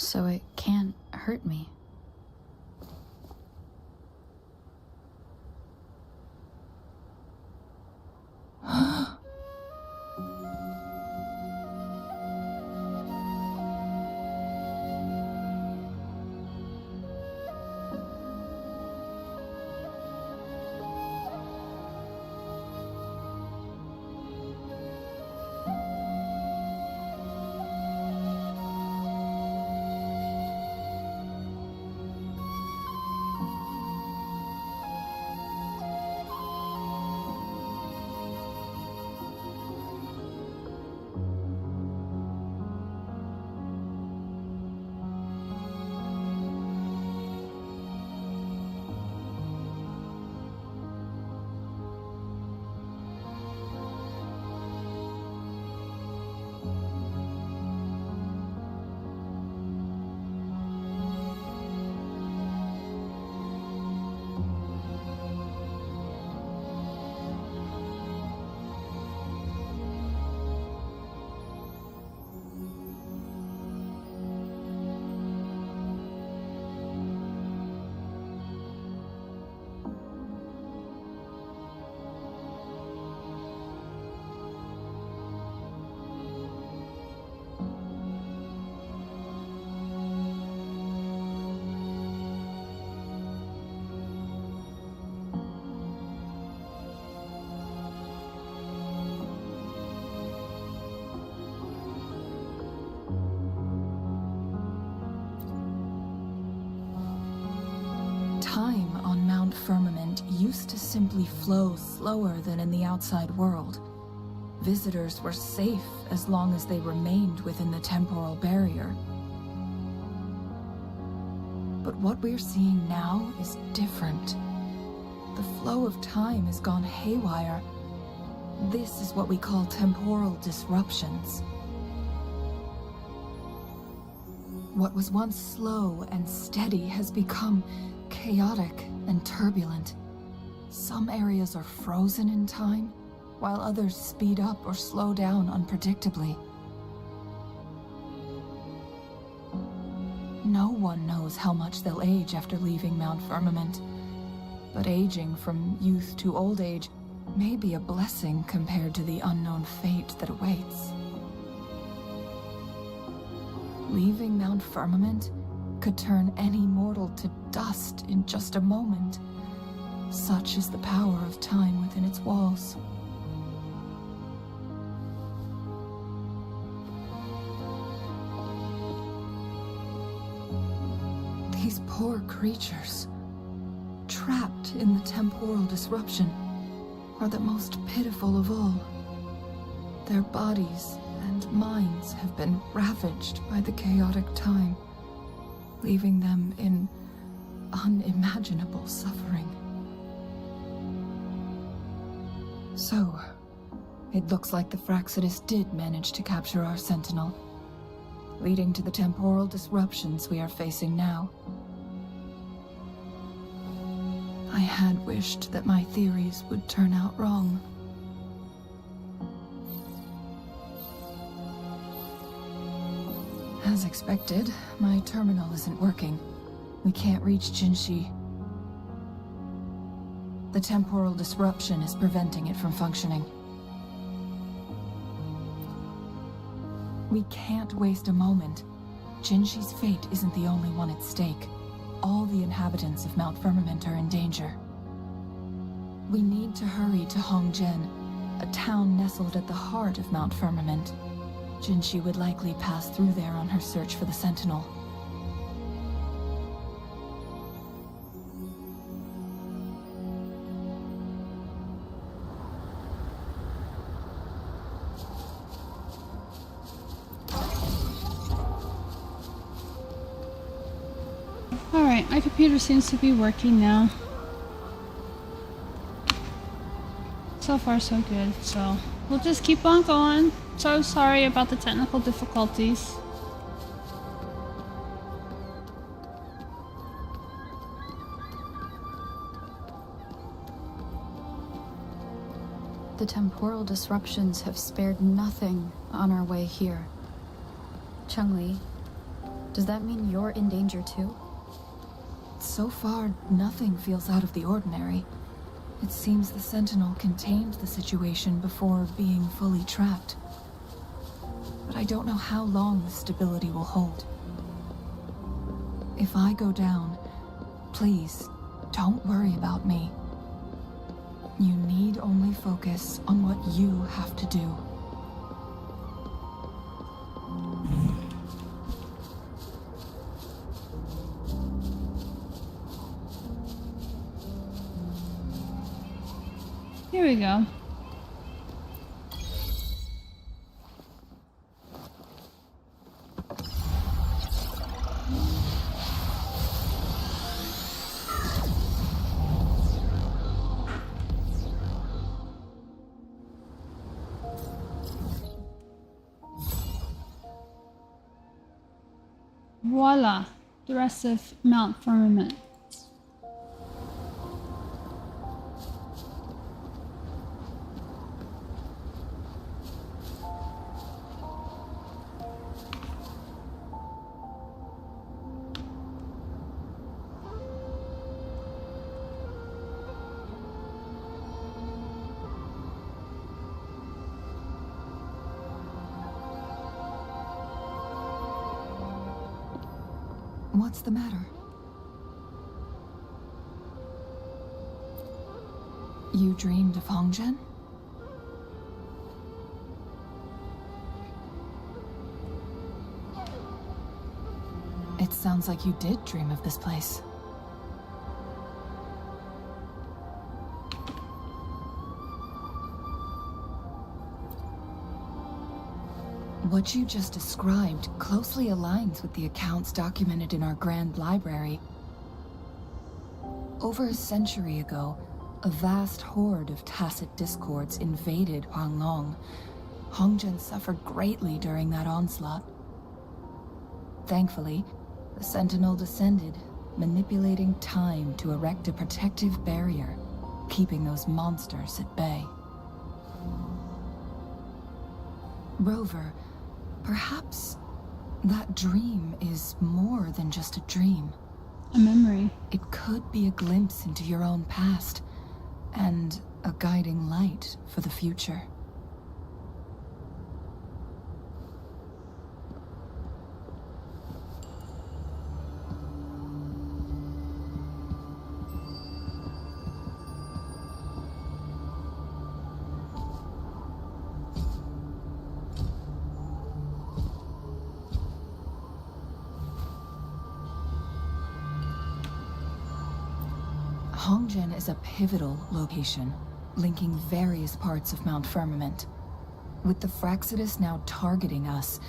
so it can't hurt me. Time on Mount Firmament used to simply flow slower than in the outside world. Visitors were safe as long as they remained within the temporal barrier. But what we're seeing now is different. The flow of time has gone haywire. This is what we call temporal disruptions. What was once slow and steady has become chaotic and turbulent. Some areas are frozen in time, while others speed up or slow down unpredictably. No one knows how much they'll age after leaving Mount Firmament, but aging from youth to old age may be a blessing compared to the unknown fate that awaits. Leaving Mount Firmament could turn any mortal to dust in just a moment. Such is the power of time within its walls. These poor creatures, trapped in the temporal disruption, are the most pitiful of all. Their bodies and minds have been ravaged by the chaotic time, leaving them in unimaginable suffering. So, it looks like the Fraxidus did manage to capture our sentinel, leading to the temporal disruptions we are facing now. I had wished that my theories would turn out wrong. As expected, my terminal isn't working. We can't reach Jinshi. The temporal disruption is preventing it from functioning. We can't waste a moment. Jinshi's fate isn't the only one at stake. All the inhabitants of Mount Firmament are in danger. We need to hurry to Hongjian, a town nestled at the heart of Mount Firmament. Jinshi would likely pass through there on her search for the Sentinel. Alright, my computer seems to be working now. So far so good, so we'll just keep on going. So sorry about the technical difficulties. The temporal disruptions have spared nothing on our way here. Changli, Does that mean you're in danger too? So far, nothing feels out of the ordinary. It seems the Sentinel contained the situation before being fully trapped. But I don't know how long the stability will hold. If I go down, please, don't worry about me. You need only focus on what you have to do. Here we go. Voila, the rest of Mount Firmament. What's the matter? You dreamed of Hongzhen? It sounds like you did dream of this place. What you just described closely aligns with the accounts documented in our Grand Library. Over a century ago, a vast horde of tacit discords invaded Huanglong. Hongzhen suffered greatly during that onslaught. Thankfully, the Sentinel descended, manipulating time to erect a protective barrier, keeping those monsters at bay. Rover, perhaps that dream is more than just a dream. A memory. It could be a glimpse into your own past, and a guiding light for the future. Hongzhen is a pivotal location, linking various parts of Mount Firmament. With the Fraxidus now targeting us,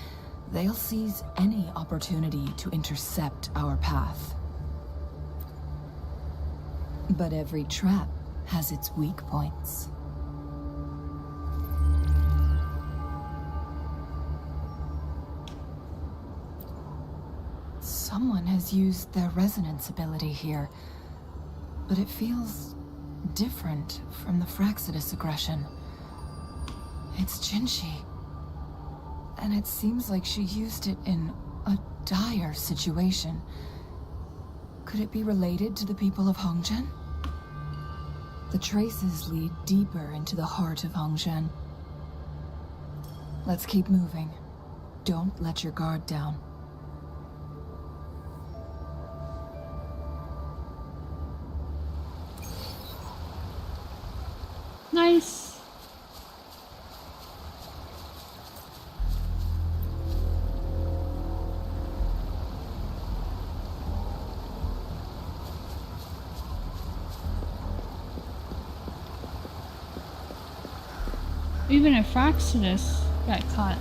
they'll seize any opportunity to intercept our path. But every trap has its weak points. Someone has used their resonance ability here, but it feels different from the Fraxidus aggression. It's Jinshi, and it seems like she used it in a dire situation. Could it be related to the people of Hongzhen? The traces lead deeper into the heart of Hongzhen. Let's keep moving. Don't let your guard down. Nice. Even a Fraxidus got caught.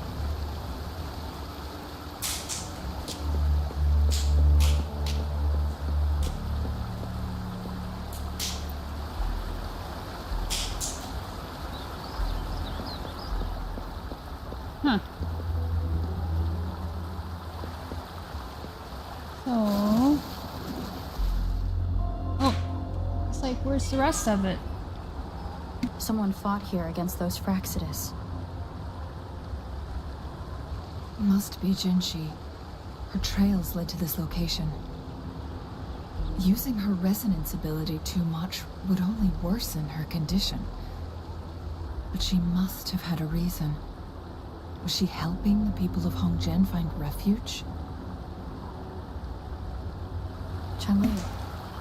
Huh. So... Oh. It's like, where's the rest of it? Someone fought here against those Fraxidus. Must be Jinshi. Her trails led to this location. Using her resonance ability too much would only worsen her condition. But she must have had a reason. Was she helping the people of Hongzhen find refuge? Changli,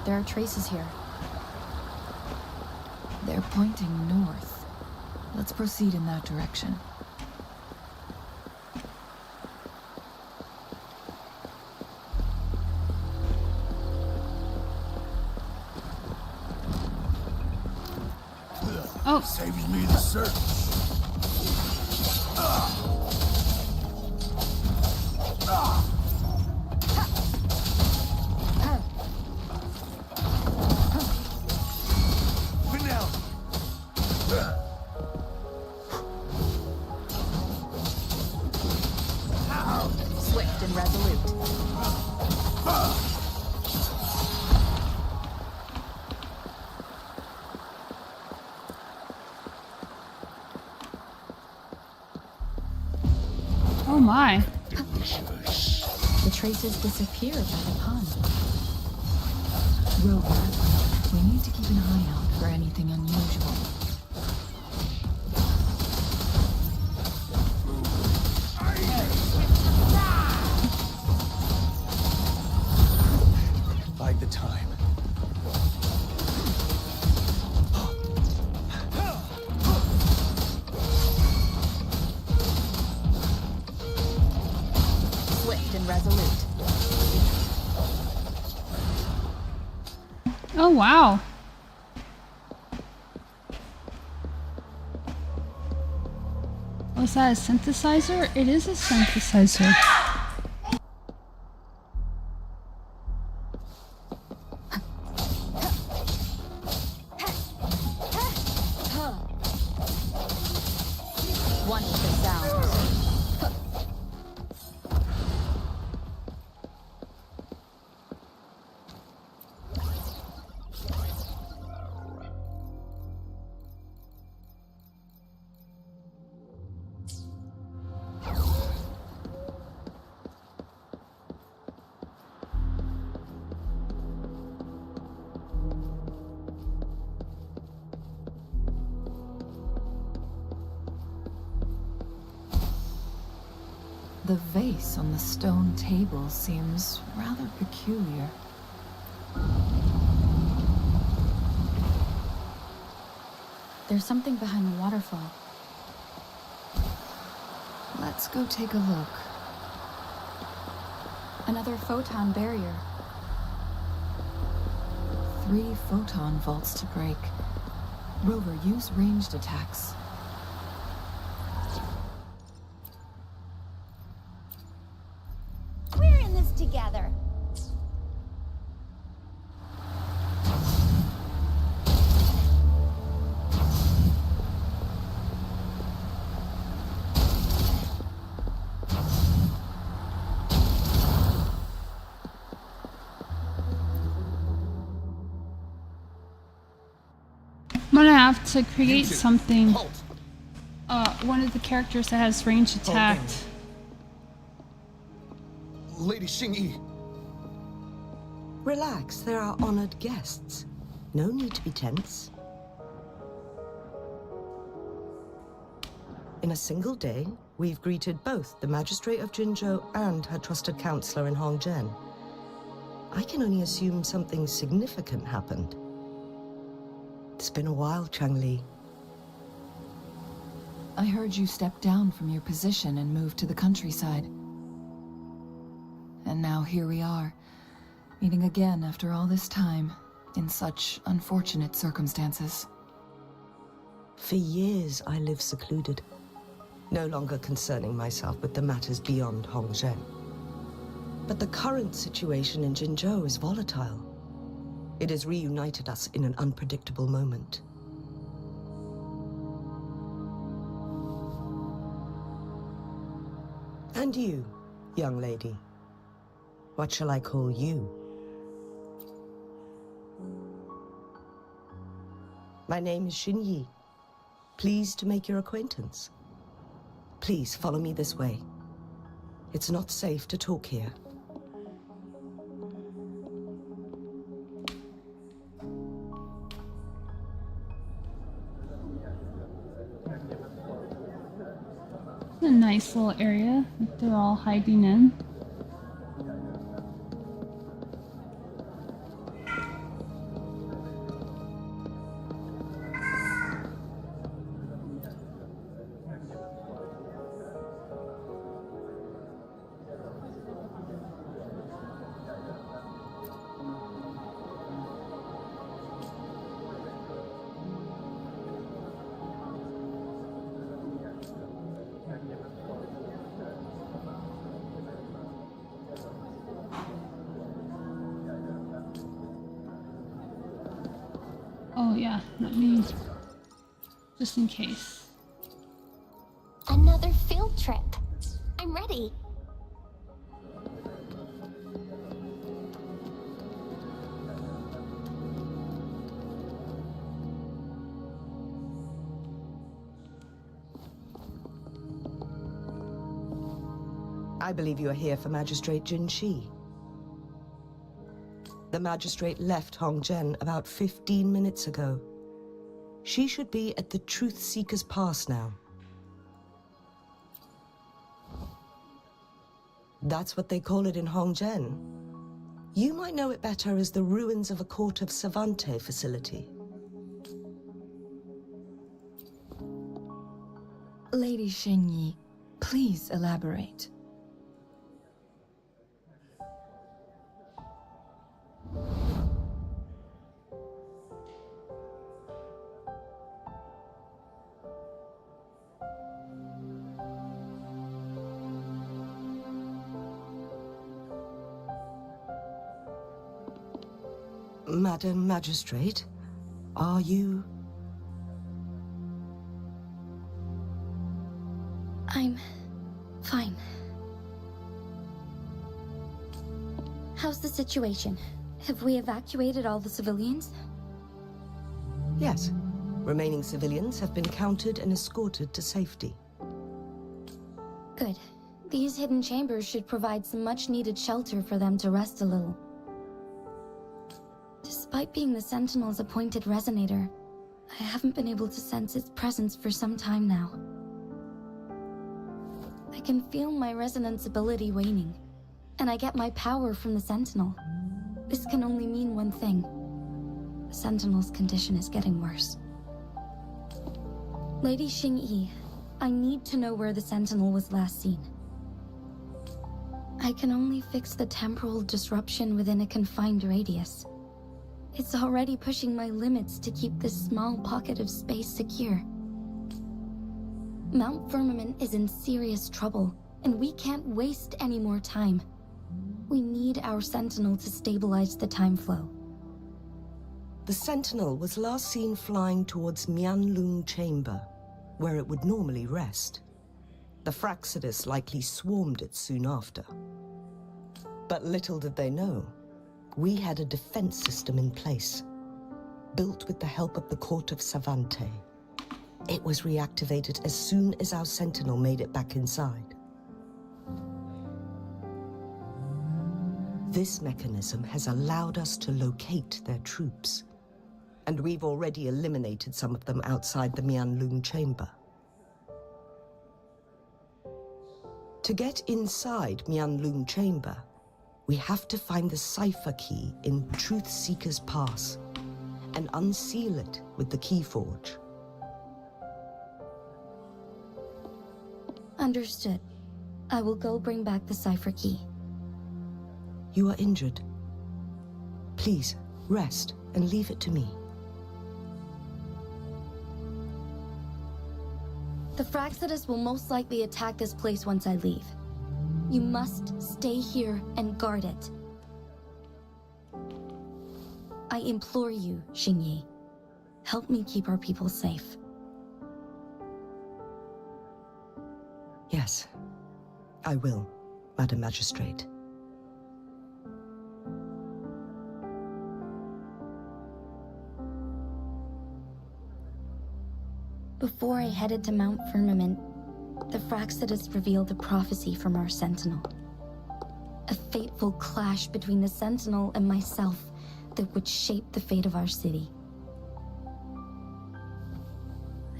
there are traces here. They're pointing north. Let's proceed in that direction. Oh. Saves me the search. Swift and resolute. Oh my. The traces disappeared by the pond. Rover, we need to keep an eye out for anything unusual. Bide the time. Swift and resolute. Oh wow. Was that a synthesizer? It is a synthesizer. One with the sound. The vase on the stone table seems rather peculiar. There's something behind the waterfall. Let's go take a look. Another photon barrier. 3 photon vaults to break. Rover, use ranged attacks. We're in this together. I'm gonna have to create two, something. Halt. One of the characters that has range attacked. Lady Xingyi. Relax, there are honored guests. No need to be tense. In a single day, we've greeted both the Magistrate of Jinzhou and her trusted counselor in Hongzhen. I can only assume something significant happened. It's been a while, Changli. I heard you stepped down from your position and moved to the countryside. And now here we are, meeting again after all this time, in such unfortunate circumstances. For years, I lived secluded, no longer concerning myself with the matters beyond Hongzhen. But the current situation in Jinzhou is volatile. It has reunited us in an unpredictable moment. And you, young lady. What shall I call you? My name is Xingyi. Pleased to make your acquaintance. Please follow me this way. It's not safe to talk here. nice little area that they're all hiding in. Oh yeah, let me, just in case. Another field trip. I'm ready. I believe you are here for Magistrate Jinshi. The magistrate left Hongzhen about 15 minutes ago. She should be at the Truth Seeker's Pass now. That's what they call it in Hongzhen. You might know it better as the ruins of a Court of Savante facility. Lady Xingyi, please elaborate. Madam Magistrate, are you... I'm fine. How's the situation? Have we evacuated all the civilians? Yes. Remaining civilians have been counted and escorted to safety. Good. These hidden chambers should provide some much-needed shelter for them to rest a little. Despite being the Sentinel's appointed resonator, I haven't been able to sense its presence for some time now. I can feel my resonance ability waning, and I get my power from the Sentinel. This can only mean one thing. The Sentinel's condition is getting worse. Lady Xingyi, I need to know where the Sentinel was last seen. I can only fix the temporal disruption within a confined radius. It's already pushing my limits to keep this small pocket of space secure. Mount Firmament is in serious trouble, and we can't waste any more time. We need our Sentinel to stabilize the time flow. The Sentinel was last seen flying towards Mianlung Chamber, where it would normally rest. The Fraxidus likely swarmed it soon after. But little did they know, we had a defense system in place, built with the help of the Court of Savante. It was reactivated as soon as our Sentinel made it back inside. This mechanism has allowed us to locate their troops, and we've already eliminated some of them outside the Mianlung Chamber. To get inside Mianlung Chamber, we have to find the cipher key in Truth Seeker's Pass and unseal it with the Keyforge. Understood. I will go bring back the cipher key. You are injured. Please, rest and leave it to me. The Fraxidus will most likely attack this place once I leave. You must stay here and guard it. I implore you, Xingyi. Help me keep our people safe. Yes, I will, Madam Magistrate. Before I headed to Mount Firmament, the Fraxidus revealed a prophecy from our Sentinel. A fateful clash between the Sentinel and myself that would shape the fate of our city.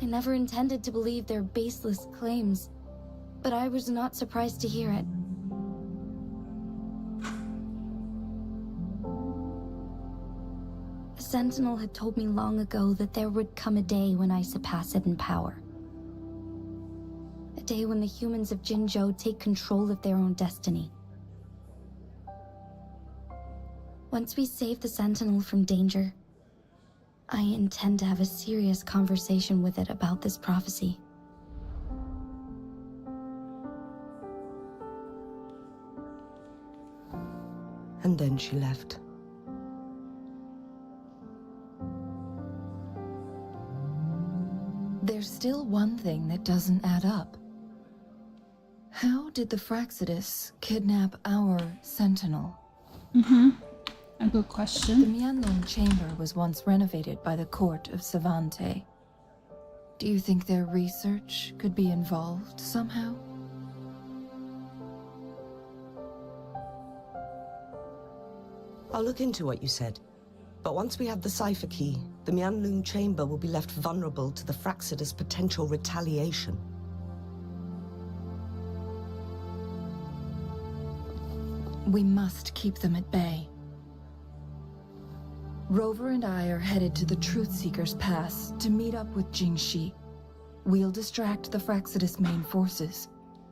I never intended to believe their baseless claims, but I was not surprised to hear it. The Sentinel had told me long ago that there would come a day when I surpass it in power. A day when the humans of Jinzhou take control of their own destiny. Once we save the Sentinel from danger, I intend to have a serious conversation with it about this prophecy. And then she left. There's still one thing that doesn't add up. How did the Fraxidus kidnap our Sentinel? A good The question. Mianlong Chamber was once renovated by the court of Savante. Do you think their research could be involved somehow? I'll look into what you said. But once we have the cipher key, the Mianlong Chamber will be left vulnerable to the Fraxidus' potential retaliation. We must keep them at bay. Rover and I are headed to the Truth Seeker's Pass to meet up with Jingxi. We'll distract the Fraxidus main forces,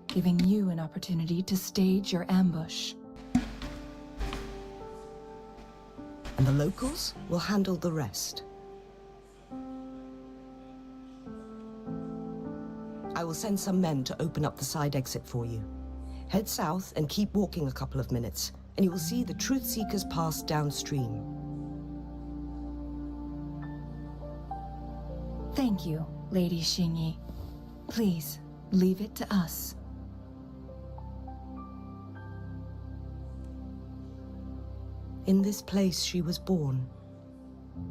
giving you an opportunity to stage your ambush. And the locals will handle the rest. I will send some men to open up the side exit for you. Head south and keep walking a couple of minutes, and you will see the Truth Seeker's Pass downstream. Thank you, Lady Xingyi. Please, leave it to us. In this place she was born,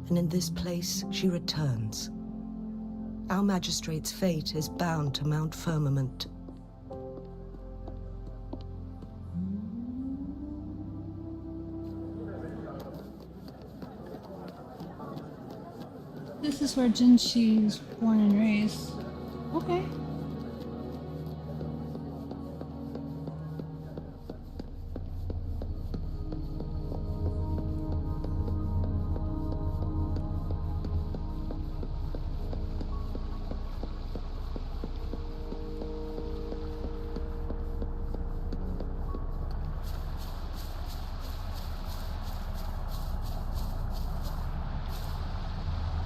and in this place she returns. Our magistrate's fate is bound to Mount Firmament. This is where Jinxi was born and raised. Okay.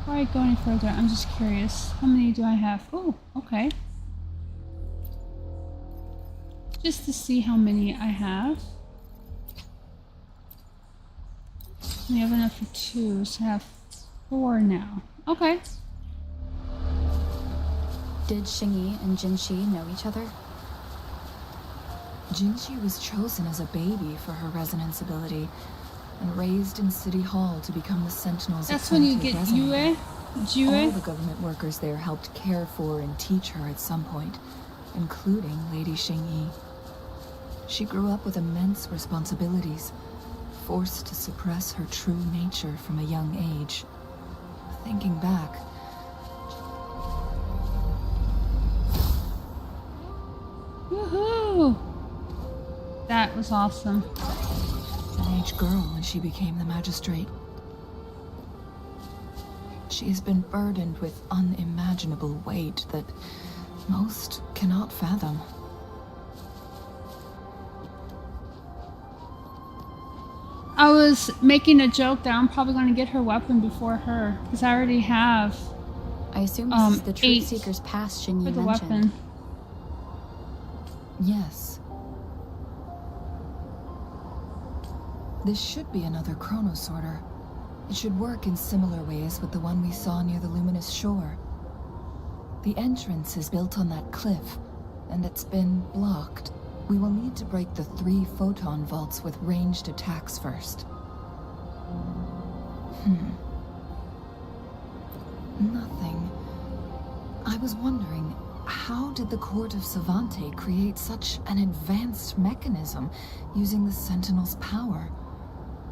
Before I go any further, I'm just curious. How many do I have? Oh, okay. Just to see how many I have. We have enough for 2, so I have 4 now. Okay. Did Xingyi and Jinxi know each other? Jingxi was chosen as a baby for her resonance ability, and raised in City Hall to become the Sentinel's That's when you appointed get resonator. Yue. All the government workers there helped care for and teach her at some point, including Lady Xingyi. She grew up with immense responsibilities, forced to suppress her true nature from a young age. Thinking back, Woohoo! That was awesome. an age girl when she became the magistrate. She has been burdened with unimaginable weight that most cannot fathom. I was making a joke that I'm probably going to get her weapon before her, because I already have I assume this is the 8 Truth Seeker's Pass Xingyi for the mentioned. weapon. Yes. This should be another chronosorter. It should work in similar ways with the one we saw near the luminous shore. The entrance is built on that cliff, and it's been blocked. We will need to break the 3 photon vaults with ranged attacks first. Nothing. I was wondering, how did the court of Savante create such an advanced mechanism using the Sentinel's power?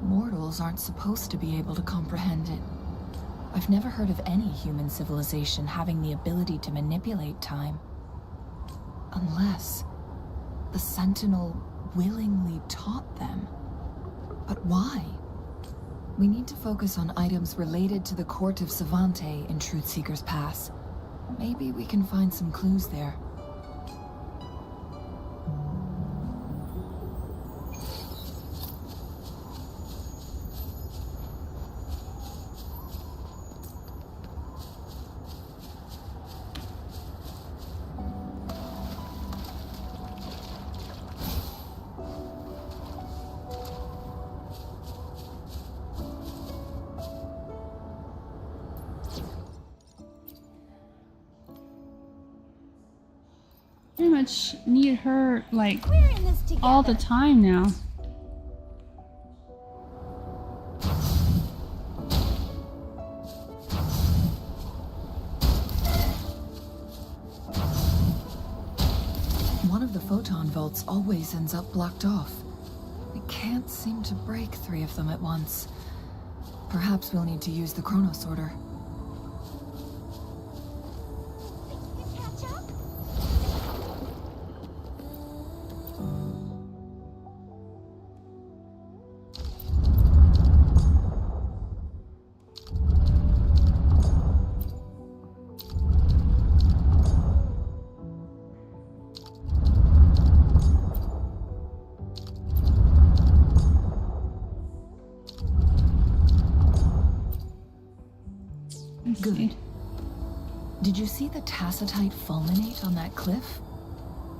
Mortals aren't supposed to be able to comprehend it. I've never heard of any human civilization having the ability to manipulate time. Unless The Sentinel willingly taught them. But why? We need to focus on items related to the Court of Savante in Truthseeker's Pass. Maybe we can find some clues there. Pretty much need her like We're in this together. all the time now. One of the photon vaults always ends up blocked off. We can't seem to break 3 of them at once. Perhaps we'll need to use the chrono sorter. Catch up? Let's Good. see. Did you see the tacitite fulminate on that cliff?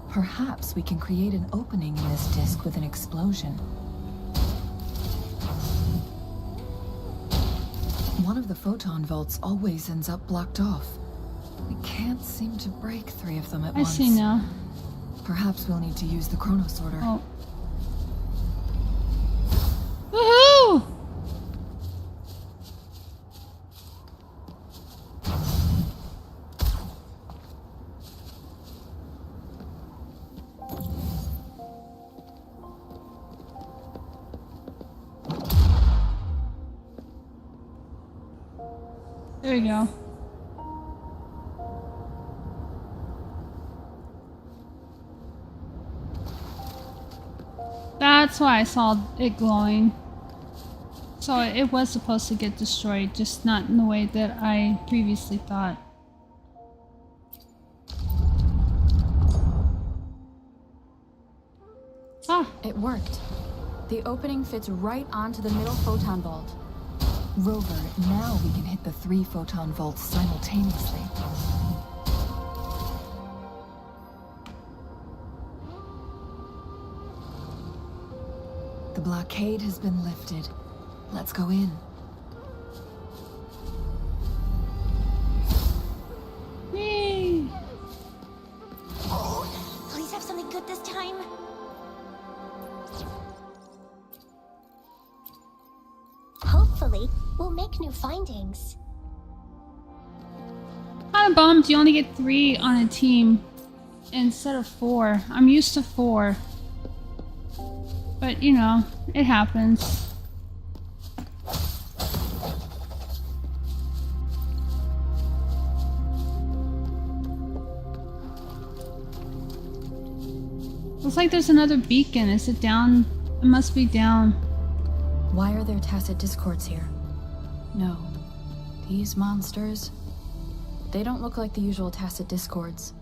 Perhaps we can create an opening in this disk with an explosion. One of the photon vaults always ends up blocked off. We can't seem to break 3 of them at I once. see now. Perhaps we'll need to use the chrono sorter. Oh. Woohoo! There we go. That's why I saw it glowing. So it was supposed to get destroyed, just not in the way that I previously thought. Ah, It worked. The opening fits right onto the middle photon vault. Rover, now we can hit the 3 photon vaults simultaneously. The blockade has been lifted. Let's go in. yay! Oh, please have something good this time. Hopefully, we'll make new findings. Kinda bummed you only get 3 on a team instead of 4. I'm used to 4. But you know, it happens. Looks like there's another beacon. Is it down? It must be down. Why are there tacit discords here? No. These monsters... They don't look like the usual tacit discords.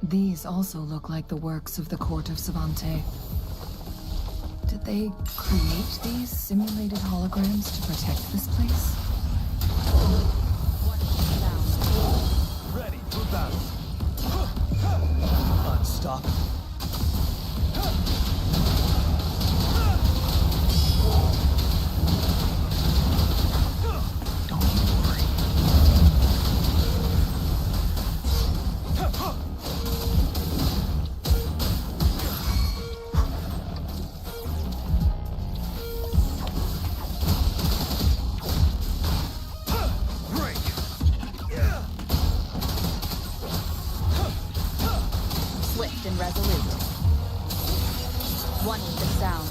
These also look like the works of the Court of Savante. Did they create these simulated holograms to protect this place? Ready for battle. Unstoppable. Don't worry. Swift and resolute. One with the sound.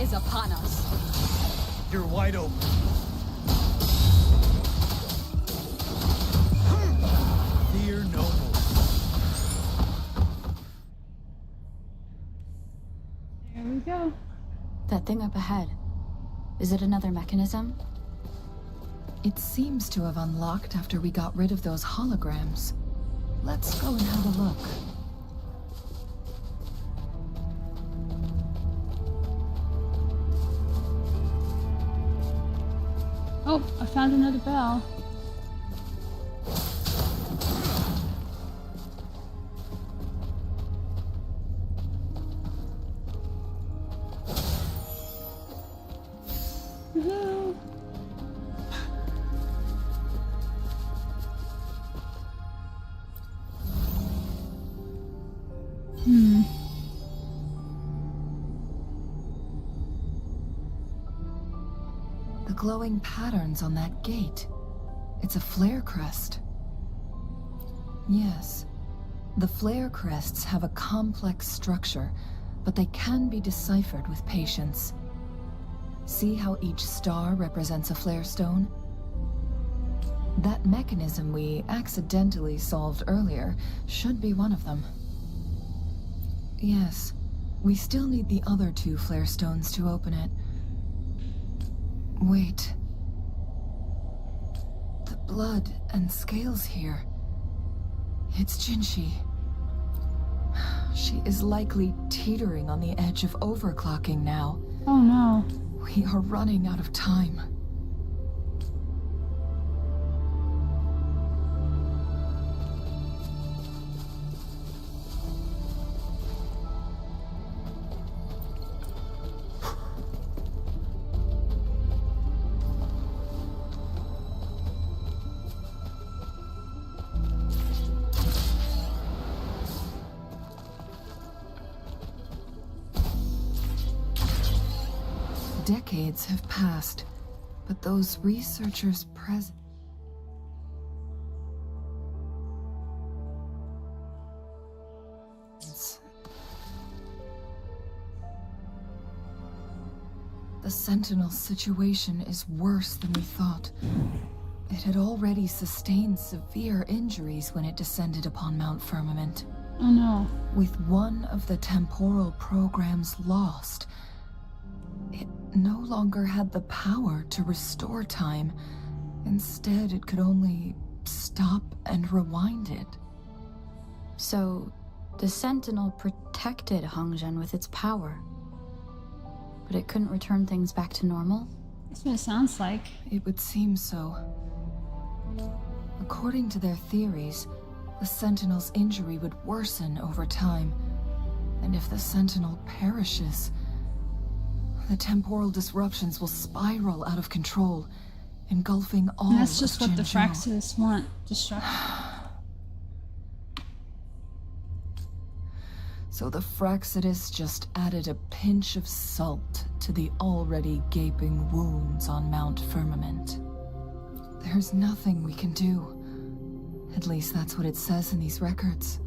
is upon us. You're wide open. Fear no more. There we go. That thing up ahead. Is it another mechanism? It seems to have unlocked after we got rid of those holograms. Let's go and have a look. Oh, I found another bell. Woohoo! The glowing patterns on that gate. It's a flare crest. Yes. The flare crests have a complex structure, but they can be deciphered with patience. See how each star represents a flare stone? That mechanism we accidentally solved earlier should be one of them. Yes. We still need the other 2 flare stones to open it. Wait. The blood and scales here. It's Jinshi. She is likely teetering on the edge of overclocking now. Oh no. We are running out of time. Decades have passed, but those researchers present. The Sentinel situation is worse than we thought. It had already sustained severe injuries when it descended upon Mount Firmament. Oh no. With one of the temporal programs lost, it no longer had the power to restore time. Instead, it could only stop and rewind it. So, the Sentinel protected Hongzhen with its power. But it couldn't return things back to normal? That's what it sounds like. It would seem so. According to their theories, the Sentinel's injury would worsen over time. And if the Sentinel perishes, the temporal disruptions will spiral out of control, engulfing all And that's just of what the Jinzhou. Fraxis want. Destruction. So the Fraxidus just added a pinch of salt to the already gaping wounds on Mount Firmament. There's nothing we can do. At least that's what it says in these records.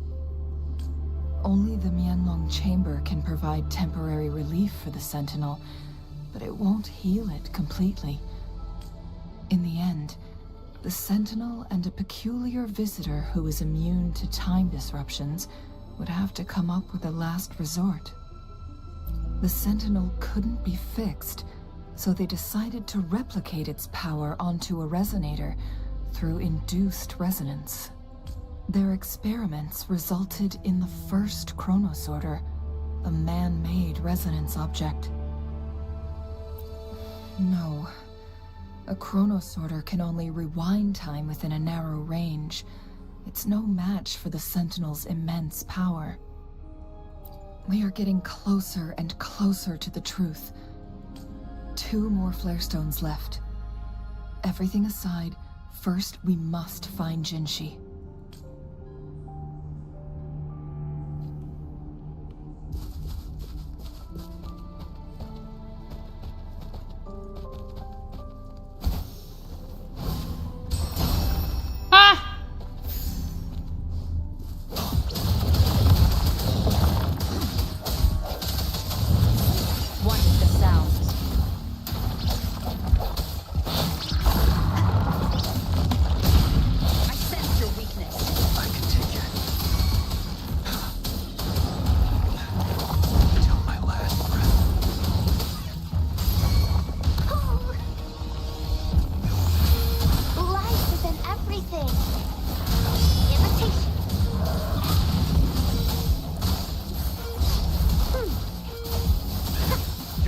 Only the Mianlong Chamber can provide temporary relief for the Sentinel, but it won't heal it completely. In the end, the Sentinel and a peculiar visitor who is immune to time disruptions would have to come up with a last resort. The Sentinel couldn't be fixed, so they decided to replicate its power onto a resonator through induced resonance. Their experiments resulted in the first chronosorter, a man-made resonance object. No. A chronosorter can only rewind time within a narrow range. It's no match for the Sentinel's immense power. We are getting closer and closer to the truth. 2 more flare stones left. Everything aside, first we must find Jinshi. Ah! What is the sound?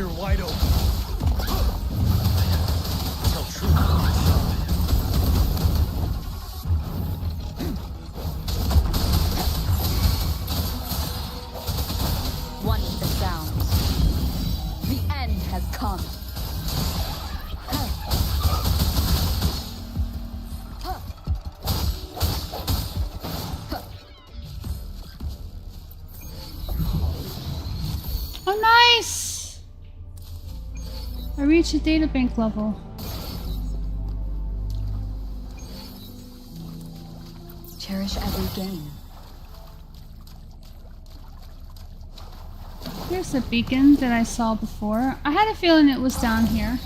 You're wide open. Tell truth. One with the sounds. The end has come. Oh, nice! I reached a databank level. Cherish every gain. Here's the beacon that I saw before. I had a feeling it was down here.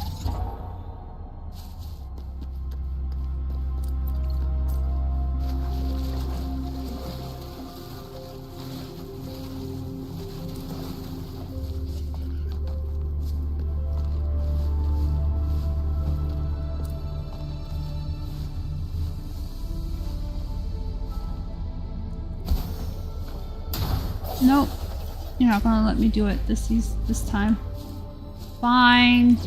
Nope. You're not gonna let me do it this time. Fine.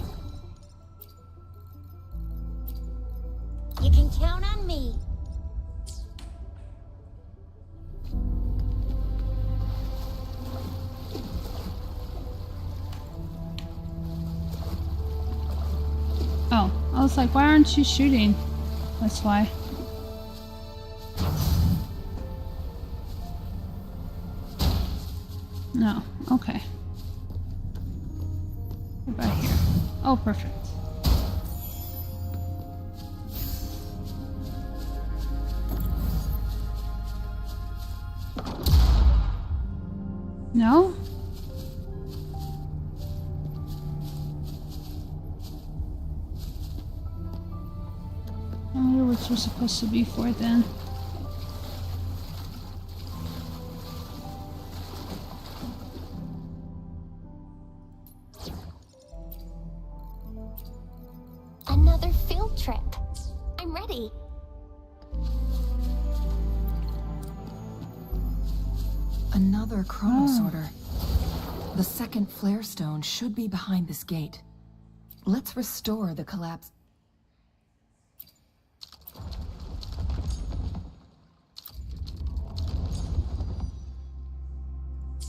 You can count on me. Oh, I was like, why aren't you shooting? That's why. No. Okay. What about here? Oh, perfect. No? I wonder what you're supposed to be for then. Another field trip. I'm ready. Another chronosorter. The second flare stone should be behind this gate. Let's restore the collapse.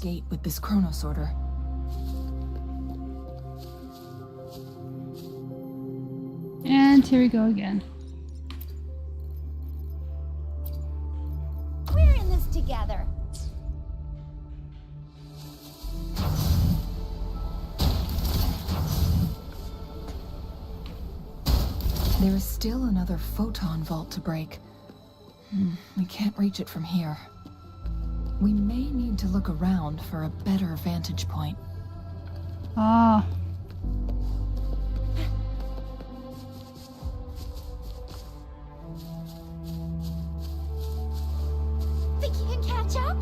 Gate with this chronosorter. And here we go again. We're in this together. There is still another photon vault to break. We can't reach it from here. We may need to look around for a better vantage point. Ah. Think you can catch up?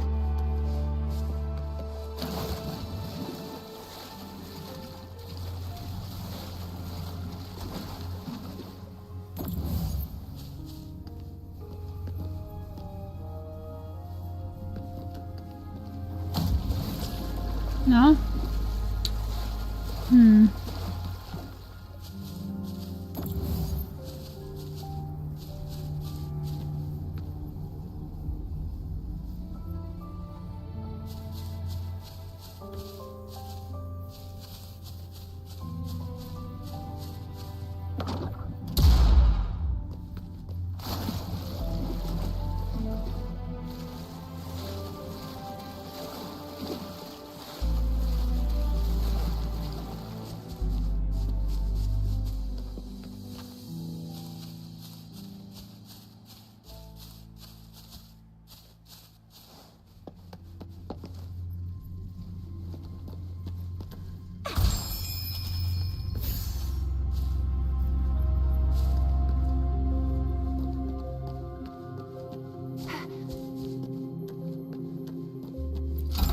No?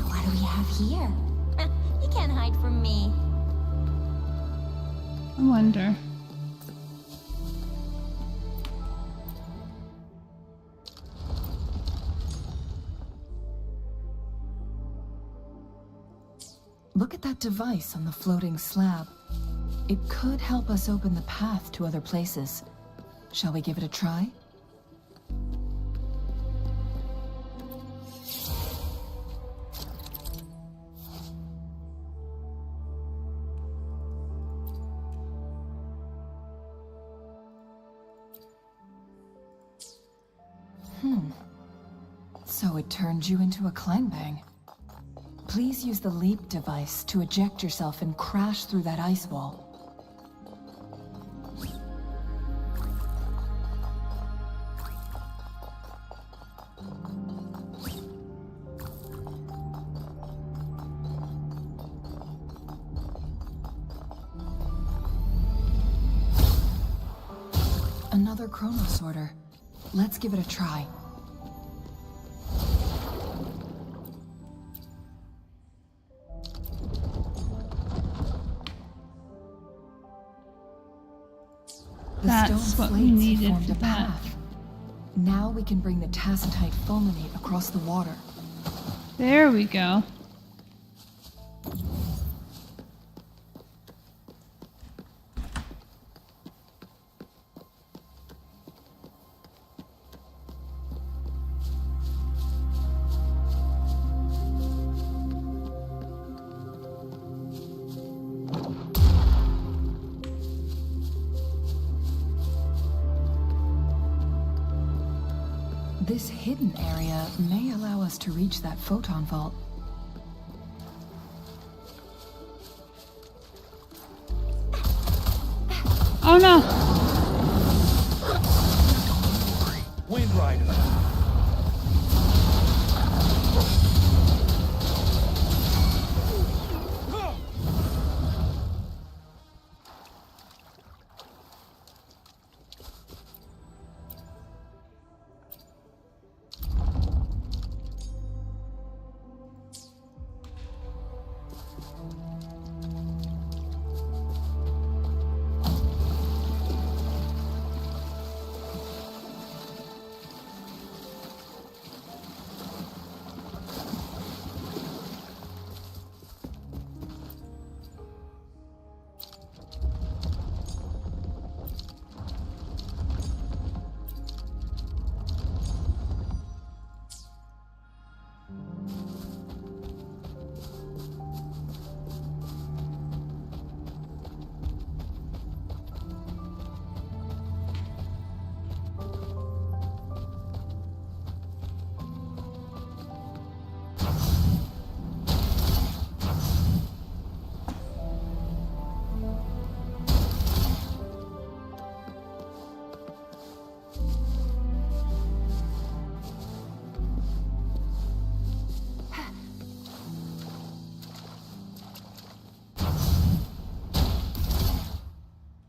What do we have here? You can't hide from me. I wonder. Look at that device on the floating slab. It could help us open the path to other places. Shall we give it a try? So it turned you into a clangbang. Please use the leap device to eject yourself and crash through that ice wall. Another chronosorter. Let's give it a try. That's what we needed for that. Now we can bring the tacitite fulminate across the water. There we go. This hidden area may allow us to reach that photon vault. Oh no! Wind Rider.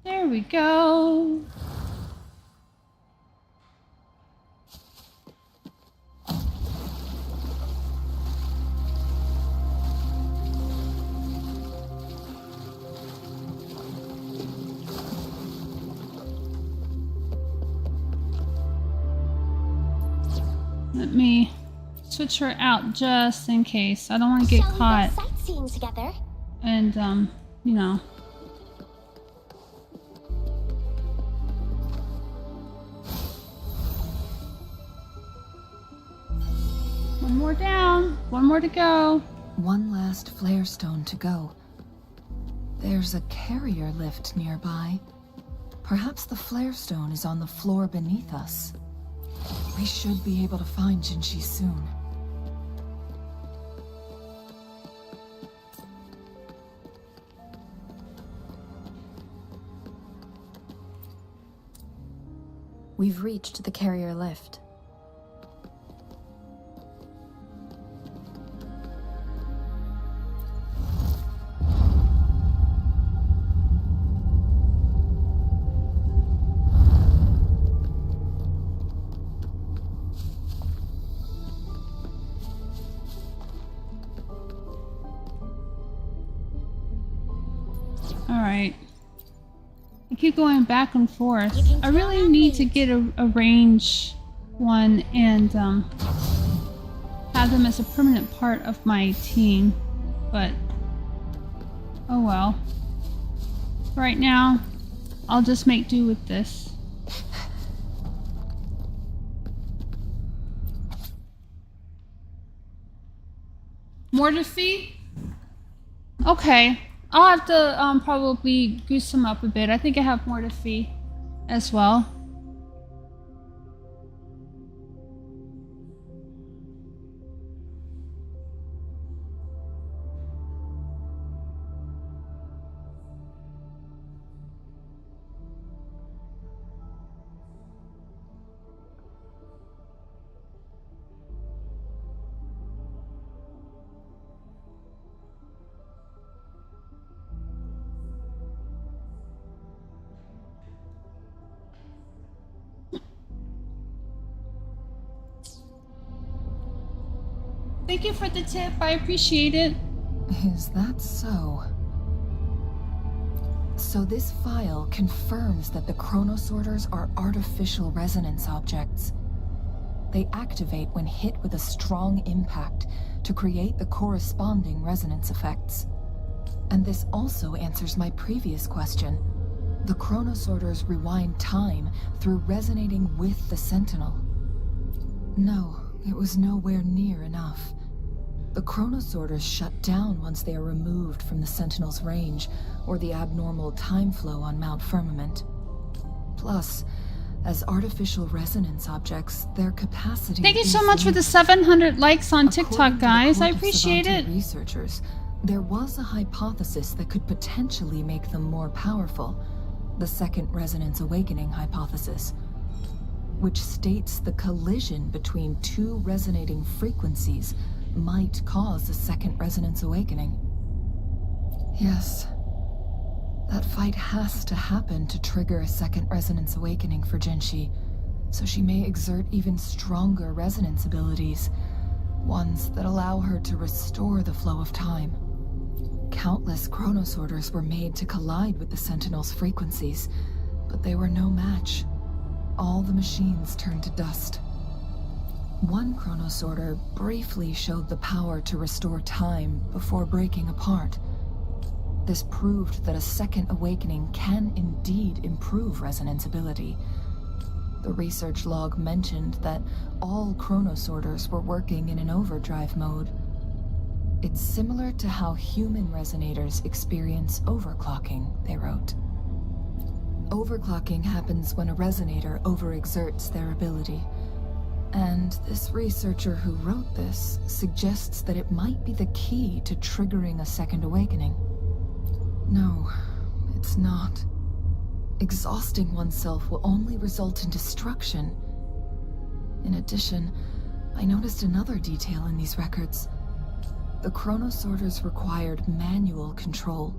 There we go. Let me switch her out just in case. I don't want to get caught. Shall we go sightseeing together? And, you know. One more down. One more to go. One last flare stone to go. There's a carrier lift nearby. Perhaps the flare stone is on the floor beneath us. We should be able to find Jinshi soon. We've reached the carrier lift. Alright. I keep going back and forth. I really need to get a range one and have them as a permanent part of my team, but Oh well. Right now, I'll just make do with this. Mortifi? Okay. I'll have to probably goose them up a bit. I think I have Mortifi as well. Thank you for the tip. I appreciate it. Is that so? So this file confirms that the chronosorters are artificial resonance objects. They activate when hit with a strong impact to create the corresponding resonance effects. And this also answers my previous question. The chronosorters rewind time through resonating with the Sentinel. No, it was nowhere near enough. The chronosorters shut down once they are removed from the Sentinel's range, or the abnormal time flow on Mount Firmament. Plus, as artificial resonance objects, their capacity Thank you is so much for the limited. 700 likes on TikTok, According to the guys. I Court of appreciate Savante it. Researchers, there was a hypothesis that could potentially make them more powerful. The second resonance awakening hypothesis, which states the collision between two resonating frequencies might cause a second resonance awakening. Yes. That fight has to happen to trigger a second resonance awakening for Jinshi, so she may exert even stronger resonance abilities, ones that allow her to restore the flow of time. Countless chronosorters were made to collide with the Sentinel's frequencies, but they were no match. All the machines turned to dust. One chronosorter briefly showed the power to restore time before breaking apart. This proved that a second awakening can indeed improve resonance ability. The research log mentioned that all chronosorters were working in an overdrive mode. It's similar to how human resonators experience overclocking, they wrote. Overclocking happens when a resonator overexerts their ability. And this researcher who wrote this suggests that it might be the key to triggering a second awakening. No, it's not. Exhausting oneself will only result in destruction. In addition, I noticed another detail in these records. The chronosorters required manual control,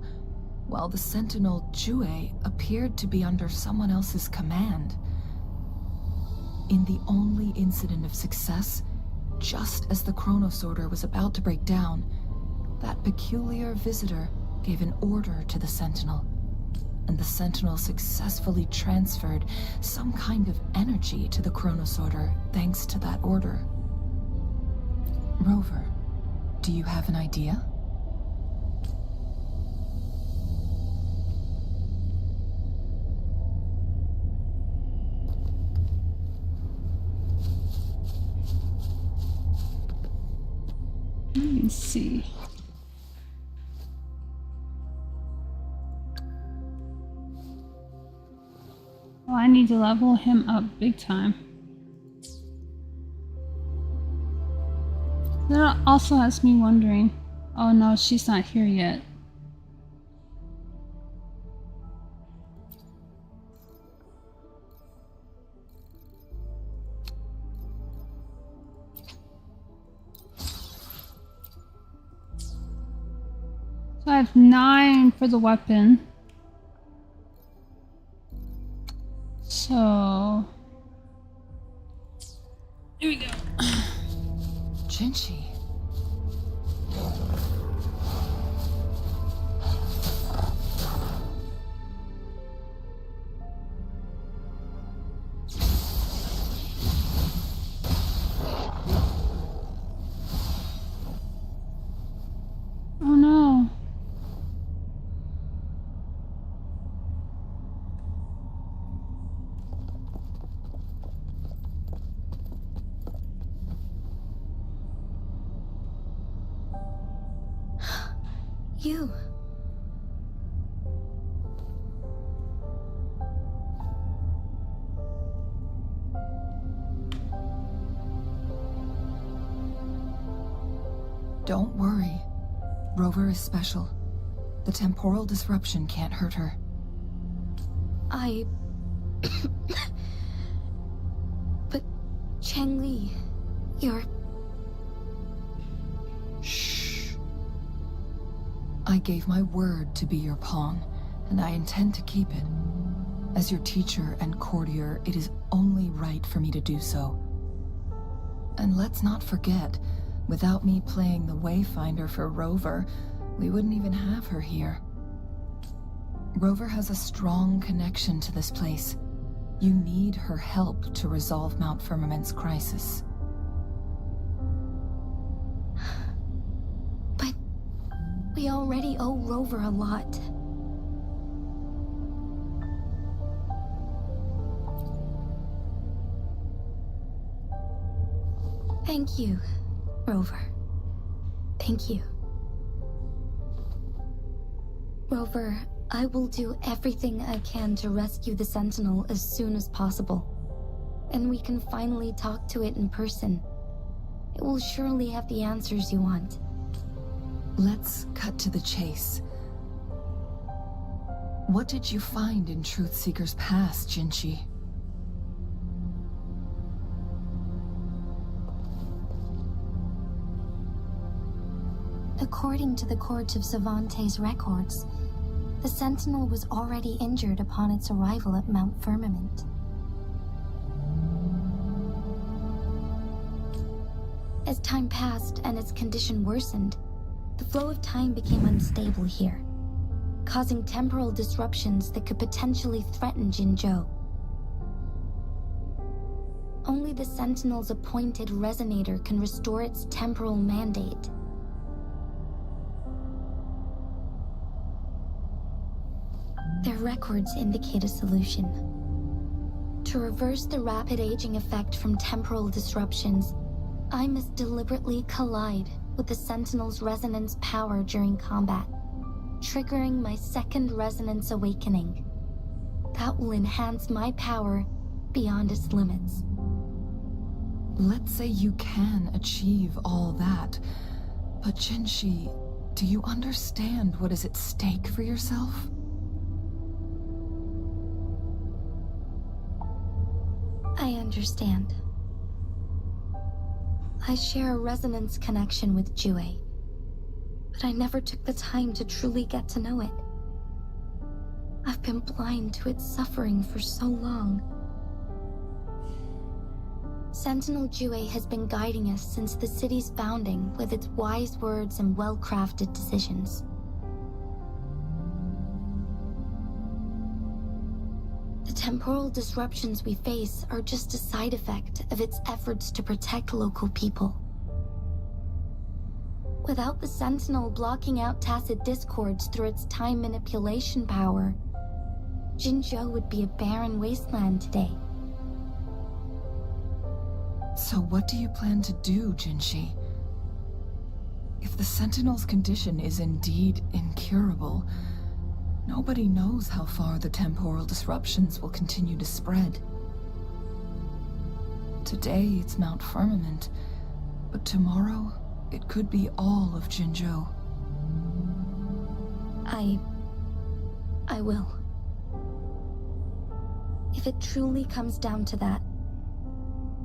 while the Sentinel Jue appeared to be under someone else's command. In the only incident of success, just as the chronosorter was about to break down, that peculiar visitor gave an order to the Sentinel, and the Sentinel successfully transferred some kind of energy to the chronosorter thanks to that order. Rover, do you have an idea? Let me see. Oh, I need to level him up big time. That also has me wondering. Oh no, she's not here yet. So I have 9 for the weapon. So here we go. Jinshi. Oh no. You. Don't worry. Rover is special. The temporal disruption can't hurt her. But Changli, you're... Shh. I gave my word to be your pawn, and I intend to keep it. As your teacher and courtier, it is only right for me to do so. And let's not forget, without me playing the Wayfinder for Rover, we wouldn't even have her here. Rover has a strong connection to this place. You need her help to resolve Mount Firmament's crisis. But we already owe Rover a lot. Thank you, Rover. Thank you. Rover, I will do everything I can to rescue the Sentinel as soon as possible. And we can finally talk to it in person. It will surely have the answers you want. Let's cut to the chase. What did you find in Truthseeker's past, Jinchi? According to the Court of Savante's records, the Sentinel was already injured upon its arrival at Mount Firmament. As time passed and its condition worsened, the flow of time became unstable here, causing temporal disruptions that could potentially threaten Jinzhou. Only the Sentinel's appointed resonator can restore its temporal mandate. Their records indicate a solution. To reverse the rapid aging effect from temporal disruptions, I must deliberately collide with the Sentinel's resonance power during combat, triggering my second resonance awakening. That will enhance my power beyond its limits. Let's say you can achieve all that, but Jinshi, do you understand what is at stake for yourself? I understand. I share a resonance connection with Jue, but I never took the time to truly get to know it. I've been blind to its suffering for so long. Sentinel Jue has been guiding us since the city's founding with its wise words and well-crafted decisions. The temporal disruptions we face are just a side effect of its efforts to protect local people. Without the Sentinel blocking out tacit discords through its time manipulation power, Jinzhou would be a barren wasteland today. So what do you plan to do, Jinshi? If the Sentinel's condition is indeed incurable, nobody knows how far the temporal disruptions will continue to spread. Today it's Mount Firmament, but tomorrow it could be all of Jinzhou. I will. If it truly comes down to that,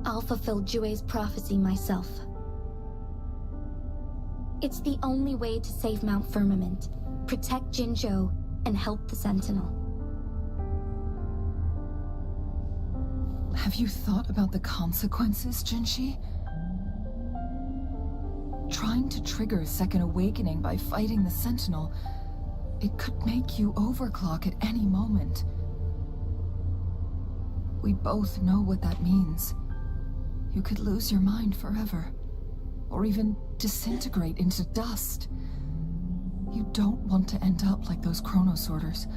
I'll fulfill Jue's prophecy myself. It's the only way to save Mount Firmament, protect Jinzhou, and help the Sentinel. Have you thought about the consequences, Jinshi? Trying to trigger a second awakening by fighting the Sentinel, it could make you overclock at any moment. We both know what that means. You could lose your mind forever, or even disintegrate into dust. You don't want to end up like those chronosorters,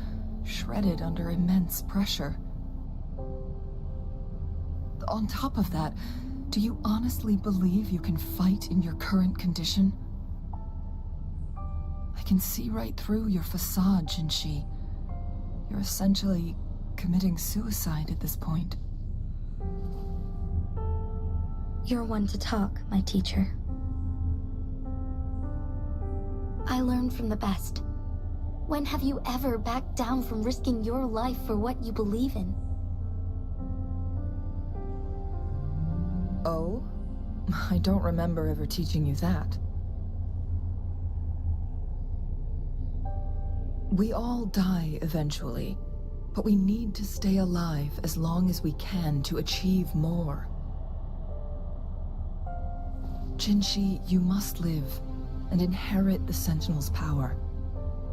shredded under immense pressure. On top of that, do you honestly believe you can fight in your current condition? I can see right through your facade, Jinshi. You're essentially committing suicide at this point. You're one to talk, my teacher. I learn from the best. When have you ever backed down from risking your life for what you believe in? Oh? I don't remember ever teaching you that. We all die eventually, but we need to stay alive as long as we can to achieve more. Jinshi, you must live and inherit the Sentinel's power.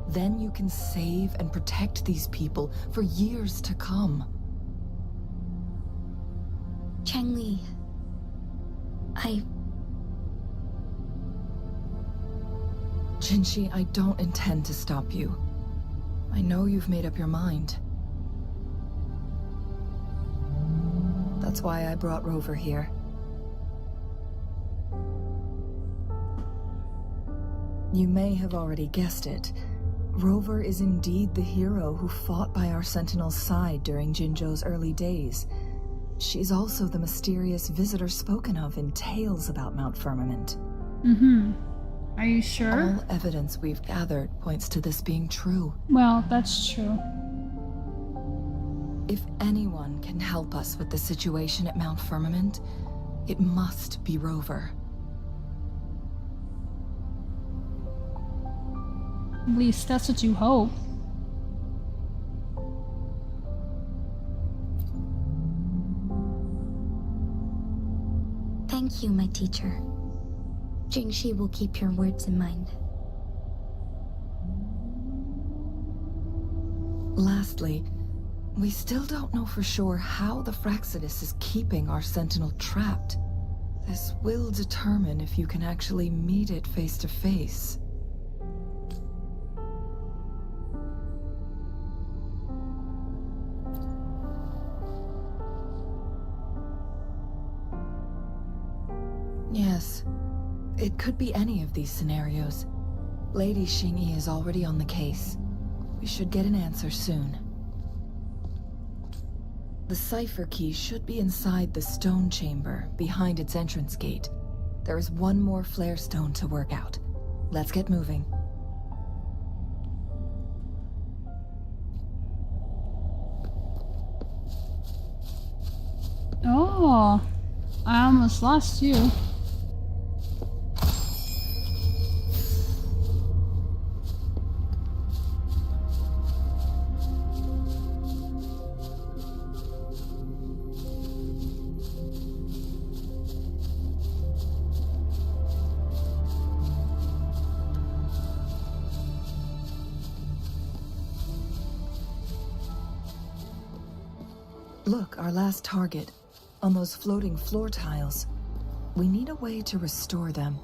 Then you can save and protect these people for years to come. Changli, Jinshi, I don't intend to stop you. I know you've made up your mind. That's why I brought Rover here. You may have already guessed it. Rover is indeed the hero who fought by our Sentinel's side during Jinzhou's early days. She's also the mysterious visitor spoken of in tales about Mount Firmament. Are you sure? All evidence we've gathered points to this being true. Well, that's true. If anyone can help us with the situation at Mount Firmament, it must be Rover. At least that's what you hope. thank you, my teacher. Jingxi will keep your words in mind. Lastly, we still don't know for sure how the Fraxidus is keeping our Sentinel trapped. This will determine if you can actually meet it face to face. Yes, it could be any of these scenarios. Lady Xingyi is already on the case. We should get an answer soon. The cipher key should be inside the stone chamber, behind its entrance gate. There is one more flare stone to work out. Let's get moving. Oh, I almost lost you. Look, our last target. On those floating floor tiles. We need a way to restore them.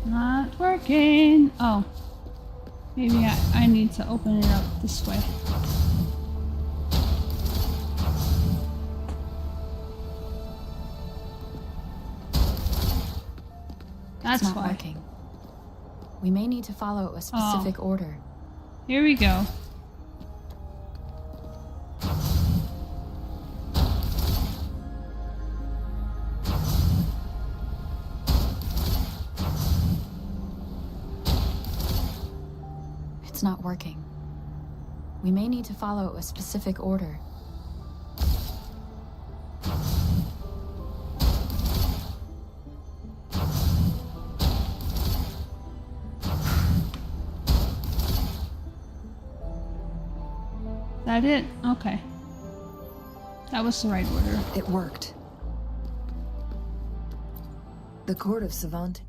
Not working. Oh. Maybe I need to open it up this way. That's It's not why. working. We may need to follow a specific order. Here we go. It's not working. We may need to follow a specific order. That it? Okay. That was the right order. It worked. The Court of Savant.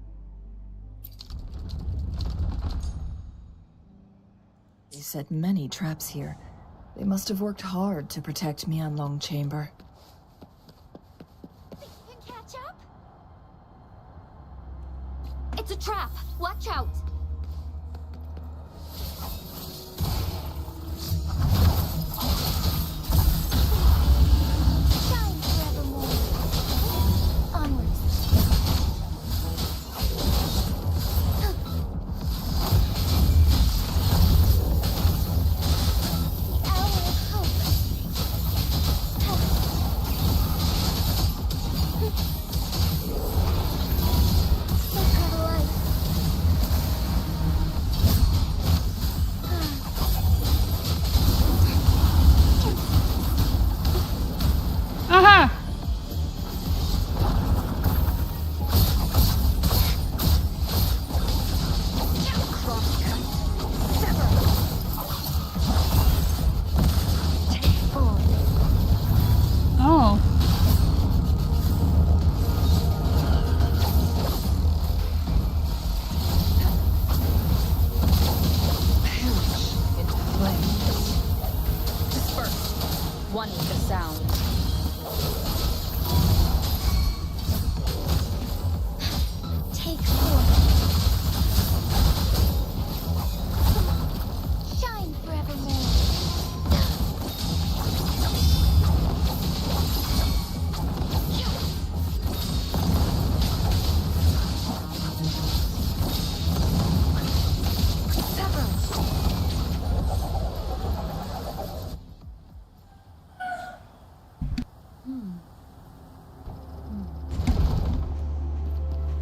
They set many traps here. They must have worked hard to protect Mianlong Chamber. Think you can catch up? It's a trap! Watch out! Haha! Oh. One with the sound. Take four. Shine forevermore.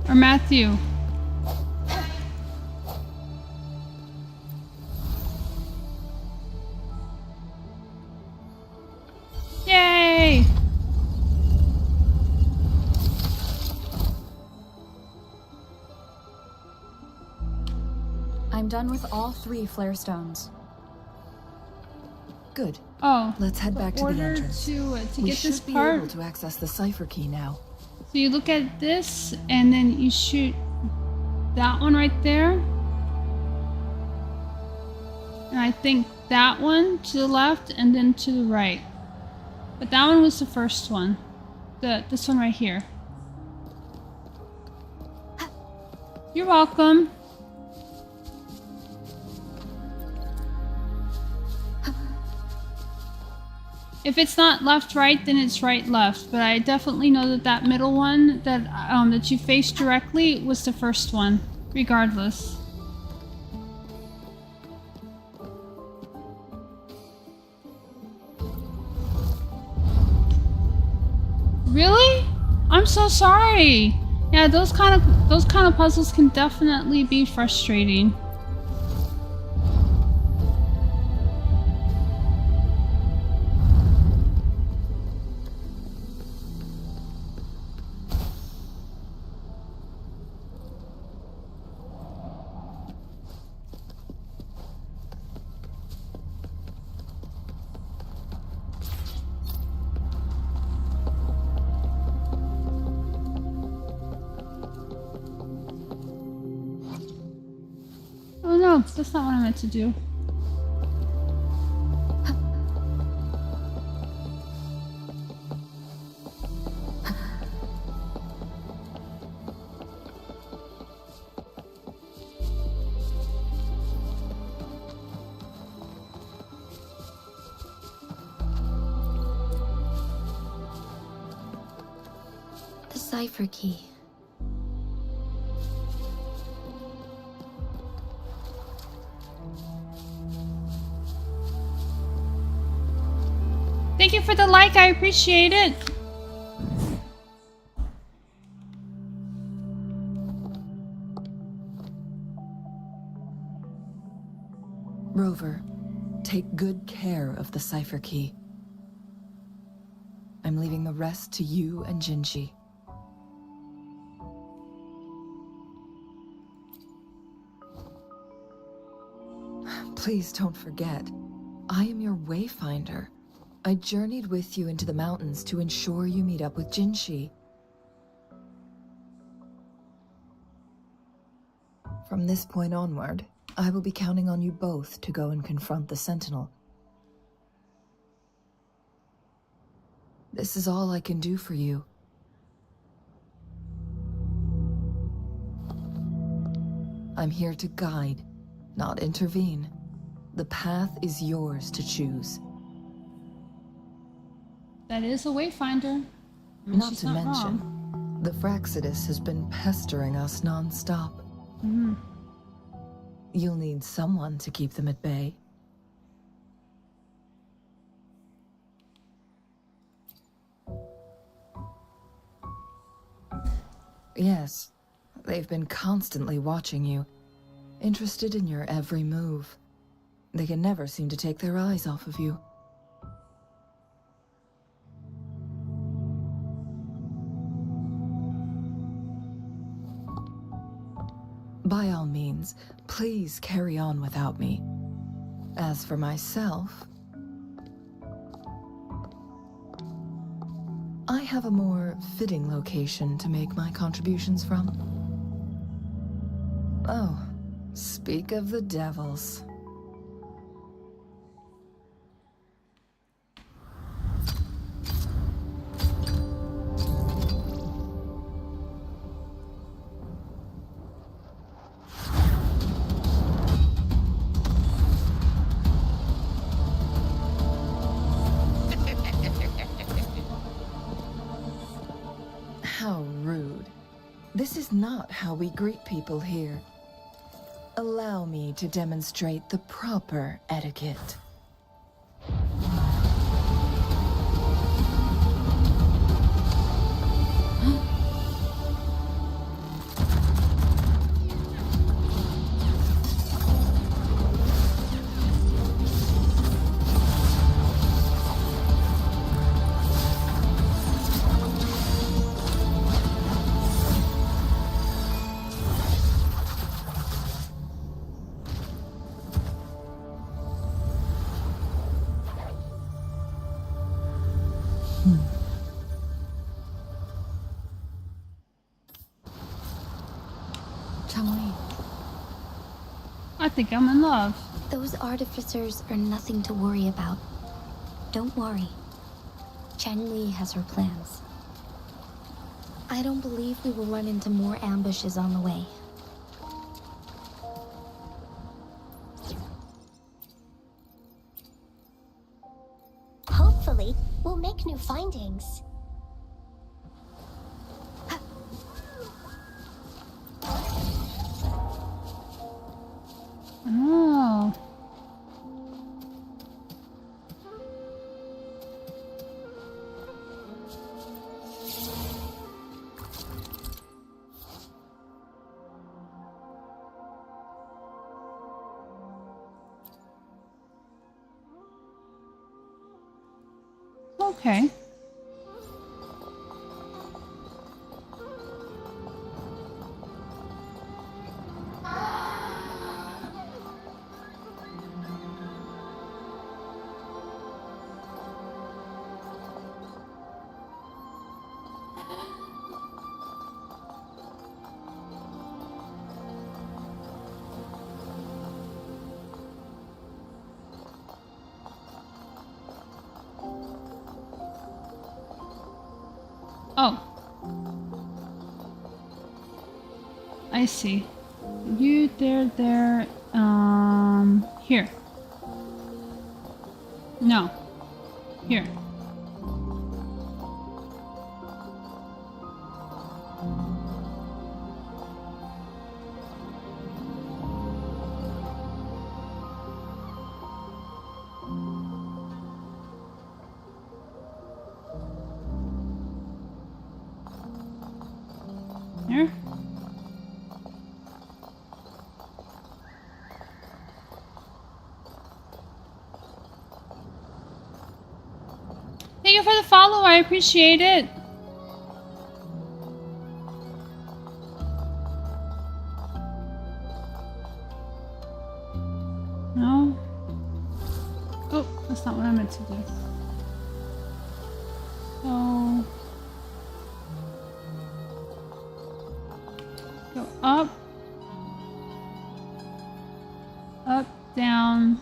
Or Matthew. Yay! I'm done with all 3 flare stones. Good. Oh. Let's head back to the Order entrance. to We get this should be part. able to access the cipher key now. So you look at this, and then you shoot that one right there. And I think that one to the left, and then to the right. But that one was the first one. This one right here. You're welcome. If it's not left right, then it's right left. But I definitely know that that middle one that you faced directly was the first one, regardless. Really? I'm so sorry. Yeah, those kind of puzzles can definitely be frustrating. Oh no, that's not what I meant to do. The cipher key. Thank you for the like, I appreciate it. Rover, take good care of the cipher key. I'm leaving the rest to you and Jinji. Please don't forget, I am your wayfinder. I journeyed with you into the mountains to ensure you meet up with Jinshi. From this point onward, I will be counting on you both to go and confront the Sentinel. This is all I can do for you. I'm here to guide, not intervene. The path is yours to choose. That is a wayfinder. I mean, Not she's to not mention, wrong. the Fraxidus has been pestering us non-stop. You'll need someone to keep them at bay. Yes, they've been constantly watching you, interested in your every move. They can never seem to take their eyes off of you. By all means, please carry on without me. As for myself, I have a more fitting location to make my contributions from. Oh, speak of the devils. How rude. This is not how we greet people here. Allow me to demonstrate the proper etiquette. I think I'm in love. Those artificers are nothing to worry about. Don't worry. Chen Li has her plans. I don't believe we will run into more ambushes on the way. Hopefully, we'll make new findings. Oh. Okay. Oh. I see. You there, here. No. Here. Here. Thank you for the follow. I appreciate it. No. Oh, that's not what I meant to do. So go up, up, down,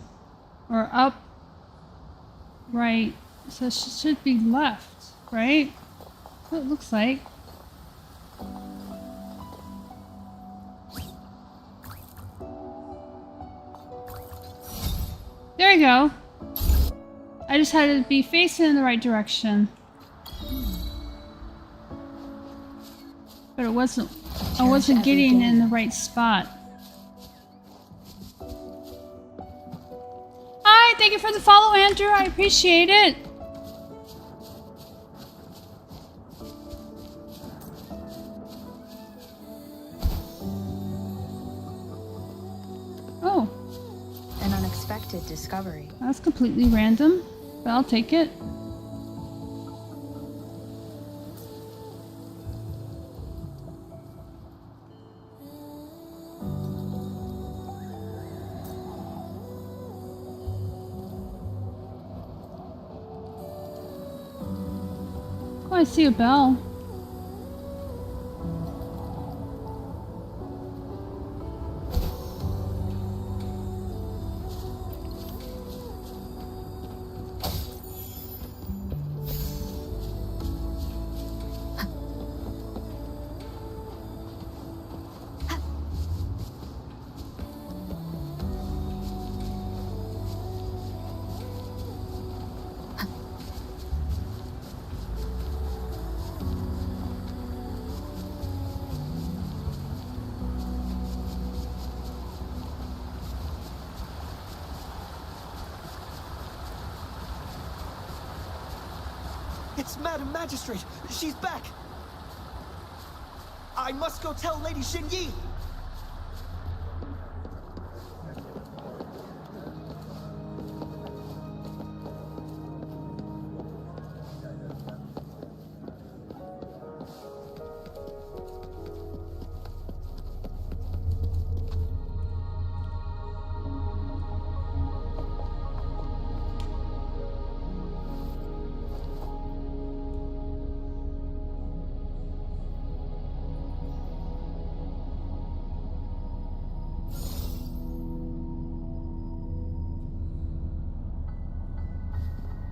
or up, right. So it should be left, right? That's what it looks like. There we go. I just had to be facing in the right direction. But it wasn't, I wasn't getting in the right spot. Hi, thank you for the follow, Andrew. I appreciate it. Oh. An unexpected discovery. That's completely random, but I'll take it. Oh, I see a bell. It's Madam Magistrate! She's back! I must go tell Lady Xinyi!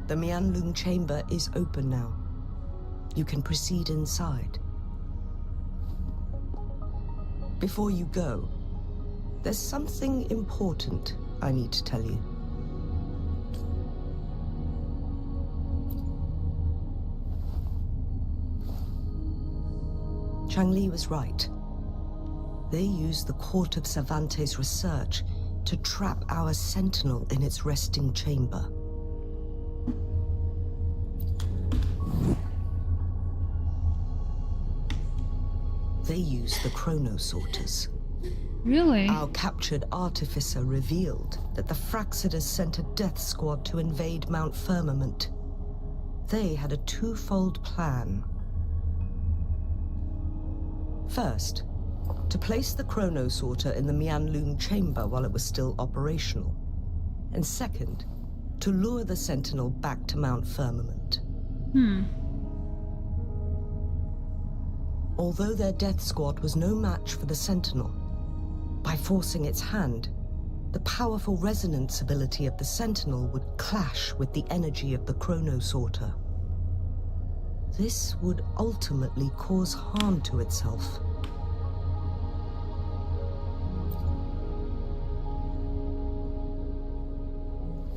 The Mianlung chamber is open now. You can proceed inside. Before you go, there's something important I need to tell you. Changli was right. They used the Court of Cervantes' research to trap our sentinel in its resting chamber. They used the chronosorters. Really? Our captured artificer revealed that the Fraxidus sent a death squad to invade Mount Firmament. They had a twofold plan. First, to place the chronosorter in the Mianlung chamber while it was still operational. And second, to lure the Sentinel back to Mount Firmament. Although their death squad was no match for the Sentinel, by forcing its hand, the powerful resonance ability of the Sentinel would clash with the energy of the chronosorter. This would ultimately cause harm to itself.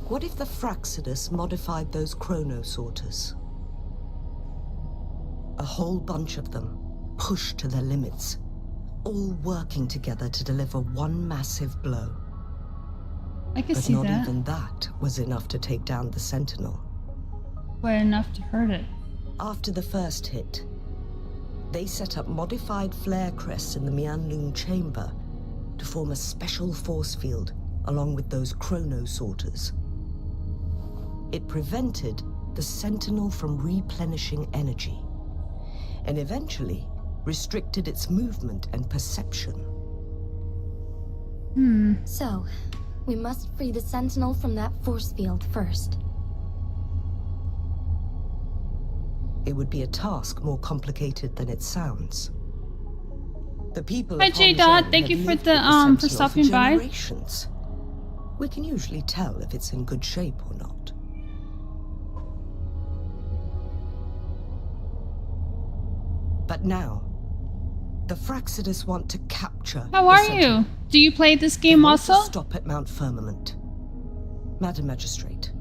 What if the Fraxidus modified those chronosorters? A whole bunch of them, pushed to their limits, all working together to deliver one massive blow. I can But see not that. even that was enough to take down the Sentinel. But enough to hurt it. After the first hit, they set up modified flare crests in the Mianlung chamber to form a special force field along with those chronosorters. It prevented the Sentinel from replenishing energy, and eventually restricted its movement and perception. So, we must free the Sentinel from that force field first. It would be a task more complicated than it sounds. The people Hi, of J. Hongzhen Dot. have Thank you for lived the with for Sentinel stopping by. generations. We can usually tell if it's in good shape or not. But now, the Fraxidus want to capture How the are Sentinel. you? Do you play this They game want to also? stop at Mount Firmament. Madam Magistrate,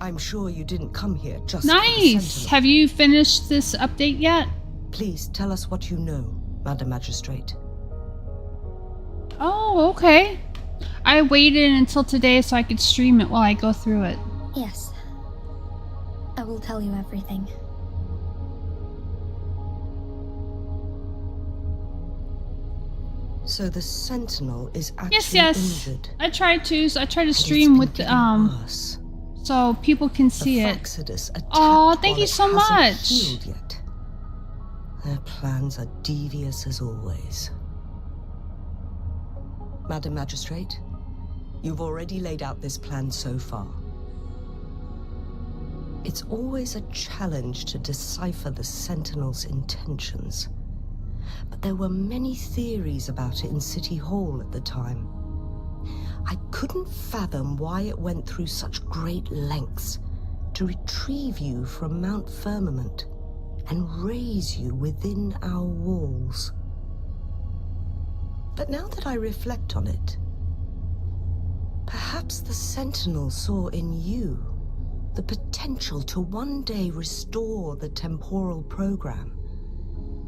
I'm sure you didn't come here just for the Nice. Sentinel. Have you finished this update yet? Please tell us what you know, Madam Magistrate. Oh, okay. I waited until today so I could stream it while I go through it. Yes. I will tell you everything. So the Sentinel is actually Yes. injured. I tried to. So I tried to and it's stream been with getting worse. so people can The see it. Fraxidus attacked Aw, thank while you it so hasn't much. healed yet. Their plans are devious as always. Madam Magistrate, you've already laid out this plan so far. It's always a challenge to decipher the Sentinel's intentions. But there were many theories about it in City Hall at the time. I couldn't fathom why it went through such great lengths to retrieve you from Mount Firmament and raise you within our walls. But now that I reflect on it, perhaps the Sentinel saw in you the potential to one day restore the temporal program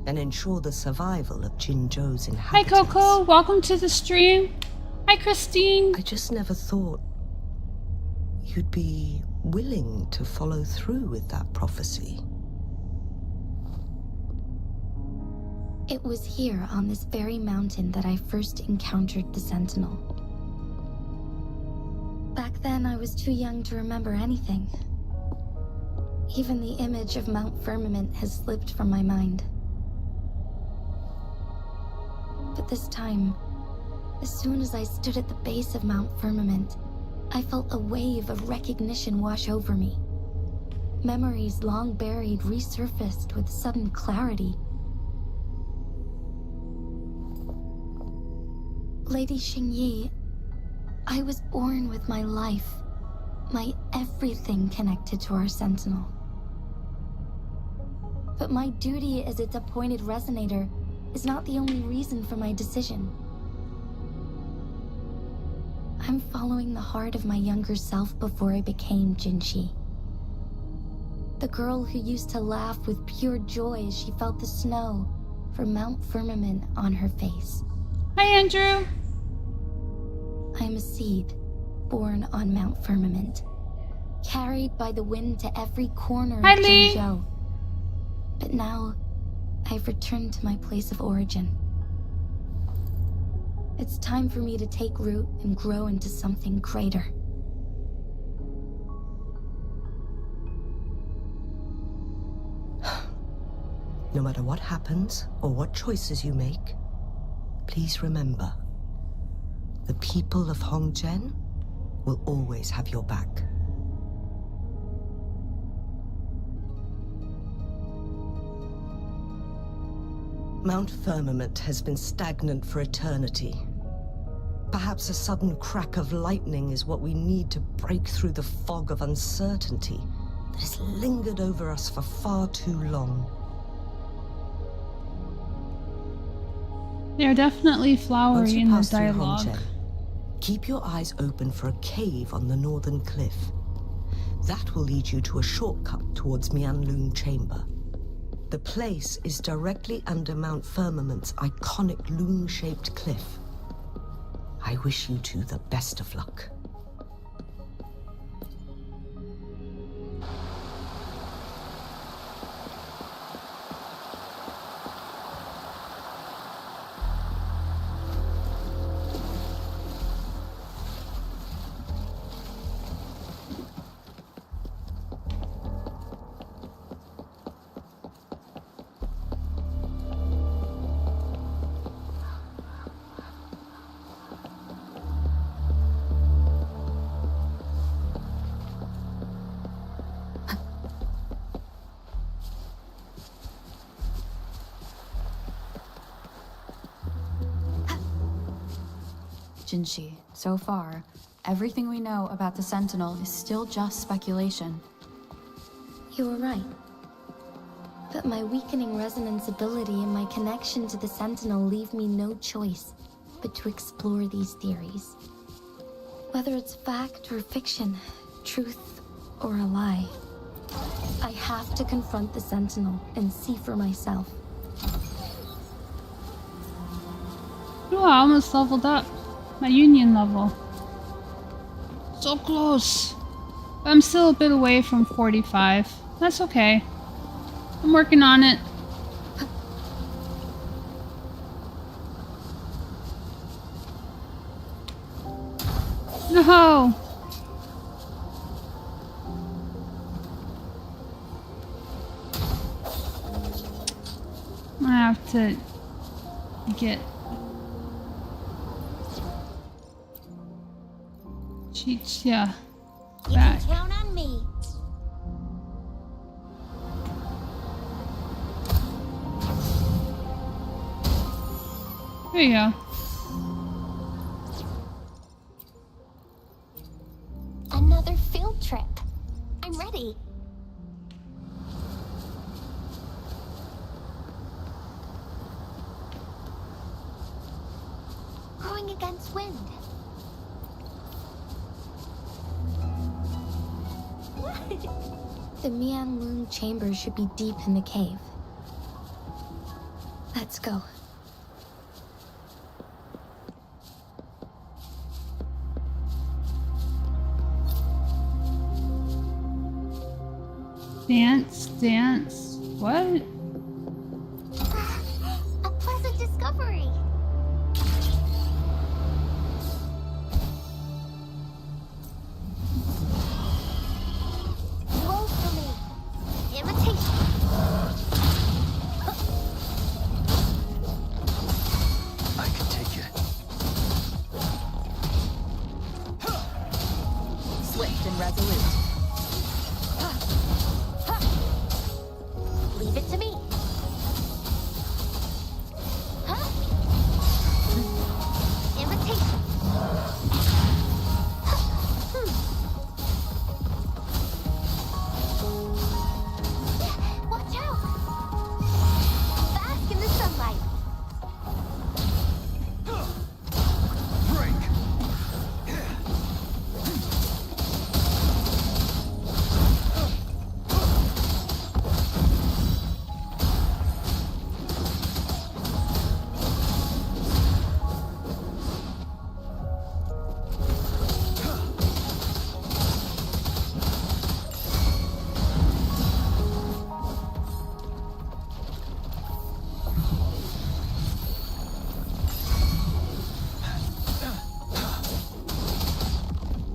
and ensure the survival of Jinzhou's Hi inhabitants. Coco, welcome to the stream. Hi Christine. I just never thought you'd be willing to follow through with that prophecy. It was here on this very mountain that I first encountered the Sentinel. Back then, I was too young to remember anything. Even the image of Mount Firmament has slipped from my mind. But this time, as soon as I stood at the base of Mount Firmament, I felt a wave of recognition wash over me. Memories long buried resurfaced with sudden clarity. Lady Xingyi, I was born with my life, my everything connected to our Sentinel. But my duty as its appointed resonator is not the only reason for my decision. I'm following the heart of my younger self before I became Jinshi. The girl who used to laugh with pure joy as she felt the snow from Mount Firmament on her face. Hi Andrew. I'm a seed born on Mount Firmament, carried by the wind to every corner Hi, of Lee. Jinzhou. But now, I've returned to my place of origin. It's time for me to take root and grow into something greater. No matter what happens or what choices you make, please remember, the people of Hongzhen will always have your back. Mount Firmament has been stagnant for eternity. Perhaps a sudden crack of lightning is what we need to break through the fog of uncertainty that has lingered over us for far too long. They're definitely Once flowery you in the pass through dialogue. Hongzhen, keep your eyes open for a cave on the northern cliff. That will lead you to a shortcut towards Mianlun Chamber. The place is directly under Mount Firmament's iconic loon-shaped cliff. I wish you two the best of luck. Jinshi, so far, everything we know about the Sentinel is still just speculation. You were right. But my weakening resonance ability and my connection to the Sentinel leave me no choice but to explore these theories. Whether it's fact or fiction, truth or a lie, I have to confront the Sentinel and see for myself. Ooh, I almost leveled up. My union level. So close. But I'm still a bit away from 45. That's okay. I'm working on it. No! I have to get cheats, yeah. You Back. can count on me. There you go. Another field trip. I'm ready. Going against wind. The Mian Lung chamber should be deep in the cave. Let's go. Dance, dance. What? A pleasant discovery. Roll for me. Imitation. I can take it. Swift and resolute. Leave it to me. Huh? Imitation. Watch out! Bask in the sunlight. Break.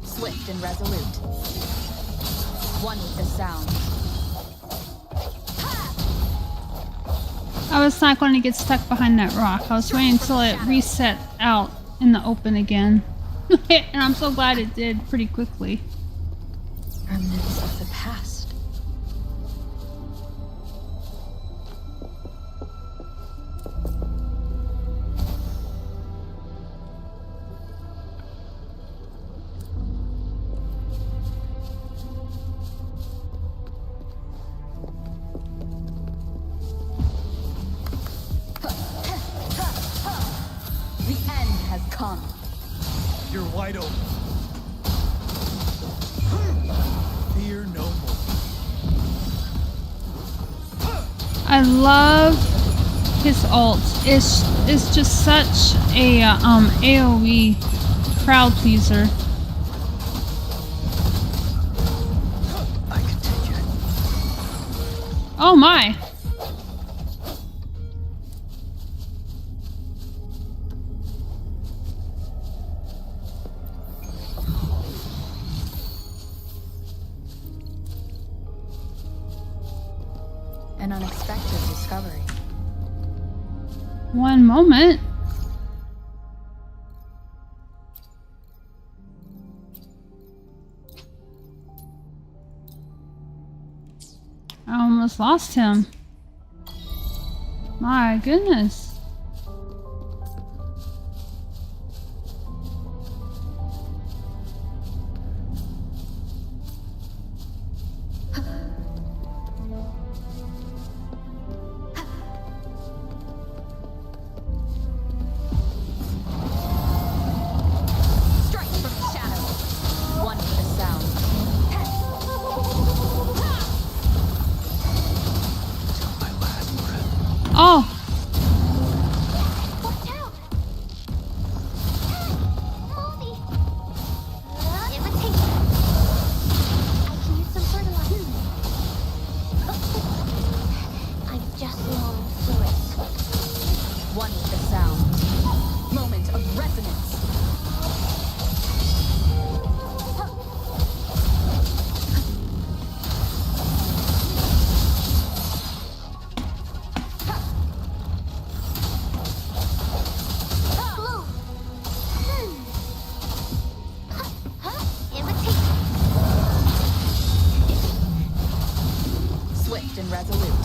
Swift and resolute. One with the sound. I was not going to get stuck behind that rock. I was waiting until it reset out in the open again. And I'm so glad it did pretty quickly. Remnants of the past. The end has come. You're wide open. Fear no more. I love his ult. It's just such a AoE crowd pleaser. I can take it. Oh my! An unexpected discovery. One moment. I almost lost him. My goodness. Strike from the shadows. One with the sound. Till my last breath. Oh! Watch out! Molly! Imitation. I can use some fertilizer. I'm just long fluids. One with the sound. Moment of resonance. Bloom. Imitation. Swift and resolute.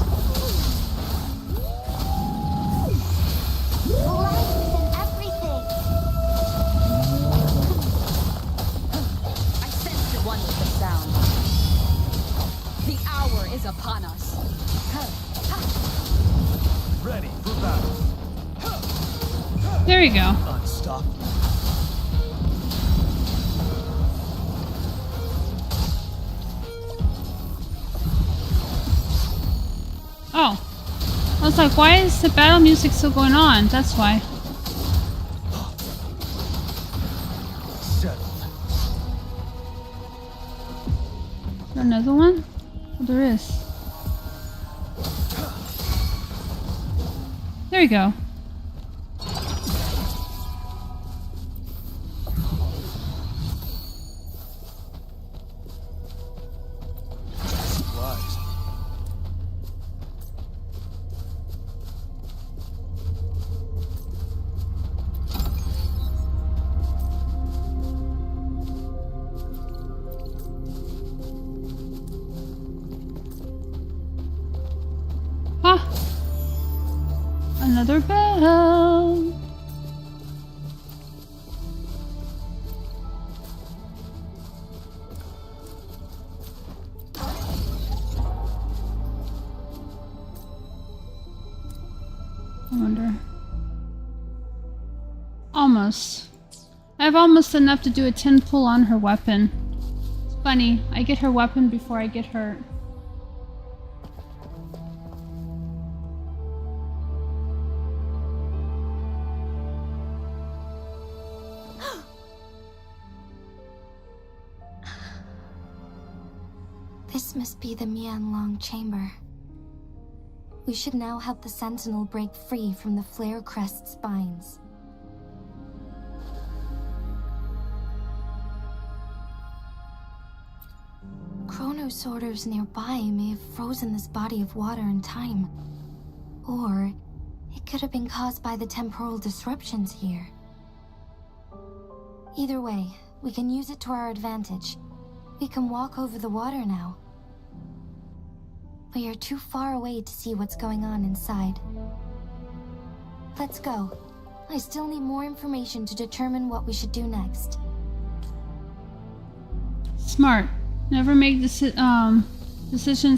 Life is an upon us. Ready for battle. There we go. Unstoppable. Oh. I was like, why is the battle music still going on? That's why. Settled. Is there another one? Oh, there is. There you go. Supplies. Ah! Another bell! I wonder. Almost. I have almost enough to do a 10 pull on her weapon. It's funny, I get her weapon before I get hurt. This must be the Mianlong chamber. We should now help the Sentinel break free from the Flare Crest spines. Chronosorters nearby may have frozen this body of water in time. Or it could have been caused by the temporal disruptions here. Either way, we can use it to our advantage. We can walk over the water now. We are too far away to see what's going on inside. Let's go. I still need more information to determine what we should do next. Smart. Never make decisions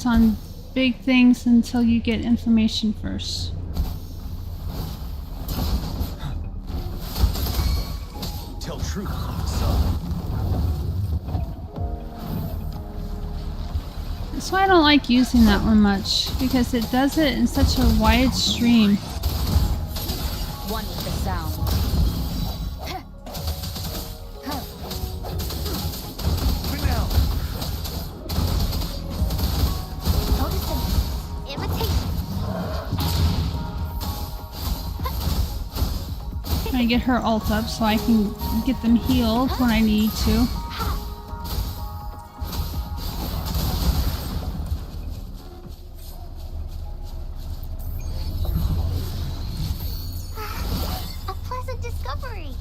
on big things until you get information first. Tell truth on the side. That's why I don't like using that one much, because it does it in such a wide stream. One with the sound. But now, Notice imitation. Trying to get her ult up so I can get them healed when I need to. A pleasant discovery.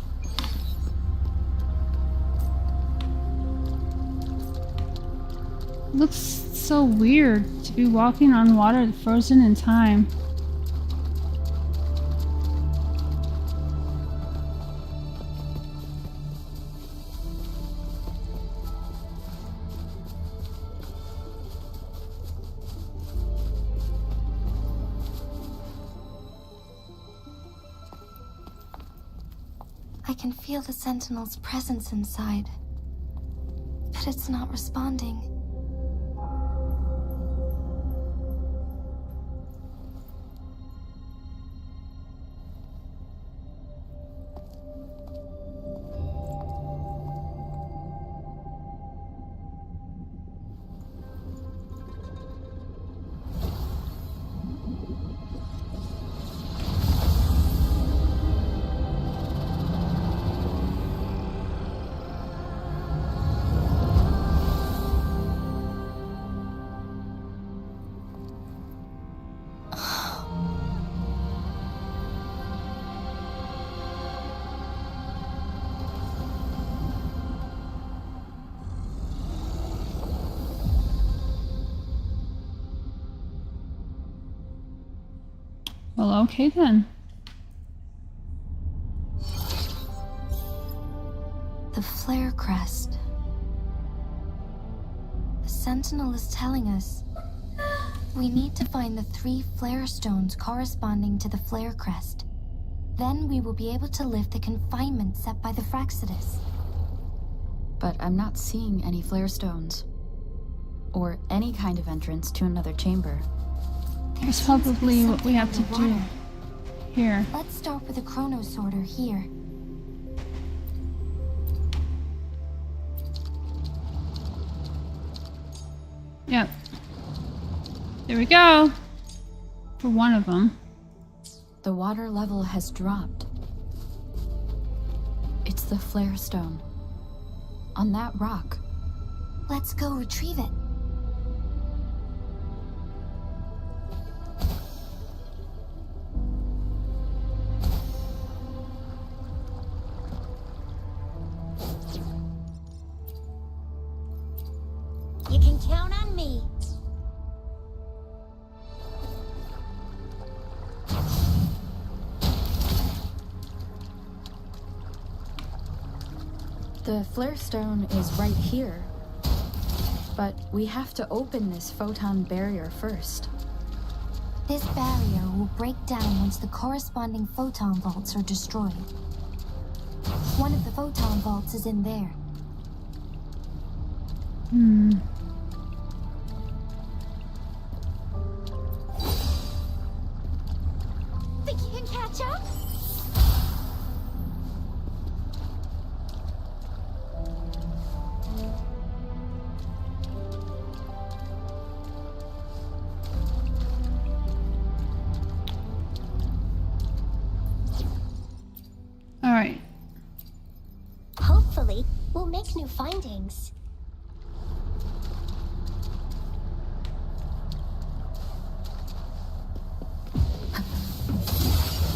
It looks so weird to be walking on water frozen in time. I can feel the Sentinel's presence inside, but it's not responding. Well, okay then. The Flare Crest. The Sentinel is telling us We need to find the 3 flare stones corresponding to the flare crest. Then we will be able to lift the confinement set by the Fraxidus. But I'm not seeing any flare stones. Or any kind of entrance to another chamber. That's probably what we have to do here. Let's start with the chrono sorter here. Yep. There we go. For one of them. The water level has dropped. It's the flare stone. On that rock. Let's go retrieve it. You can count on me. The flare stone is right here. But we have to open this photon barrier first. This barrier will break down once the corresponding photon vaults are destroyed. One of the photon vaults is in there. Think you can catch up? Alright. Hopefully, we'll make new findings.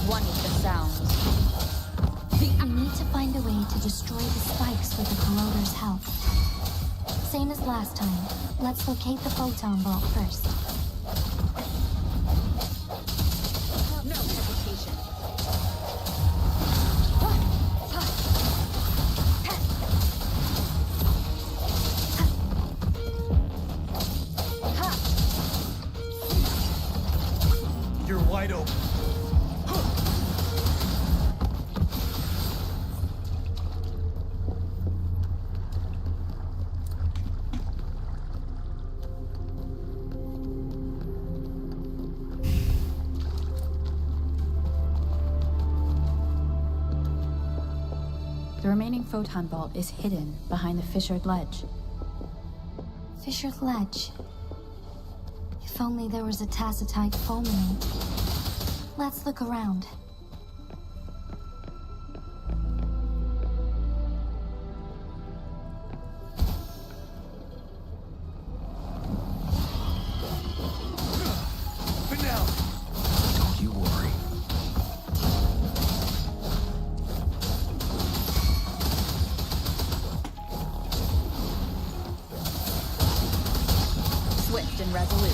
One with the sounds. We need to find a way to destroy the spikes with the corroder's help. Same as last time. Let's locate the photon vault first. No hesitation. You're wide open. The remaining photon vault is hidden behind the fissured ledge. Fissured ledge. If only there was a tacitite fulminate. Let's look around. For now. Don't you worry. Swift and resolute.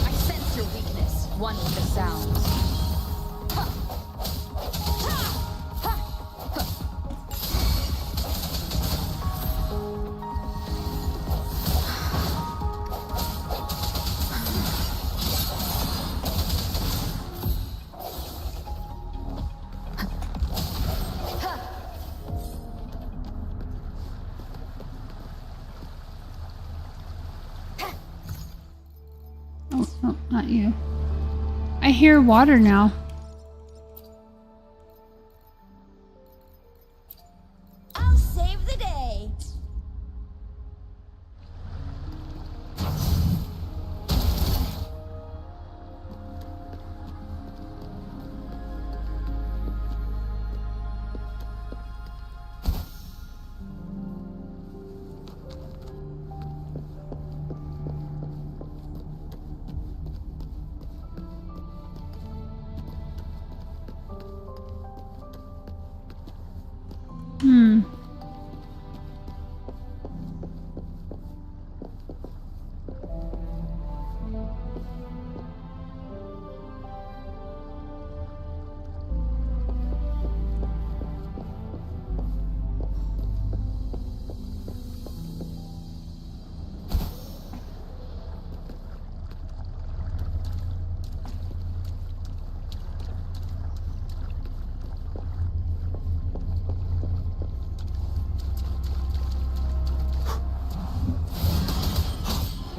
I sense your weakness. One with the sounds. Oh, no, not you. I hear water now. I'll save the day.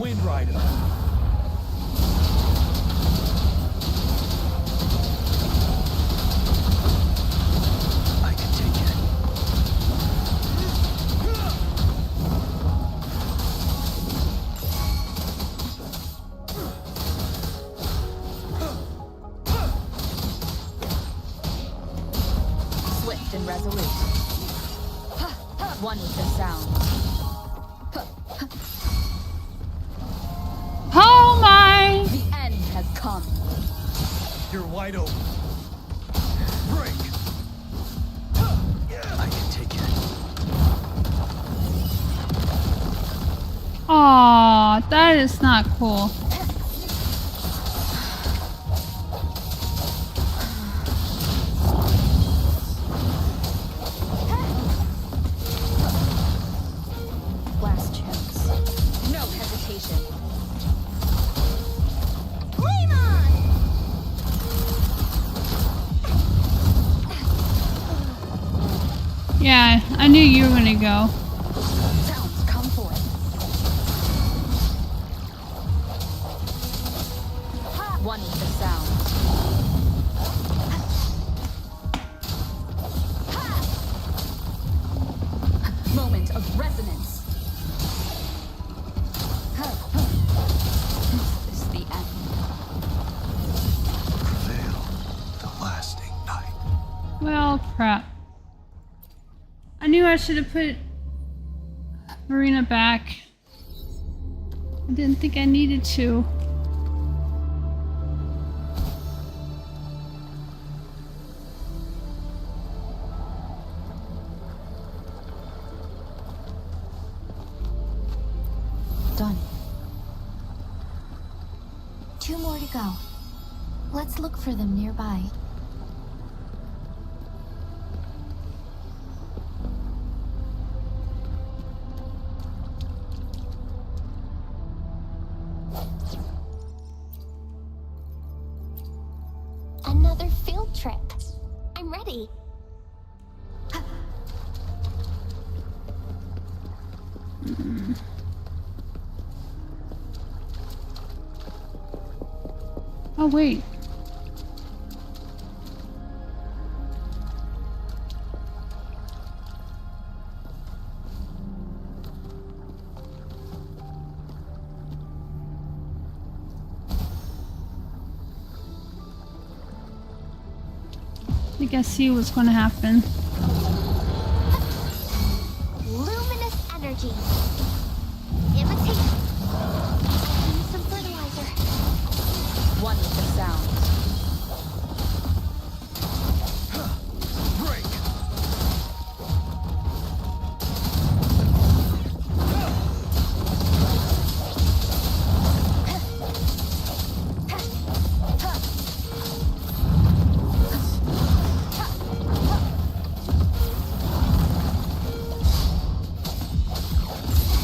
Wind Rider. I can take it. Swift and resolute. One with the sound. Oh my! The end has come. You're wide open. Break. I can take it. Aw, that is not cool. Last chance. No hesitation. Flame on! Yeah, I knew you were gonna go. Sounds come forth. One with the sound. Moment of resonance. This is the end. Prevail. The lasting night. Well, crap. I knew I should have put Marina back. I didn't think I needed to. Done. 2 more to go. Let's look for them nearby. Another field trip. I'm ready. Oh, wait. I think I see what's going to happen. Luminous energy. Imitate. I need some fertilizer. One with the sound. Break.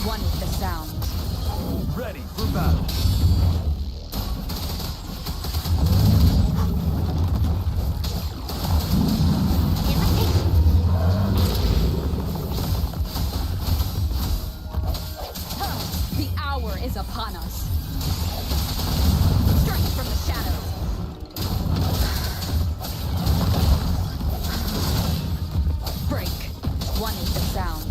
One with the sound. Ready for battle. The hour is upon us. Strike from the shadows. Break. One with the sound.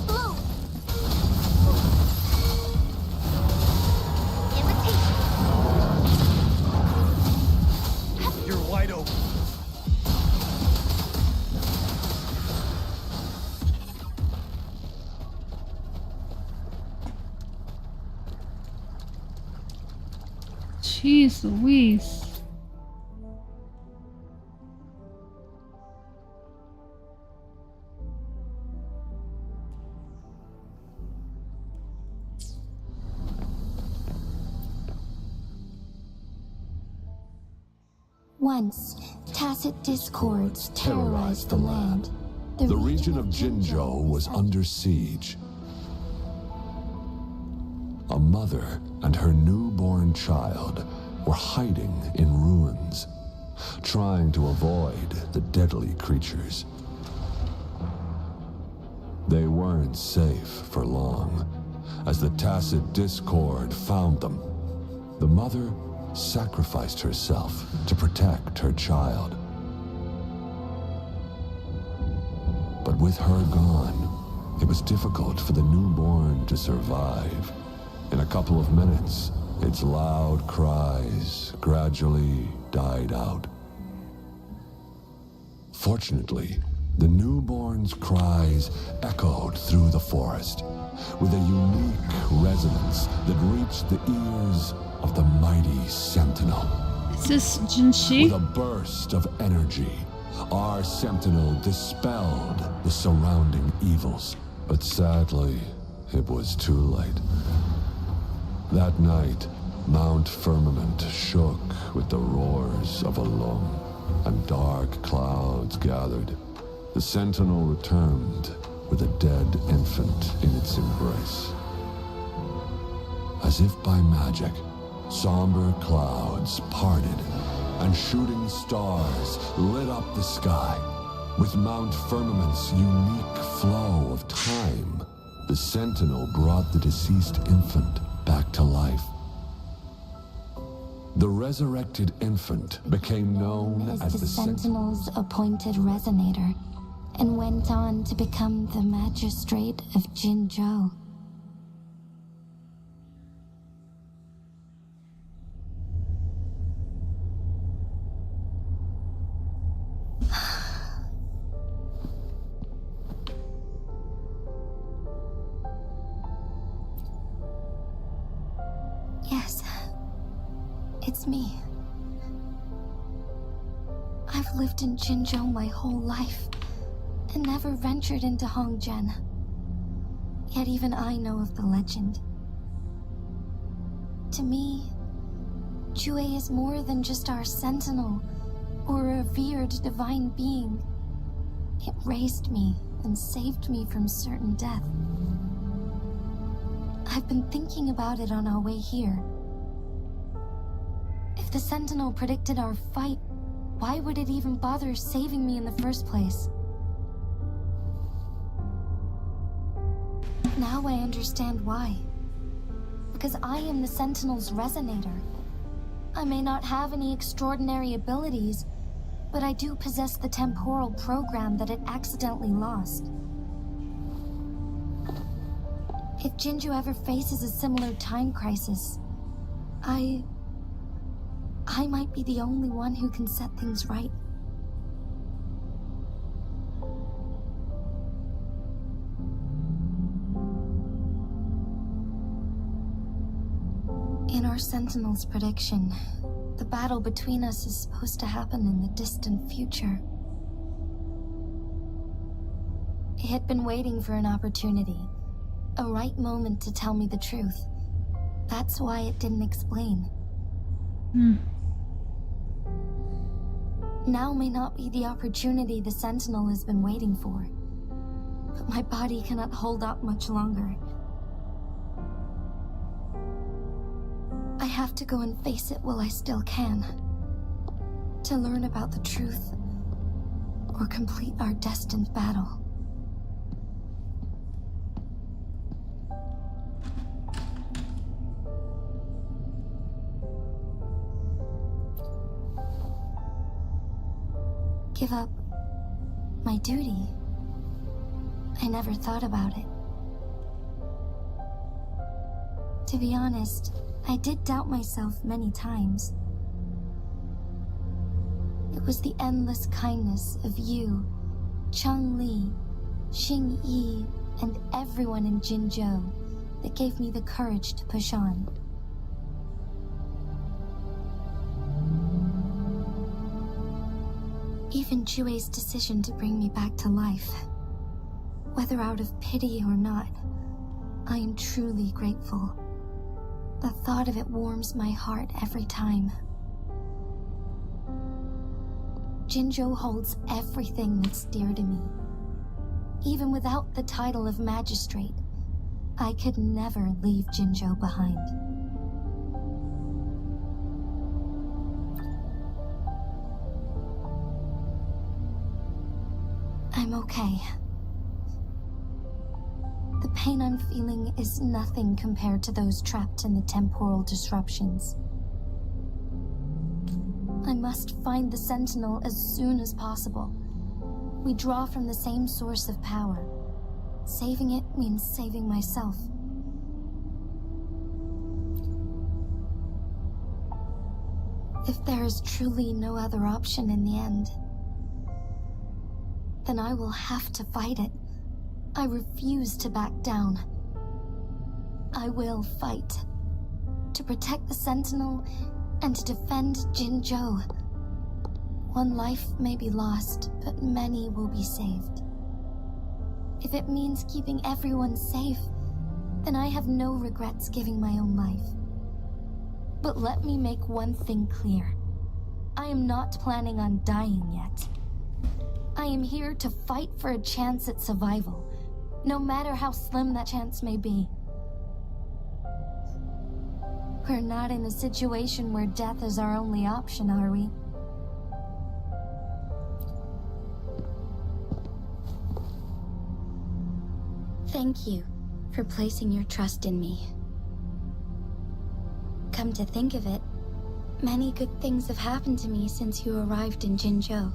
Bloom. Imitate. You're wide open. Jeez Louise. Once, tacit discords terrorized the land. The region of Jinzhou was under siege. A mother and her newborn child were hiding in ruins. trying to avoid the deadly creatures. They weren't safe for long, as the tacit discord found them. The mother sacrificed herself to protect her child. But with her gone, it was difficult for the newborn to survive. In a couple of minutes, its loud cries gradually died out. Fortunately, the newborn's cries echoed through the forest with a unique resonance that reached the ears of the mighty sentinel. Is this Jinshi? With a burst of energy, our sentinel dispelled the surrounding evils. But sadly, it was too late. That night, Mount Firmament shook with the roars of a lung, and dark clouds gathered. The sentinel returned with a dead infant in its embrace. As if by magic, somber clouds parted, and shooting stars lit up the sky. With Mount Firmament's unique flow of time, the sentinel brought the deceased infant back to life. The resurrected infant became known as the Sentinel's appointed resonator, and went on to become the magistrate of Jinzhou. Yes, it's me. I've lived in Jinzhou my whole life, and never ventured into Hongzhen. Yet even I know of the legend. To me, Jue is more than just our sentinel, or a revered divine being. It raised me and saved me from certain death. I've been thinking about it on our way here. If the sentinel predicted our fight, why would it even bother saving me in the first place? Now I understand why. Because I am the Sentinel's resonator. I may not have any extraordinary abilities, but I do possess the temporal program that it accidentally lost. If Jinzhou ever faces a similar time crisis, I might be the only one who can set things right. In our Sentinel's prediction, the battle between us is supposed to happen in the distant future. It had been waiting for an opportunity, a right moment to tell me the truth. That's why it didn't explain. Now may not be the opportunity the Sentinel has been waiting for, but my body cannot hold up much longer. I have to go and face it while I still can, to learn about the truth, or complete our destined battle. Give up my duty? I never thought about it. To be honest, I did doubt myself many times. It was the endless kindness of you, Cheng Li, Xing Yi, and everyone in Jinzhou that gave me the courage to push on. Even Jue's decision to bring me back to life, whether out of pity or not, I am truly grateful. The thought of it warms my heart every time. Jinzhou holds everything that's dear to me. Even without the title of magistrate, I could never leave Jinzhou behind. I'm okay. The pain I'm feeling is nothing compared to those trapped in the temporal disruptions. I must find the Sentinel as soon as possible. We draw from the same source of power. Saving it means saving myself. If there is truly no other option in the end, then I will have to fight it. I refuse to back down. I will fight. To protect the Sentinel and to defend Jinzhou. One life may be lost, but many will be saved. If it means keeping everyone safe, then I have no regrets giving my own life. But let me make one thing clear. I am not planning on dying yet. I am here to fight for a chance at survival, no matter how slim that chance may be. We're not in a situation where death is our only option, are we? Thank you for placing your trust in me. Come to think of it, many good things have happened to me since you arrived in Jinzhou.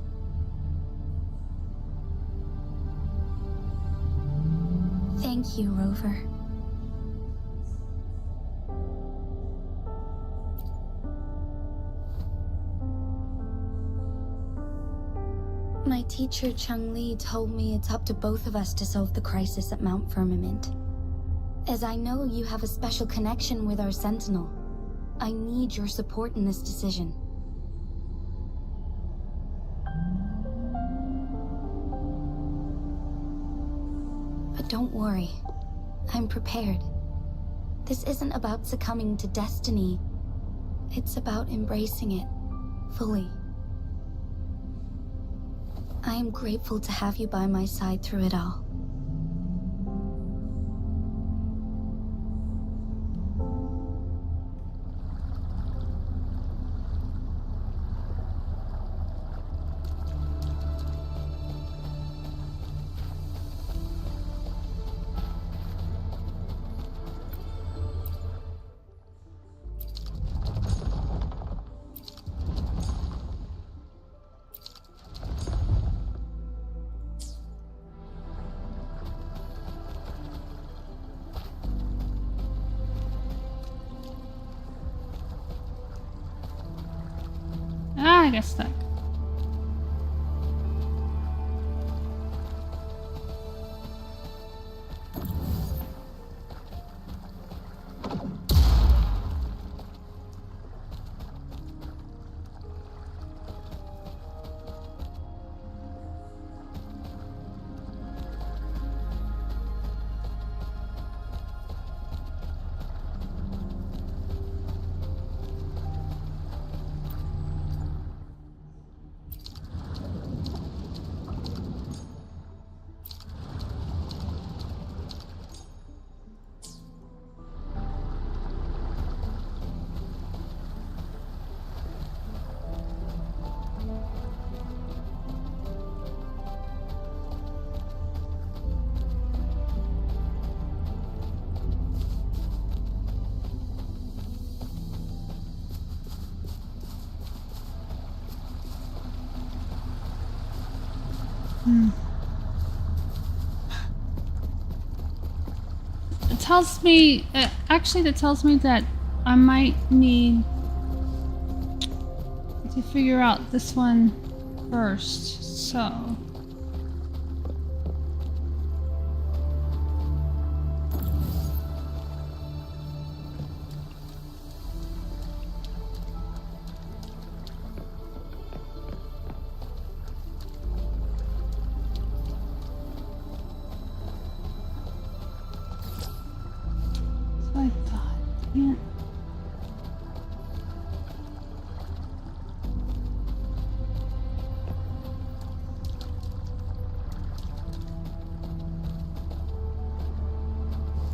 Thank you, Rover. My teacher Cheng-Li told me it's up to both of us to solve the crisis at Mount Firmament. As I know you have a special connection with our Sentinel, I need your support in this decision. But don't worry, I'm prepared. This isn't about succumbing to destiny. It's about embracing it fully. I am grateful to have you by my side through it all. I got stuck. It tells me, actually that tells me that I might need to figure out this one first, so... I thought, yeah.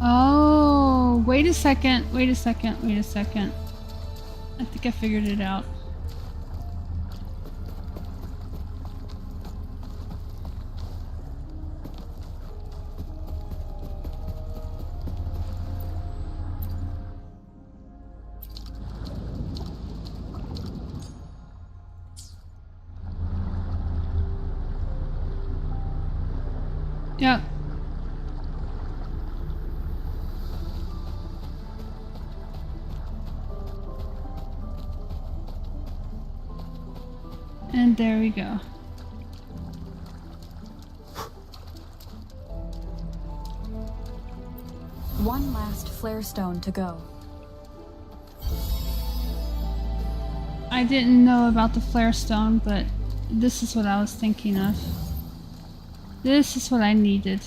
Oh, wait a second, wait a second, wait a second. I think I figured it out. Yep. And there we go. One last flare stone to go. I didn't know about the flare stone, but this is what I was thinking of. This is what I needed.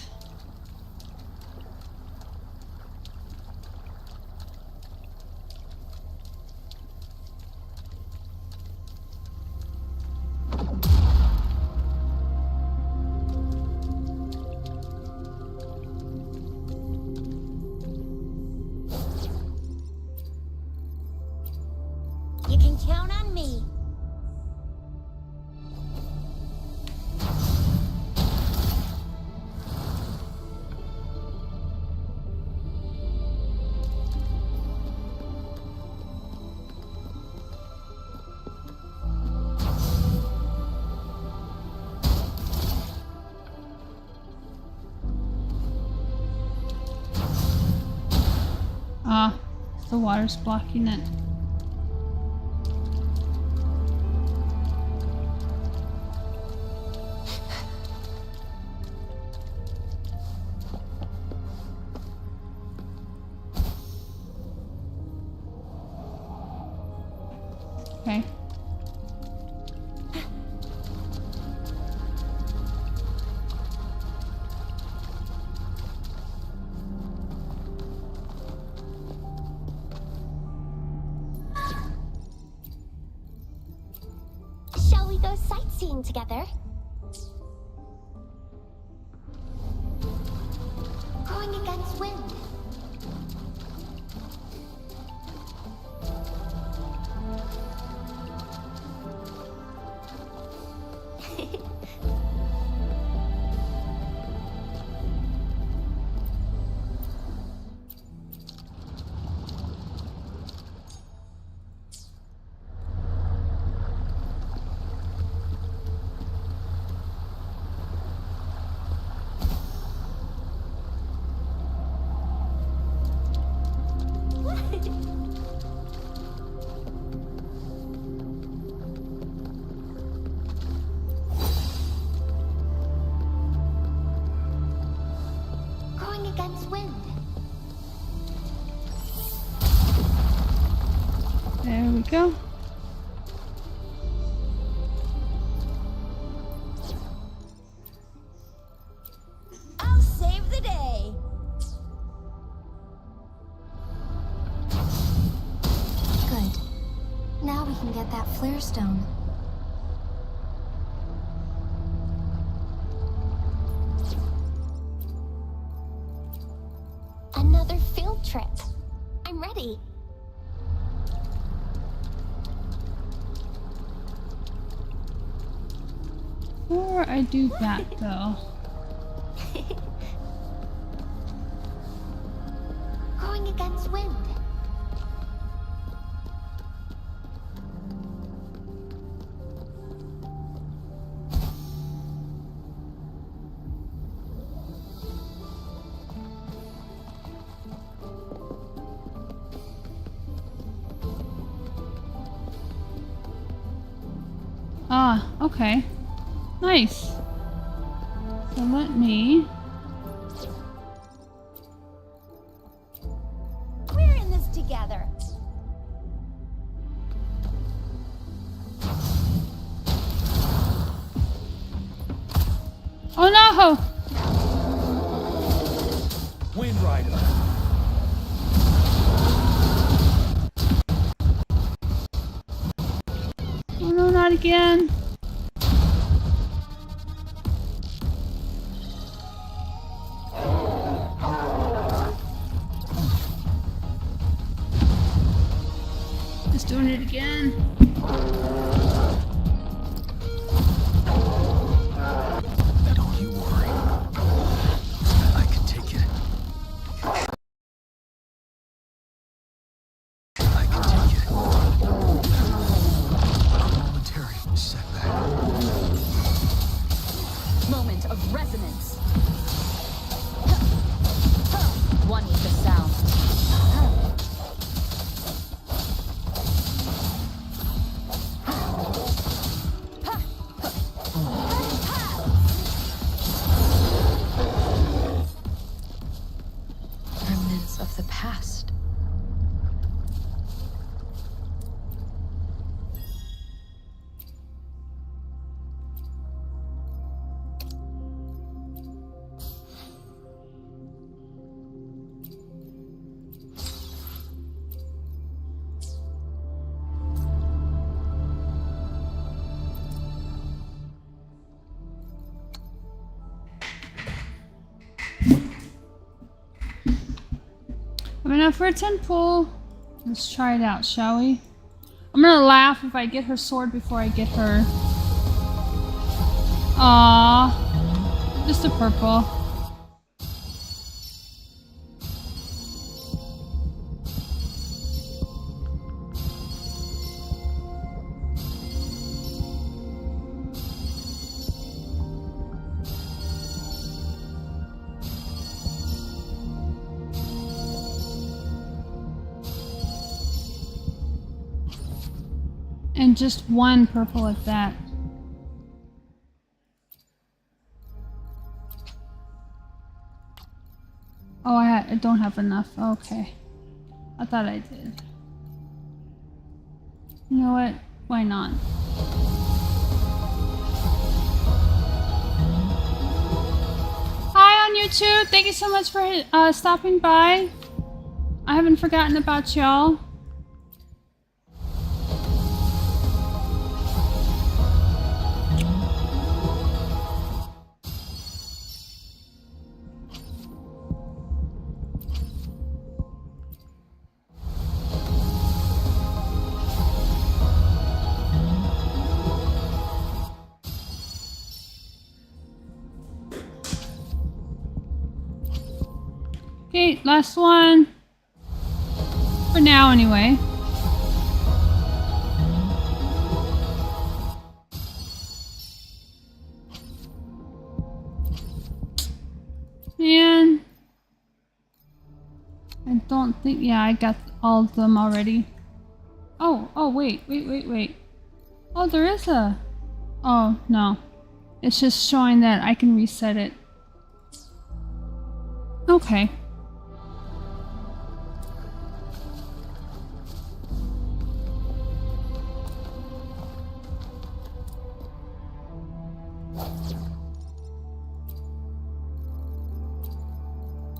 You can count on me. Ah, the water's blocking it. Okay. Shall we go sightseeing together? Going against wind. Going against wind. There we go. I'll save the day. Good. Now we can get that flare stone. Another field trip. I'm ready. Before I do that, though. Going against wind. Ah, okay. Nice. So let me... We're in this together. Oh no! Wind Rider. Oh no, not again. Just doing it again. Don't you worry. I can take it. I can take it. A momentary setback. Coming up for a 10 pull. Let's try it out, shall we? I'm gonna laugh if I get her sword before I get her. Aww. Just a purple. And just one purple at that. Oh, I don't have enough. Okay. I thought I did. You know what? Why not? Hi on YouTube. Thank you so much for stopping by. I haven't forgotten about y'all. Okay, last one. For now, anyway. Man. I don't think... Yeah, I got all of them already. Oh, wait. Oh, there is a... Oh, no. It's just showing that I can reset it. Okay.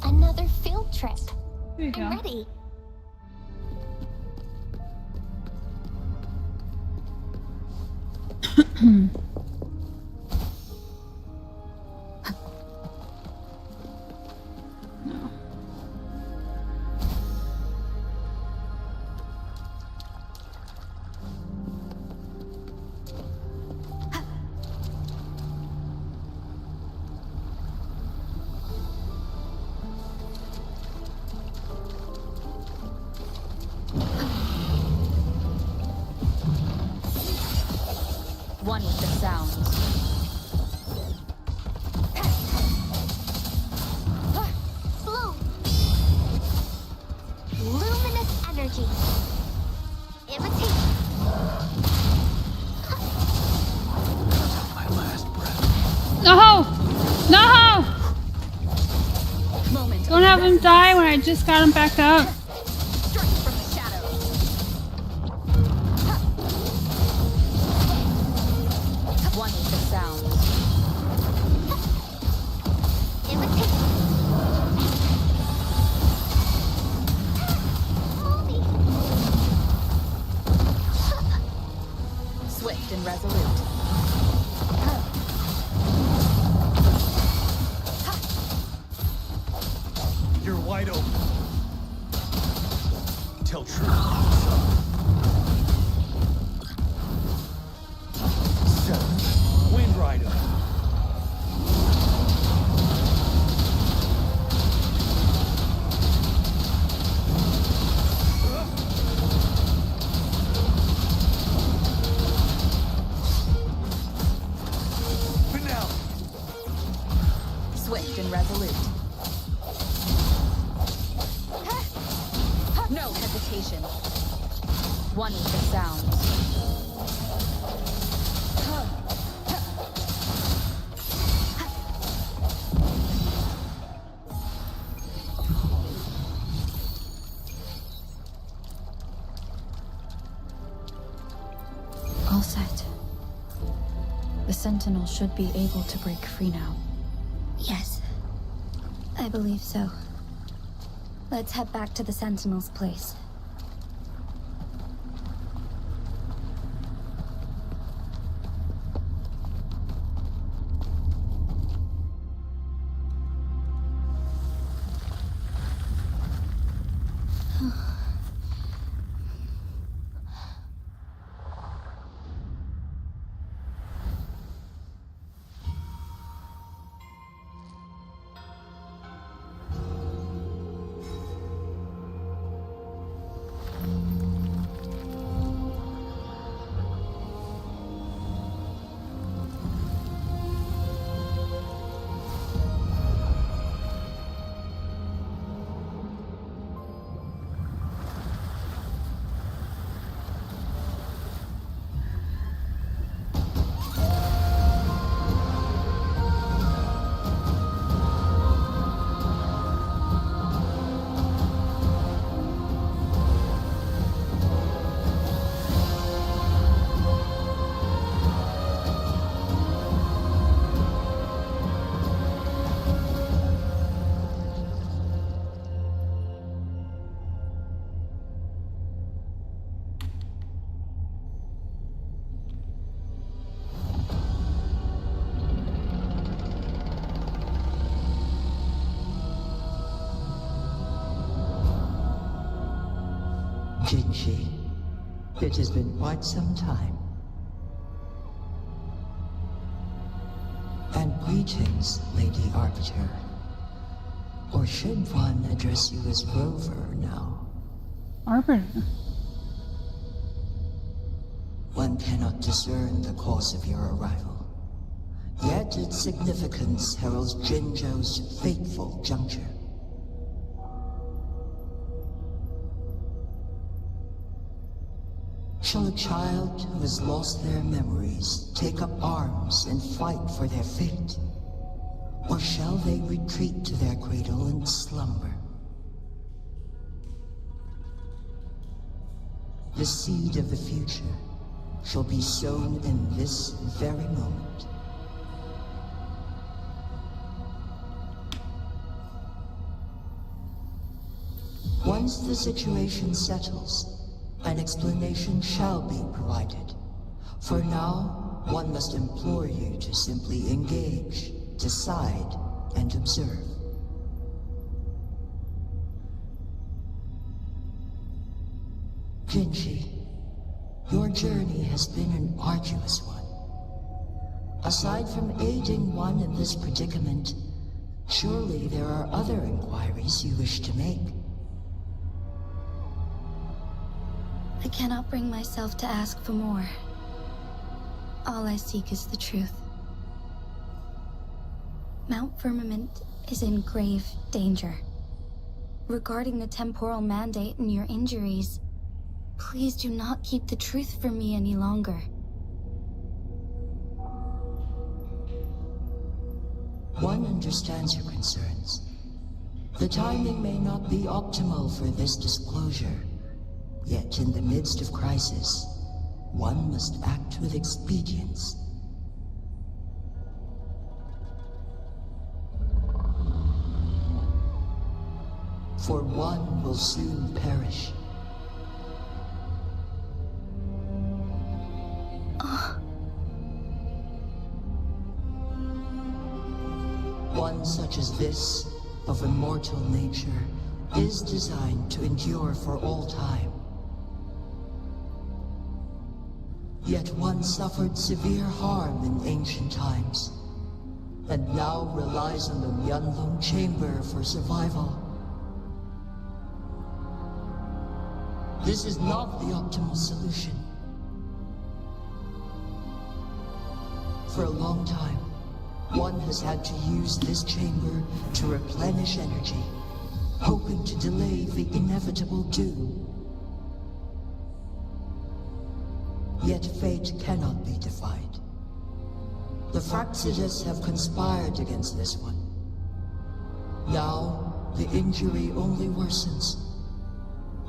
Another field trip. There you go. I'm ready. No. One with the sounds. Bloom. Luminous energy. Imitate. My last breath. No! No! Moment. Don't have him die when I just got him back up. Strike from the shadows. One with the sounds. Imitate. Swift and resolute. You're wide open. Tell truth. Seven. Wind Rider. Finale. Swift and resolute. No hesitation. One with the sounds. All set. The Sentinel should be able to break free now. Yes, I believe so. Let's head back to the Sentinel's place. Jinshi, it has been quite some time. And greetings, Lady Arbiter. Or should one address you as Rover now? Arbiter. One cannot discern the cause of your arrival. Yet its significance heralds Jinzhou's fateful juncture. Shall a child who has lost their memories take up arms and fight for their fate? Or shall they retreat to their cradle and slumber? The seed of the future shall be sown in this very moment. Once the situation settles, an explanation shall be provided. For now, one must implore you to simply engage, decide, and observe. Jinshi, your journey has been an arduous one. Aside from aiding one in this predicament, surely there are other inquiries you wish to make. I cannot bring myself to ask for more. All I seek is the truth. Mount Firmament is in grave danger. Regarding the temporal mandate and your injuries, please do not keep the truth from me any longer. One understands your concerns. The timing may not be optimal for this disclosure. Yet in the midst of crisis, one must act with expedience. For one will soon perish. One such as this, of immortal nature, is designed to endure for all time. Yet one suffered severe harm in ancient times, and now relies on the Myanlong Chamber for survival. This is not the optimal solution. For a long time, one has had to use this chamber to replenish energy, hoping to delay the inevitable doom. Yet fate cannot be defied. The Fraxidas have conspired against this one. Now, the injury only worsens.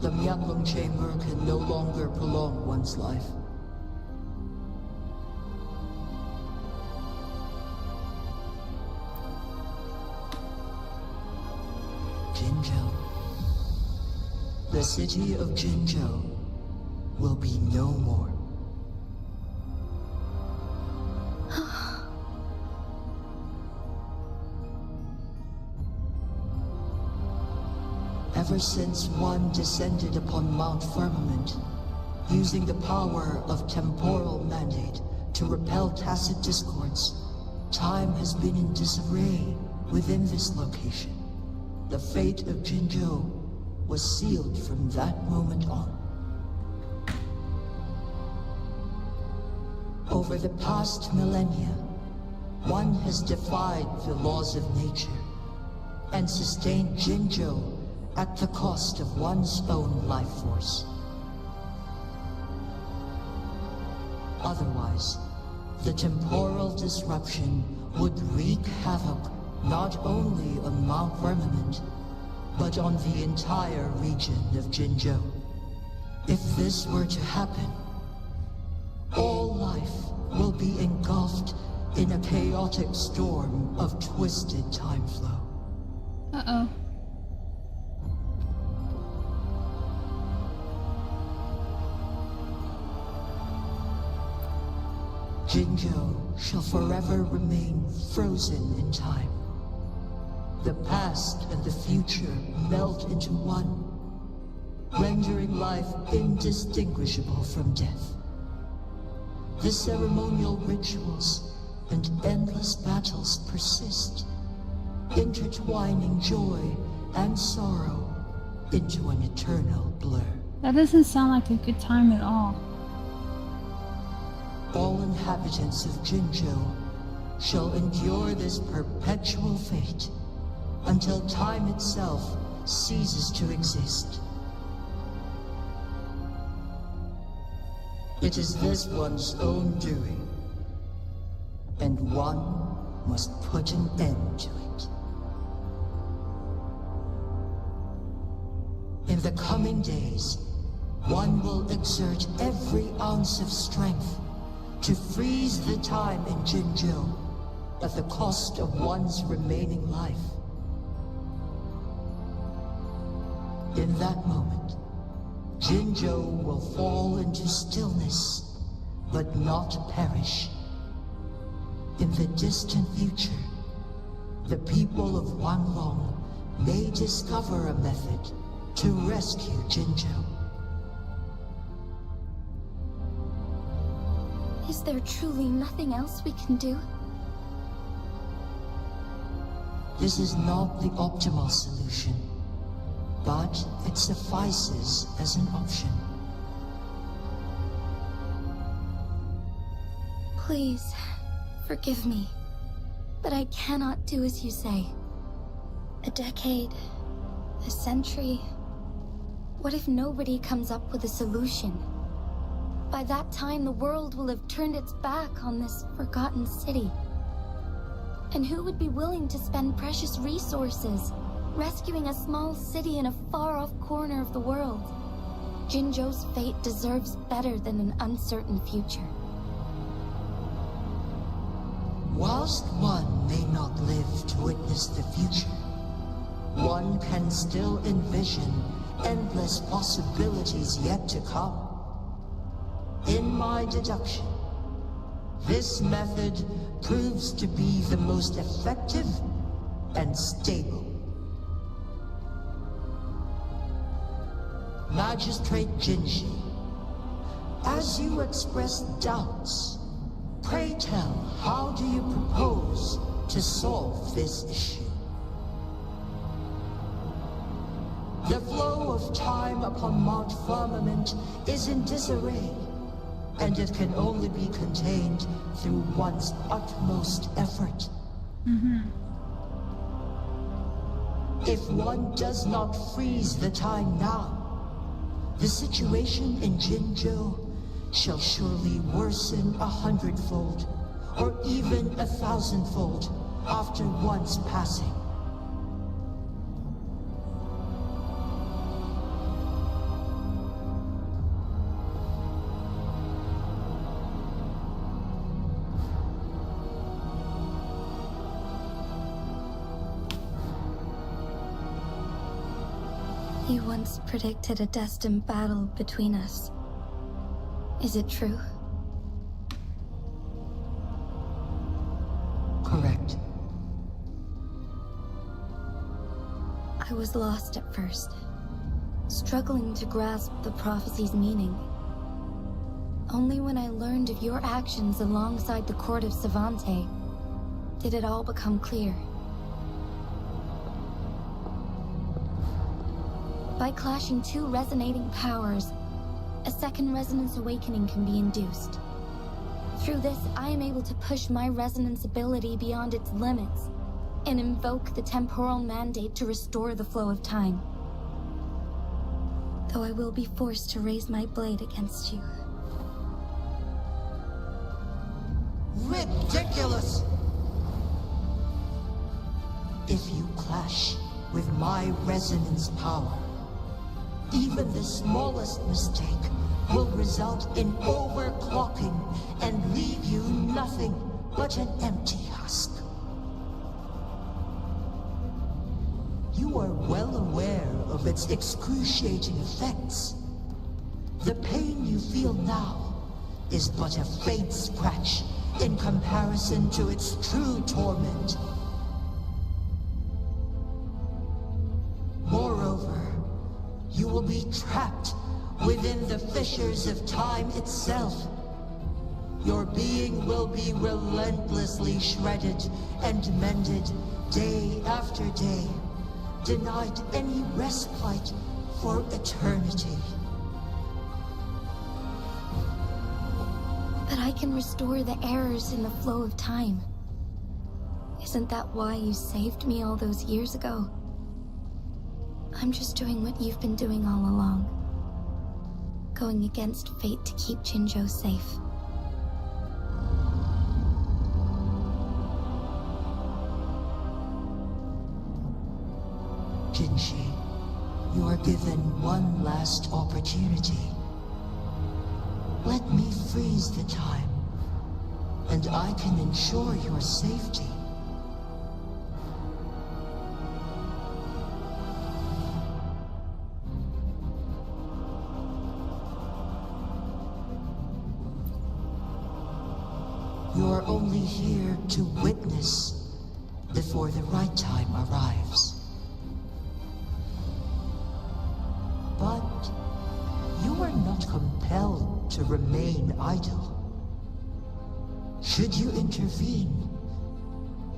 The Myanlong Chamber can no longer prolong one's life. Jinzhou. The city of Jinzhou will be no more. Ever since one descended upon Mount Firmament, using the power of temporal mandate to repel tacit discords, time has been in disarray within this location. The fate of Jinzhou was sealed from that moment on. Over the past millennia, one has defied the laws of nature and sustained Jinzhou at the cost of one's own life force. Otherwise, the temporal disruption would wreak havoc not only on Mount Firmament, but on the entire region of Jinzhou. If this were to happen, all life will be engulfed in a chaotic storm of twisted time flow. Uh-oh. Jinzhou shall forever remain frozen in time. The past and the future melt into one. rendering life indistinguishable from death. The ceremonial rituals and endless battles persist, intertwining joy and sorrow into an eternal blur. That doesn't sound like a good time at all. All inhabitants of Jinzhou shall endure this perpetual fate until time itself ceases to exist. It is this one's own doing, and one must put an end to it. In the coming days, one will exert every ounce of strength to freeze the time in Jinzhou at the cost of one's remaining life. In that moment, Jinzhou will fall into stillness, but not perish. In the distant future, the people of Wanglong may discover a method to rescue Jinzhou. Is there truly nothing else we can do? This is not the optimal solution, but it suffices as an option. Please, forgive me, but I cannot do as you say. A decade, a century. What if nobody comes up with a solution? By that time, the world will have turned its back on this forgotten city. And who would be willing to spend precious resources rescuing a small city in a far-off corner of the world? Jinzhou's fate deserves better than an uncertain future. Whilst one may not live to witness the future, one can still envision endless possibilities yet to come. In my deduction, this method proves to be the most effective and stable. Magistrate Jinshi, as you express doubts, pray tell, how do you propose to solve this issue? The flow of time upon Mount Firmament is in disarray, and it can only be contained through one's utmost effort. If one does not freeze the time now, the situation in Jinzhou shall surely worsen 100-fold, or even 1,000-fold after one's passing. You once predicted a destined battle between us. Is it true? Correct. I was lost at first, struggling to grasp the prophecy's meaning. Only when I learned of your actions alongside the court of Savante did it all become clear. By clashing two resonating powers, a second resonance awakening can be induced. Through this, I am able to push my resonance ability beyond its limits and invoke the temporal mandate to restore the flow of time. Though I will be forced to raise my blade against you. Ridiculous! If you clash with my resonance power, even the smallest mistake will result in overclocking and leave you nothing but an empty husk. You are well aware of its excruciating effects. The pain you feel now is but a faint scratch in comparison to its true torment. Moreover, you will be trapped within the fissures of time itself. Your being will be relentlessly shredded and mended day after day, denied any respite for eternity. But I can restore the errors in the flow of time. Isn't that why you saved me all those years ago? I'm just doing what you've been doing all along. Going against fate to keep Jinzhou safe. Jinshi, you are given one last opportunity. Let me freeze the time, and I can ensure your safety. You're only here to witness before the right time arrives. But you are not compelled to remain idle. Should you intervene,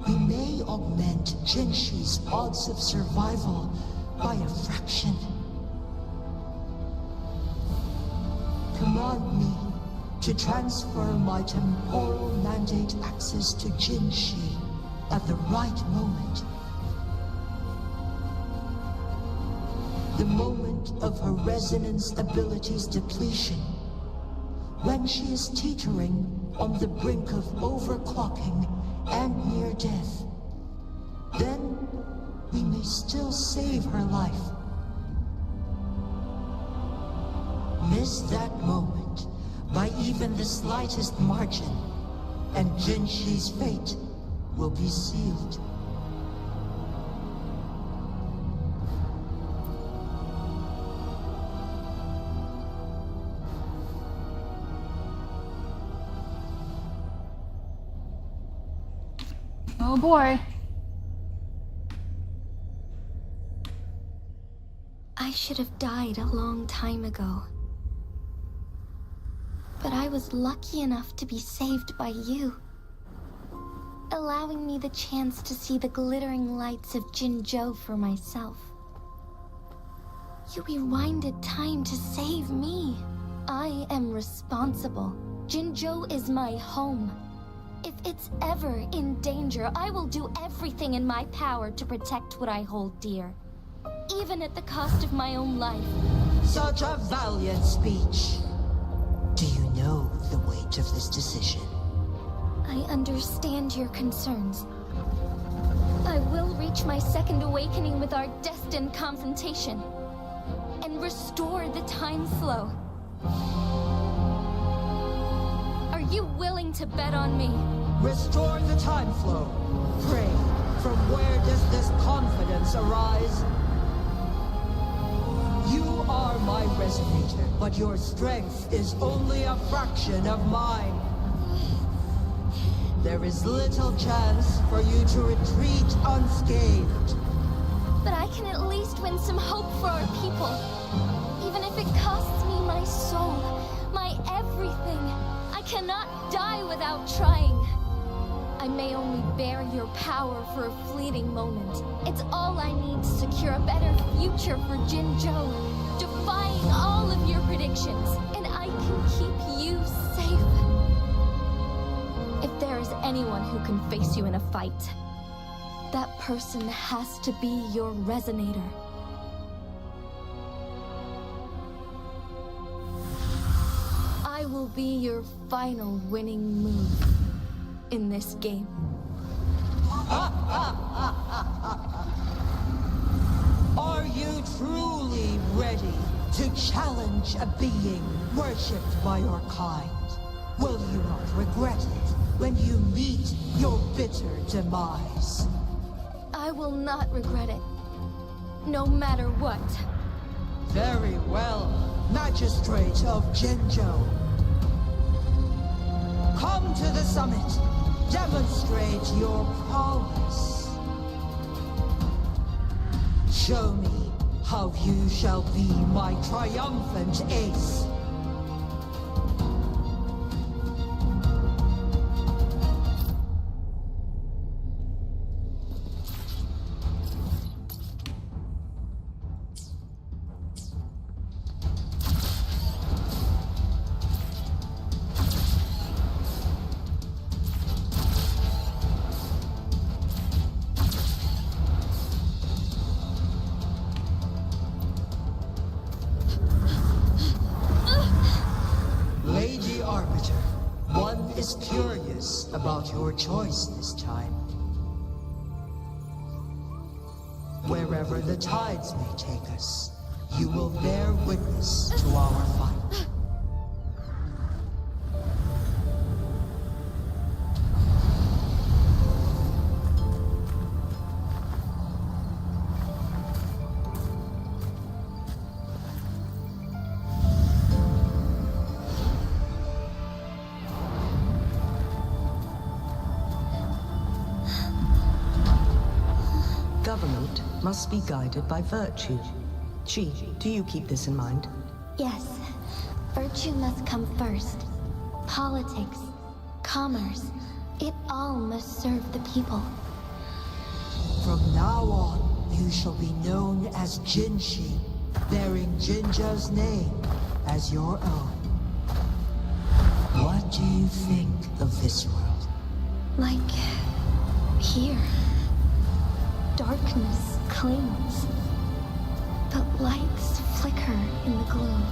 we may augment Jinshi's odds of survival by a fraction. Command me to transfer my temporal mandate access to Jinshi at the right moment. The moment of her resonance ability's depletion, when she is teetering on the brink of overclocking and near death. Then we may still save her life. Miss that moment by even the slightest margin, and Jinshi's fate will be sealed. Oh boy. I should have died a long time ago. But I was lucky enough to be saved by you, allowing me the chance to see the glittering lights of Jinzhou for myself. You rewinded time to save me. I am responsible. Jinzhou is my home. If it's ever in danger, I will do everything in my power to protect what I hold dear, even at the cost of my own life. Such a valiant speech. Do you know the weight of this decision? I understand your concerns. I will reach my second awakening with our destined confrontation and restore the time flow. Are you willing to bet on me? Restore the time flow. Pray, from where does this confidence arise? You are my resonator, but your strength is only a fraction of mine. There is little chance for you to retreat unscathed. But I can at least win some hope for our people. Even if it costs me my soul, my everything. I cannot die without trying. I may only bear your power for a fleeting moment. It's all I need to secure a better future for Jinzhou, defying all of your predictions, and I can keep you safe. If there is anyone who can face you in a fight, that person has to be your resonator. I will be your final winning move in this game. Are you truly ready to challenge a being worshipped by your kind? Will you not regret it when you meet your bitter demise? I will not regret it, no matter what. Very well, Magistrate of Jinzhou. Come to the summit. Demonstrate your prowess. Show me how you shall be my triumphant ace. Lady Arbiter, one is curious about your choice this time. Wherever the tides may take us, you will bear witness to our fight. Government must be guided by virtue. Chi, do you keep this in mind? Yes. Virtue must come first. Politics, commerce, it all must serve the people. From now on, you shall be known as Jinshi, bearing Jinjo's name as your own. What do you think of this world? Like here. Darkness clings, but lights flicker in the gloom.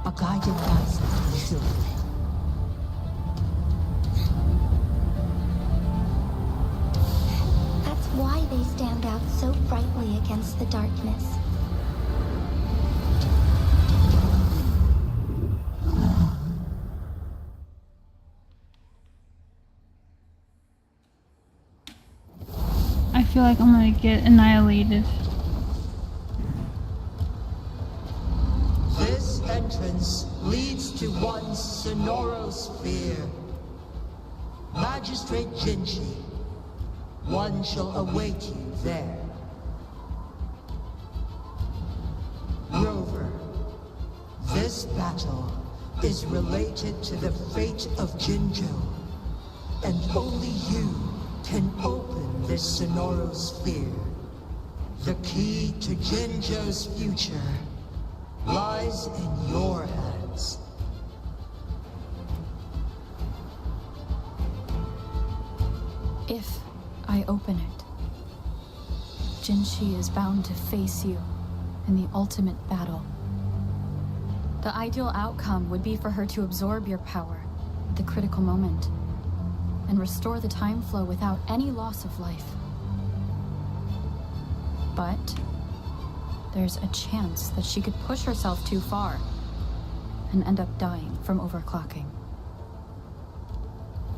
A guided light is illuminated. That's why they stand out so brightly against the darkness. I feel like I'm gonna get annihilated. This entrance leads to one's Sonoro sphere. Magistrate Jinshi, one shall await you there. Rover, this battle is related to the fate of Jinjo, and only you can open this Sonoro sphere. The key to Jinjo's future lies in your hands. If I open it, Jinshi is bound to face you in the ultimate battle. The ideal outcome would be for her to absorb your power at the critical moment and restore the time flow without any loss of life. But there's a chance that she could push herself too far and end up dying from overclocking.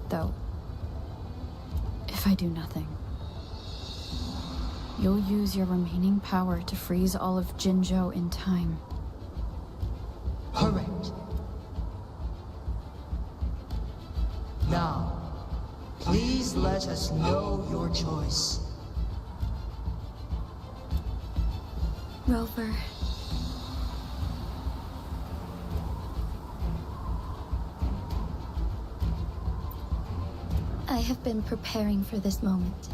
Though, if I do nothing, you'll use your remaining power to freeze all of Jinjo in time. Correct. Now, please let us know your choice. Rover. I have been preparing for this moment.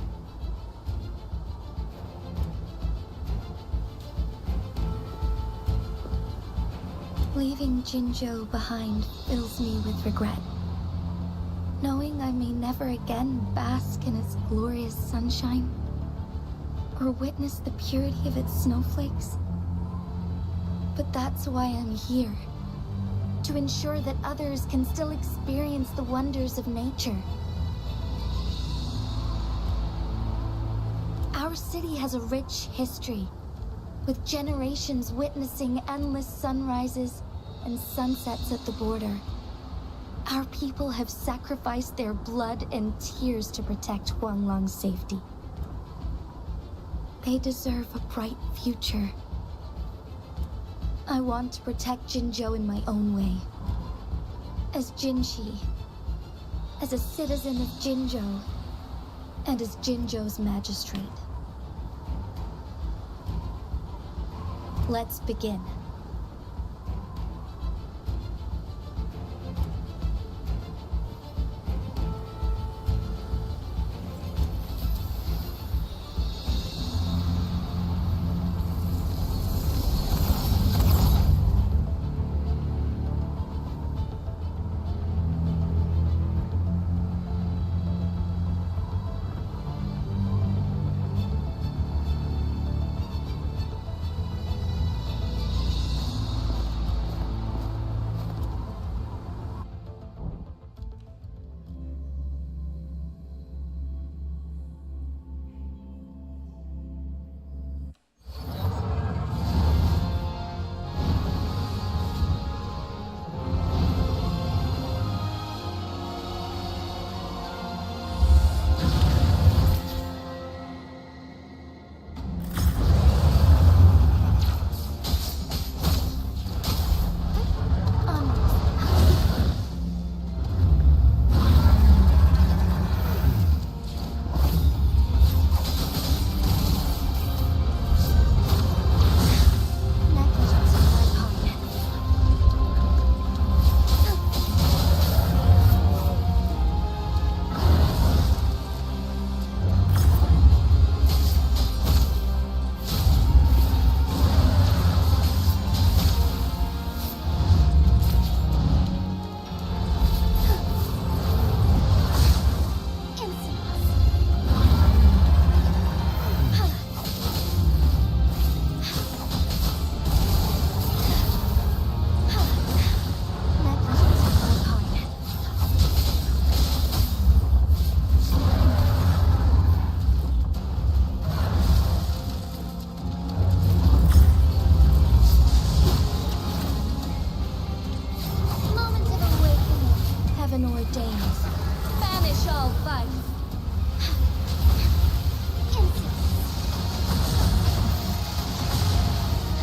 Leaving Jinjo behind fills me with regret. Knowing I may never again bask in its glorious sunshine, or witness the purity of its snowflakes. But that's why I'm here. To ensure that others can still experience the wonders of nature. Our city has a rich history, with generations witnessing endless sunrises and sunsets at the border. Our people have sacrificed their blood and tears to protect Huanglang's safety. They deserve a bright future. I want to protect Jinjo in my own way. As Jinshi, as a citizen of Jinjo, and as Jinjo's magistrate. Let's begin.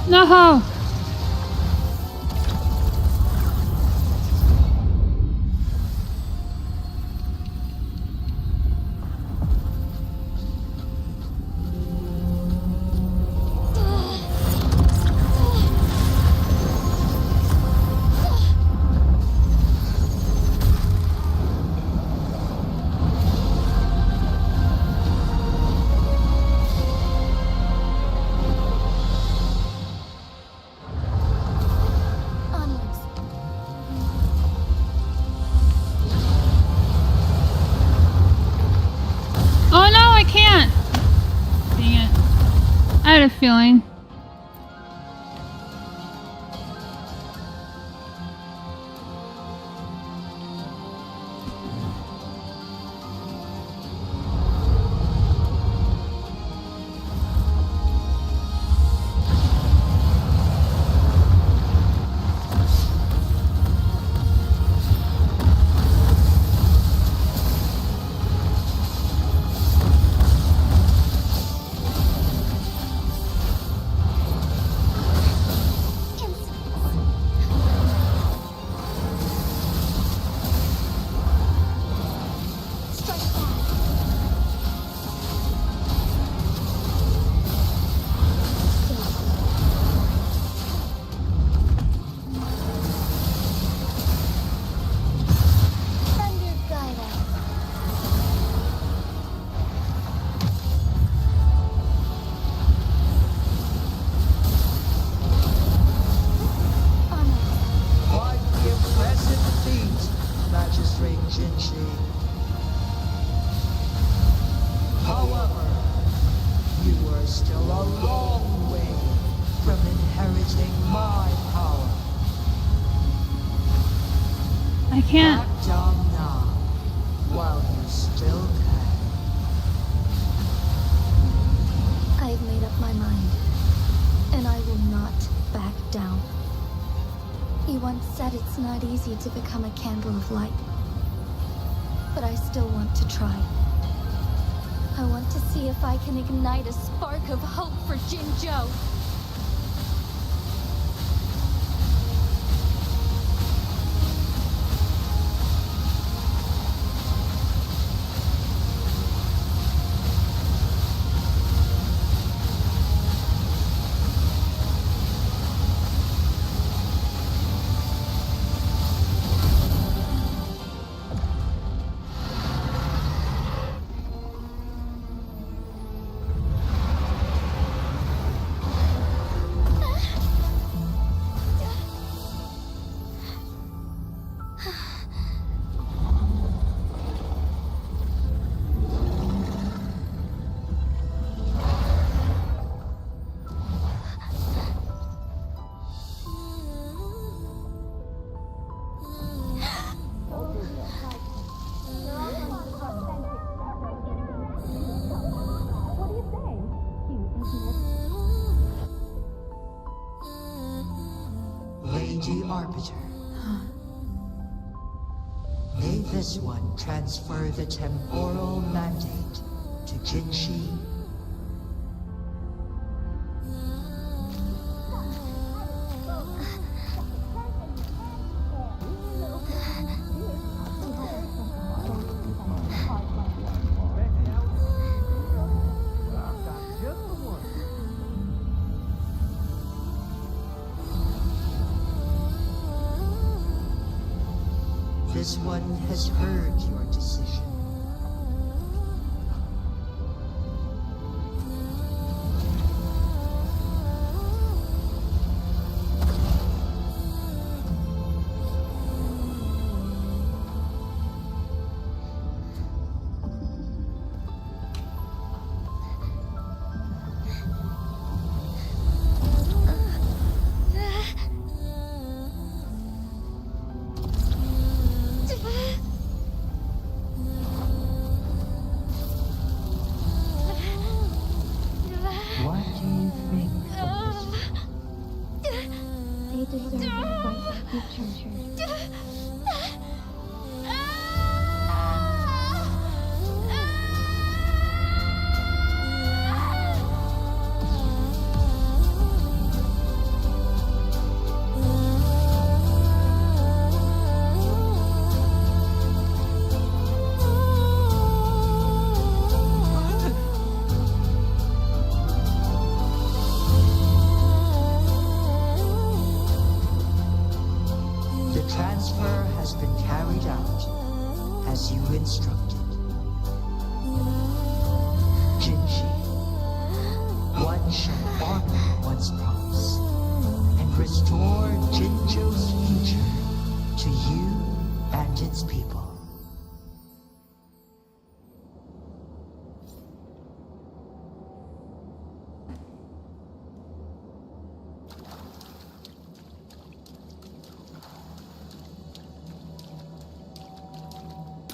No! Oh no, I can't! Dang it. I had a feeling. However, you are still a long way from inheriting my power. I can't. Back down now, while you still can. I've made up my mind, and I will not back down. He once said it's not easy to become a candle of light, but I still want to try. I want to see if I can ignite a spark of hope for Jinzhou. mighty arbiter. May this one transfer the temporal mandate to Jinshi. This one has heard your decision. What do you think of this? They deserve a brighter future. The transfer has been carried out as you instructed. Jinshi, one shall honor one's promise and restore Jinzhou's future to you and its people.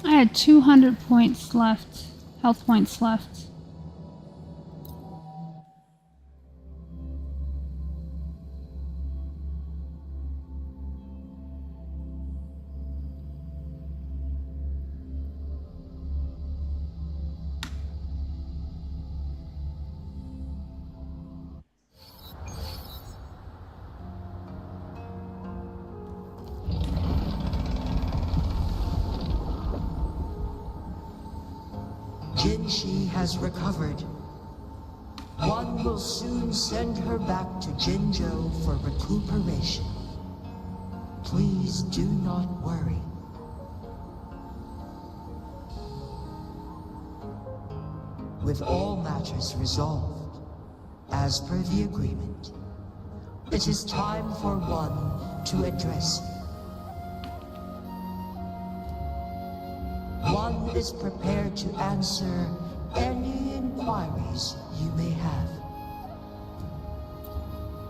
I had 200 points left. Health points left. Jinshi has recovered. One will soon send her back to Jinzhou for recuperation. Please do not worry. With all matters resolved, as per the agreement, it is time for one to address you. One is prepared to answer any inquiries you may have.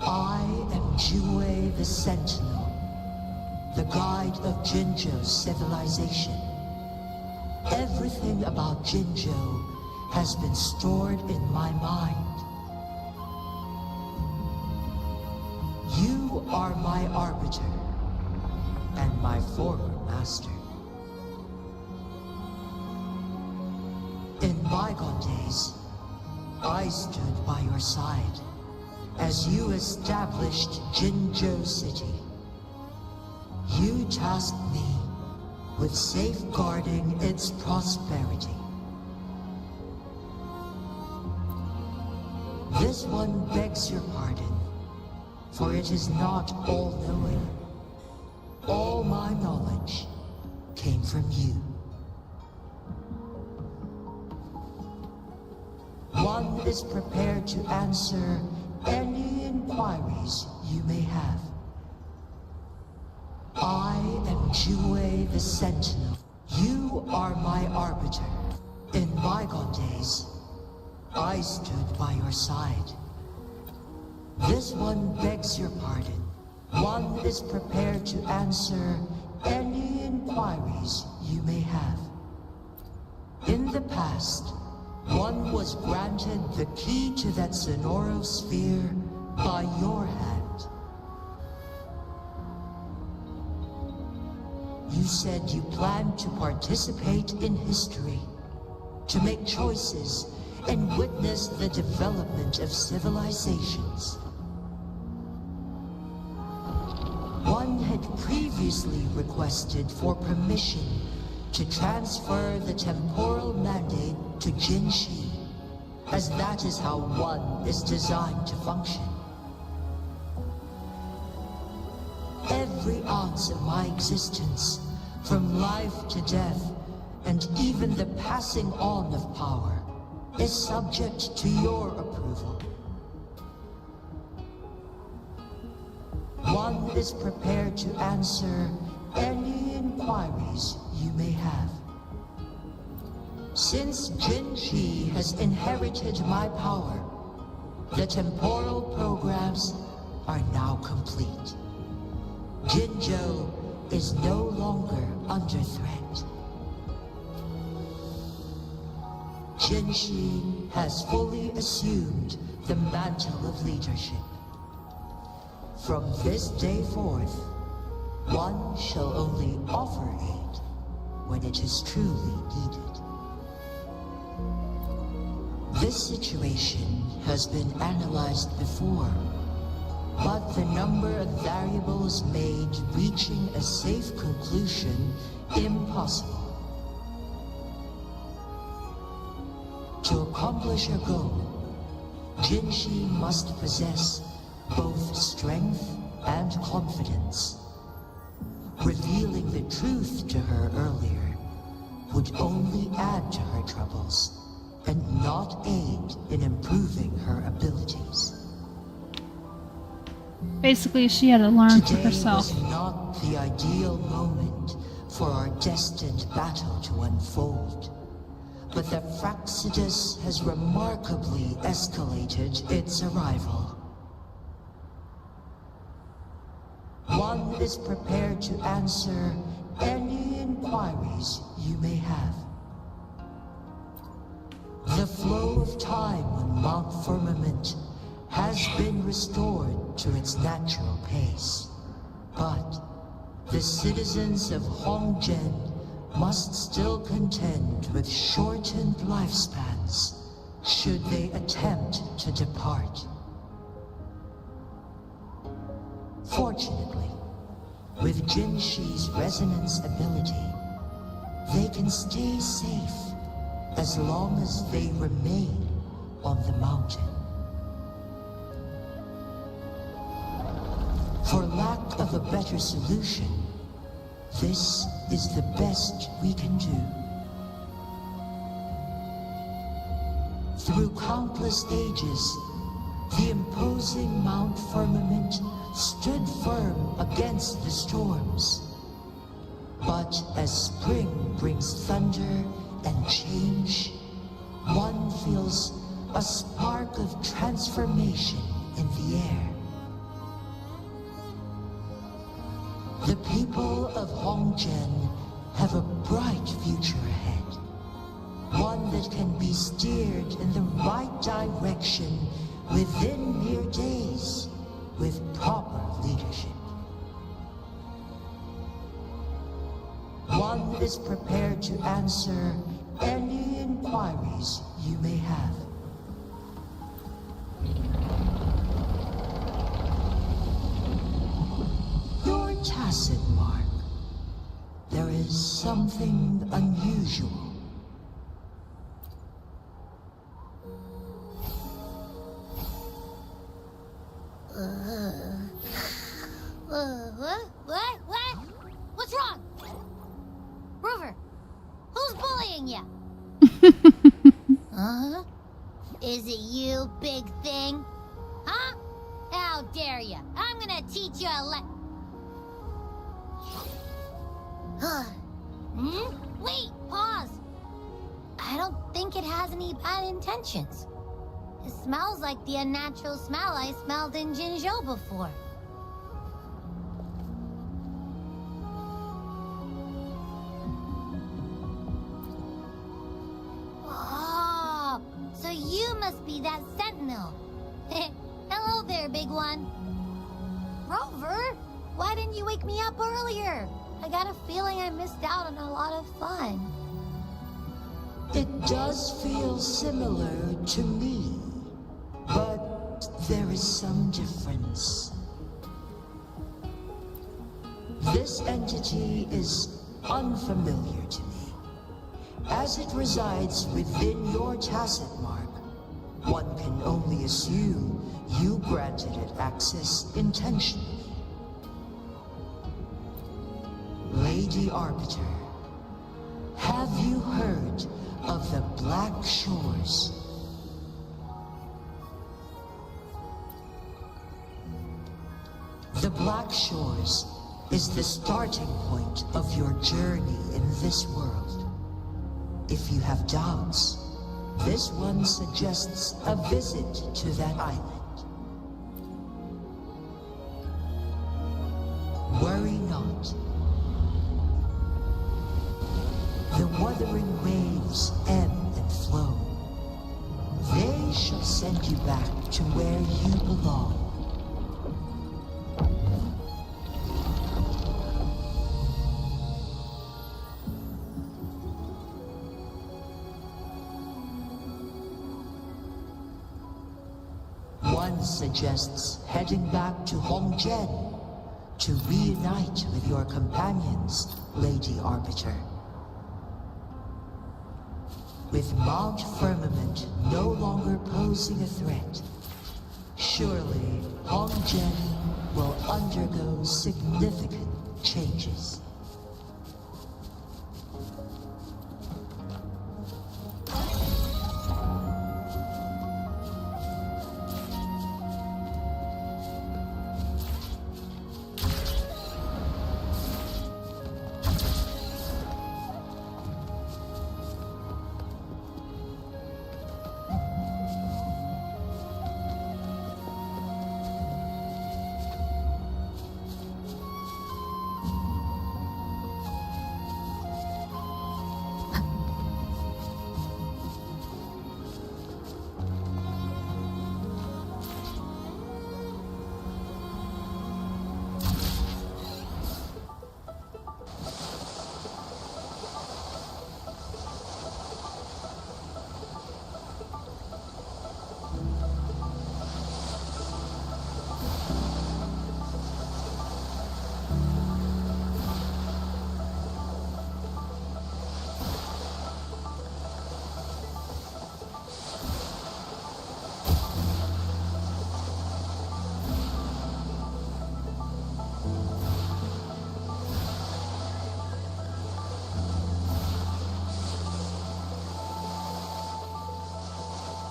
I am Jue the Sentinel, the guide of Jinzhou's civilization. Everything about Jinzhou has been stored in my mind. You are my arbiter and my former master. In bygone days, I stood by your side as you established Jinzhou City. You tasked me with safeguarding its prosperity. This one begs your pardon, for it is not all-knowing. All my knowledge came from you. One is prepared to answer any inquiries you may have. I am Jue the Sentinel. You are my arbiter. In bygone days, I stood by your side. This one begs your pardon. One is prepared to answer any inquiries you may have. In the past, one was granted the key to that Sonoro sphere by your hand. said you planned to participate in history, to make choices and witness the development of civilizations. One had previously requested for permission to transfer the temporal mandate to Jinshi, as that is how one is designed to function. Every ounce of my existence, from life to death, and even the passing on of power, is subject to your approval. One is prepared to answer any inquiries you may have. Since Jinshi has inherited my power, the temporal programs are now complete. Jinzhou is no longer under threat. Jinshi has fully assumed the mantle of leadership. From this day forth, one shall only offer aid when it is truly needed. This situation has been analyzed before, but the number of variables made reaching a safe conclusion impossible. To accomplish her goal, Jinshi must possess both strength and confidence. Revealing the truth to her earlier would only add to her troubles and not aid in improving her abilities. Basically, she had to learn for Today herself. was not the ideal moment for our destined battle to unfold, but the Fractsidus has remarkably escalated its arrival. One is prepared to answer any inquiries you may have. The flow of time on Mount Firmament has been restored to its natural pace, but the citizens of Hongzhen must still contend with shortened lifespans should they attempt to depart. Fortunately, with Jinshi's resonance ability, they can stay safe as long as they remain on the mountain. For lack of a better solution, this is the best we can do. Through countless ages, the imposing Mount Firmament stood firm against the storms. But as spring brings thunder and change, one feels a spark of transformation in the air. The people of Hongzhen have a bright future ahead. One that can be steered in the right direction within mere days with proper leadership. One is prepared to answer any inquiries you may have. Your tacit, Mark. There is something unusual. What? What's wrong? Rover, who's bullying you? Huh? Is it you, big thing? Huh? How dare you? I'm gonna teach you a Wait, pause. I don't think it has any bad intentions. It smells like the unnatural smell I smelled in Jinzhou before. Oh, so you must be that sentinel. Hello there, big one. Rover, why didn't you wake me up earlier? I got a feeling I missed out on a lot of fun. It does feel similar to me, but there is some difference. This entity is unfamiliar to me. As it resides within your tacit mark, one can only assume you granted it access intentionally. Lady Arbiter, have you heard of the Black Shores? The Black Shores is the starting point of your journey in this world. If you have doubts, this one suggests a visit to that island. Worry not. The Wuthering Waves ebb and flow. They shall send you back to where you belong. One suggests heading back to Hongzhen to reunite with your companions, Lady Arbiter. With Mount Firmament no longer posing a threat, surely Hongzhen will undergo significant changes.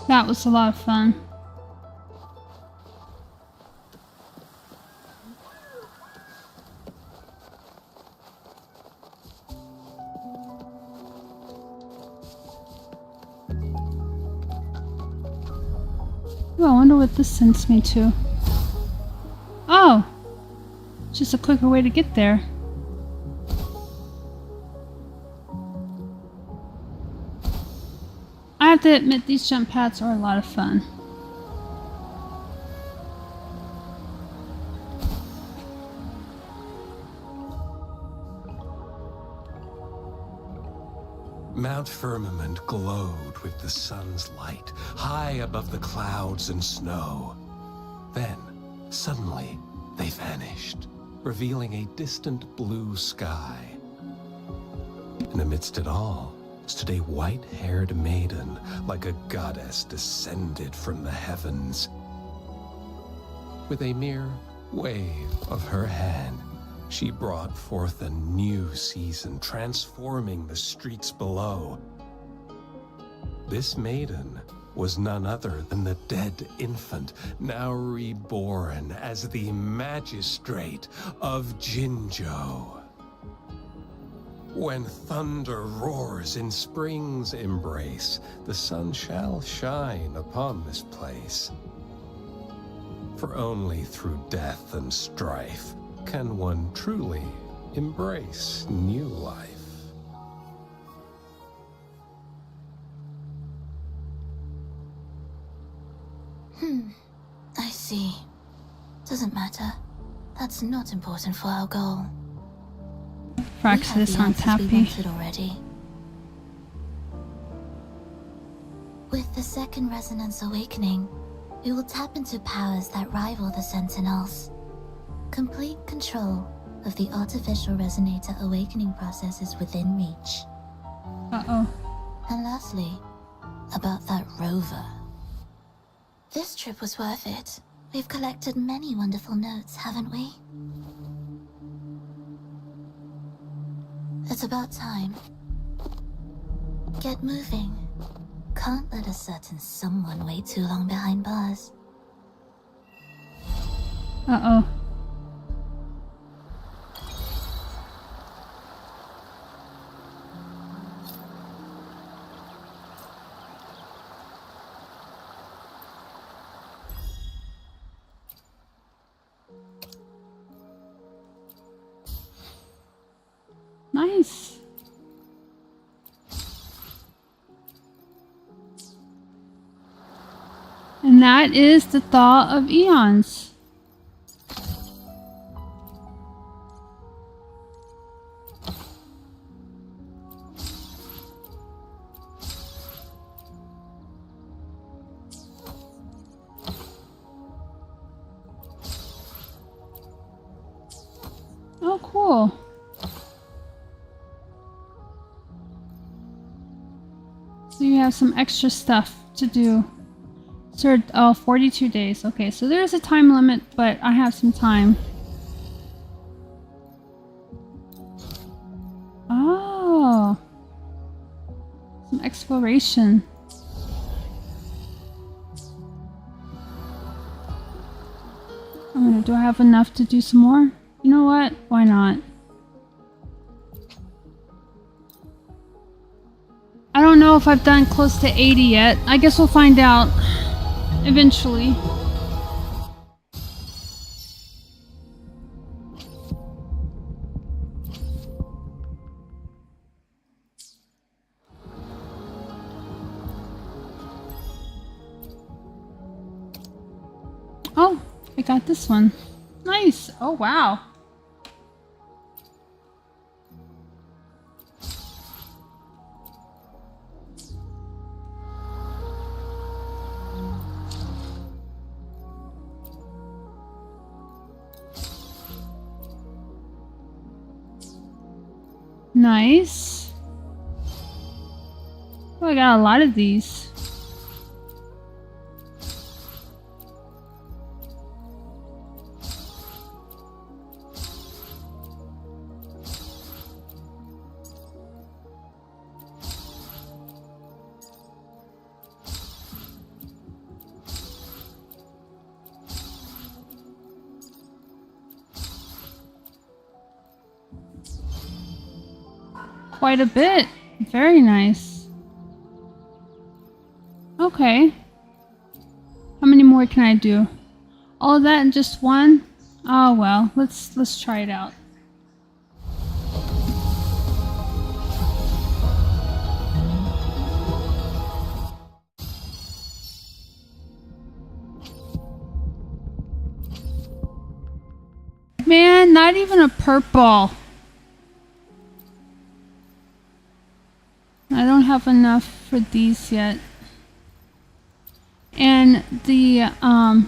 That was a lot of fun. Ooh, I wonder what this sends me to. Oh! Just a quicker way to get there. I have to admit, these jump pads are a lot of fun. Mount Firmament glowed with the sun's light, high above the clouds and snow. Then, suddenly, they vanished, revealing a distant blue sky. And amidst it all, stood a white-haired maiden, like a goddess descended from the heavens. With a mere wave of her hand, she brought forth a new season, transforming the streets below. This maiden was none other than the dead infant, now reborn as the magistrate of Jinzhou. When thunder roars in spring's embrace, the sun shall shine upon this place. For only through death and strife can one truly embrace new life. I see. Doesn't matter. That's not important for our goal. Praxis aren't happy. Already. With the second resonance awakening, we will tap into powers that rival the Sentinels. Complete control of the artificial resonator awakening process is within reach. Uh-oh. And lastly, about that rover. This trip was worth it. We've collected many wonderful notes, haven't we? It's about time. Get moving. Can't let a certain someone wait too long behind bars. Uh-oh. Nice. And that is the Thaw of Eons. Oh, cool. So you have some extra stuff to do. So, 42 days. Okay, so there's a time limit, but I have some time. Oh. Some exploration. Do I have enough to do some more? You know what? Why not? I don't know if I've done close to 80 yet. I guess we'll find out eventually. Oh, I got this one. Nice. Oh, wow. Nice. Oh, I got a lot of these. Quite a bit. Very nice. Okay. How many more can I do? All of that in just one? Oh well, let's try it out. Man, not even a purple. I don't have enough for these yet. And the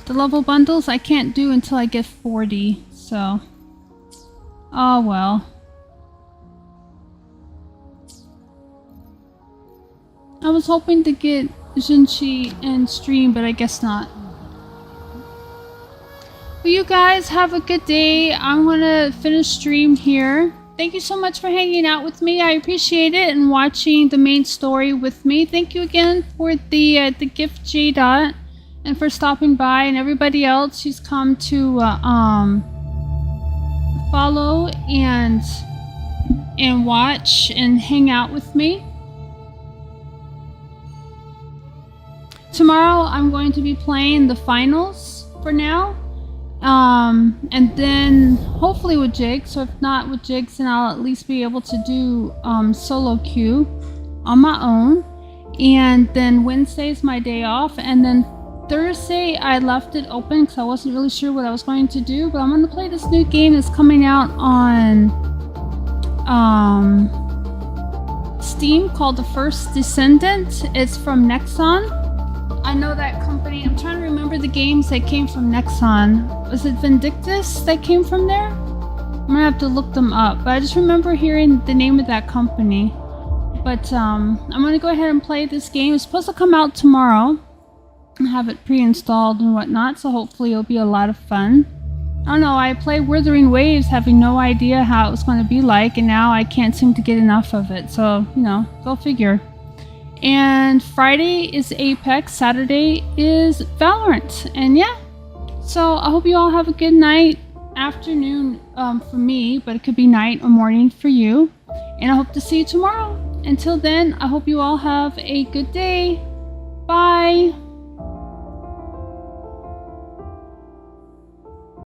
level bundles I can't do until I get 40, so oh well. I was hoping to get Jinchi and stream, but I guess not. Well, you guys have a good day. I'm gonna finish stream here. Thank you so much for hanging out with me. I appreciate it, and watching the main story with me. Thank you again for the gift, J-Dot, and for stopping by, and everybody else who's come to follow and watch and hang out with me. Tomorrow I'm going to be playing the finals for now. And then hopefully with Jigs, so if not with Jigs, then I'll at least be able to do solo queue on my own. And then Wednesday is my day off, and then Thursday I left it open because I wasn't really sure what I was going to do, but I'm going to play this new game that's coming out on Steam called The First Descendant. It's from Nexon. I know that company. I'm trying to remember the games that came from Nexon. Was it Vindictus that came from there? I'm gonna have to look them up, but I just remember hearing the name of that company. But I'm gonna go ahead and play this game. It's supposed to come out tomorrow. I have it pre-installed and whatnot, so hopefully it'll be a lot of fun. I don't know, I played Wuthering Waves having no idea how it was going to be like, and now I can't seem to get enough of it, so, you know, go figure. And Friday is Apex, Saturday is Valorant, and yeah. So I hope you all have a good night, afternoon for me, but it could be night or morning for you. And I hope to see you tomorrow. Until then, I hope you all have a good day. Bye!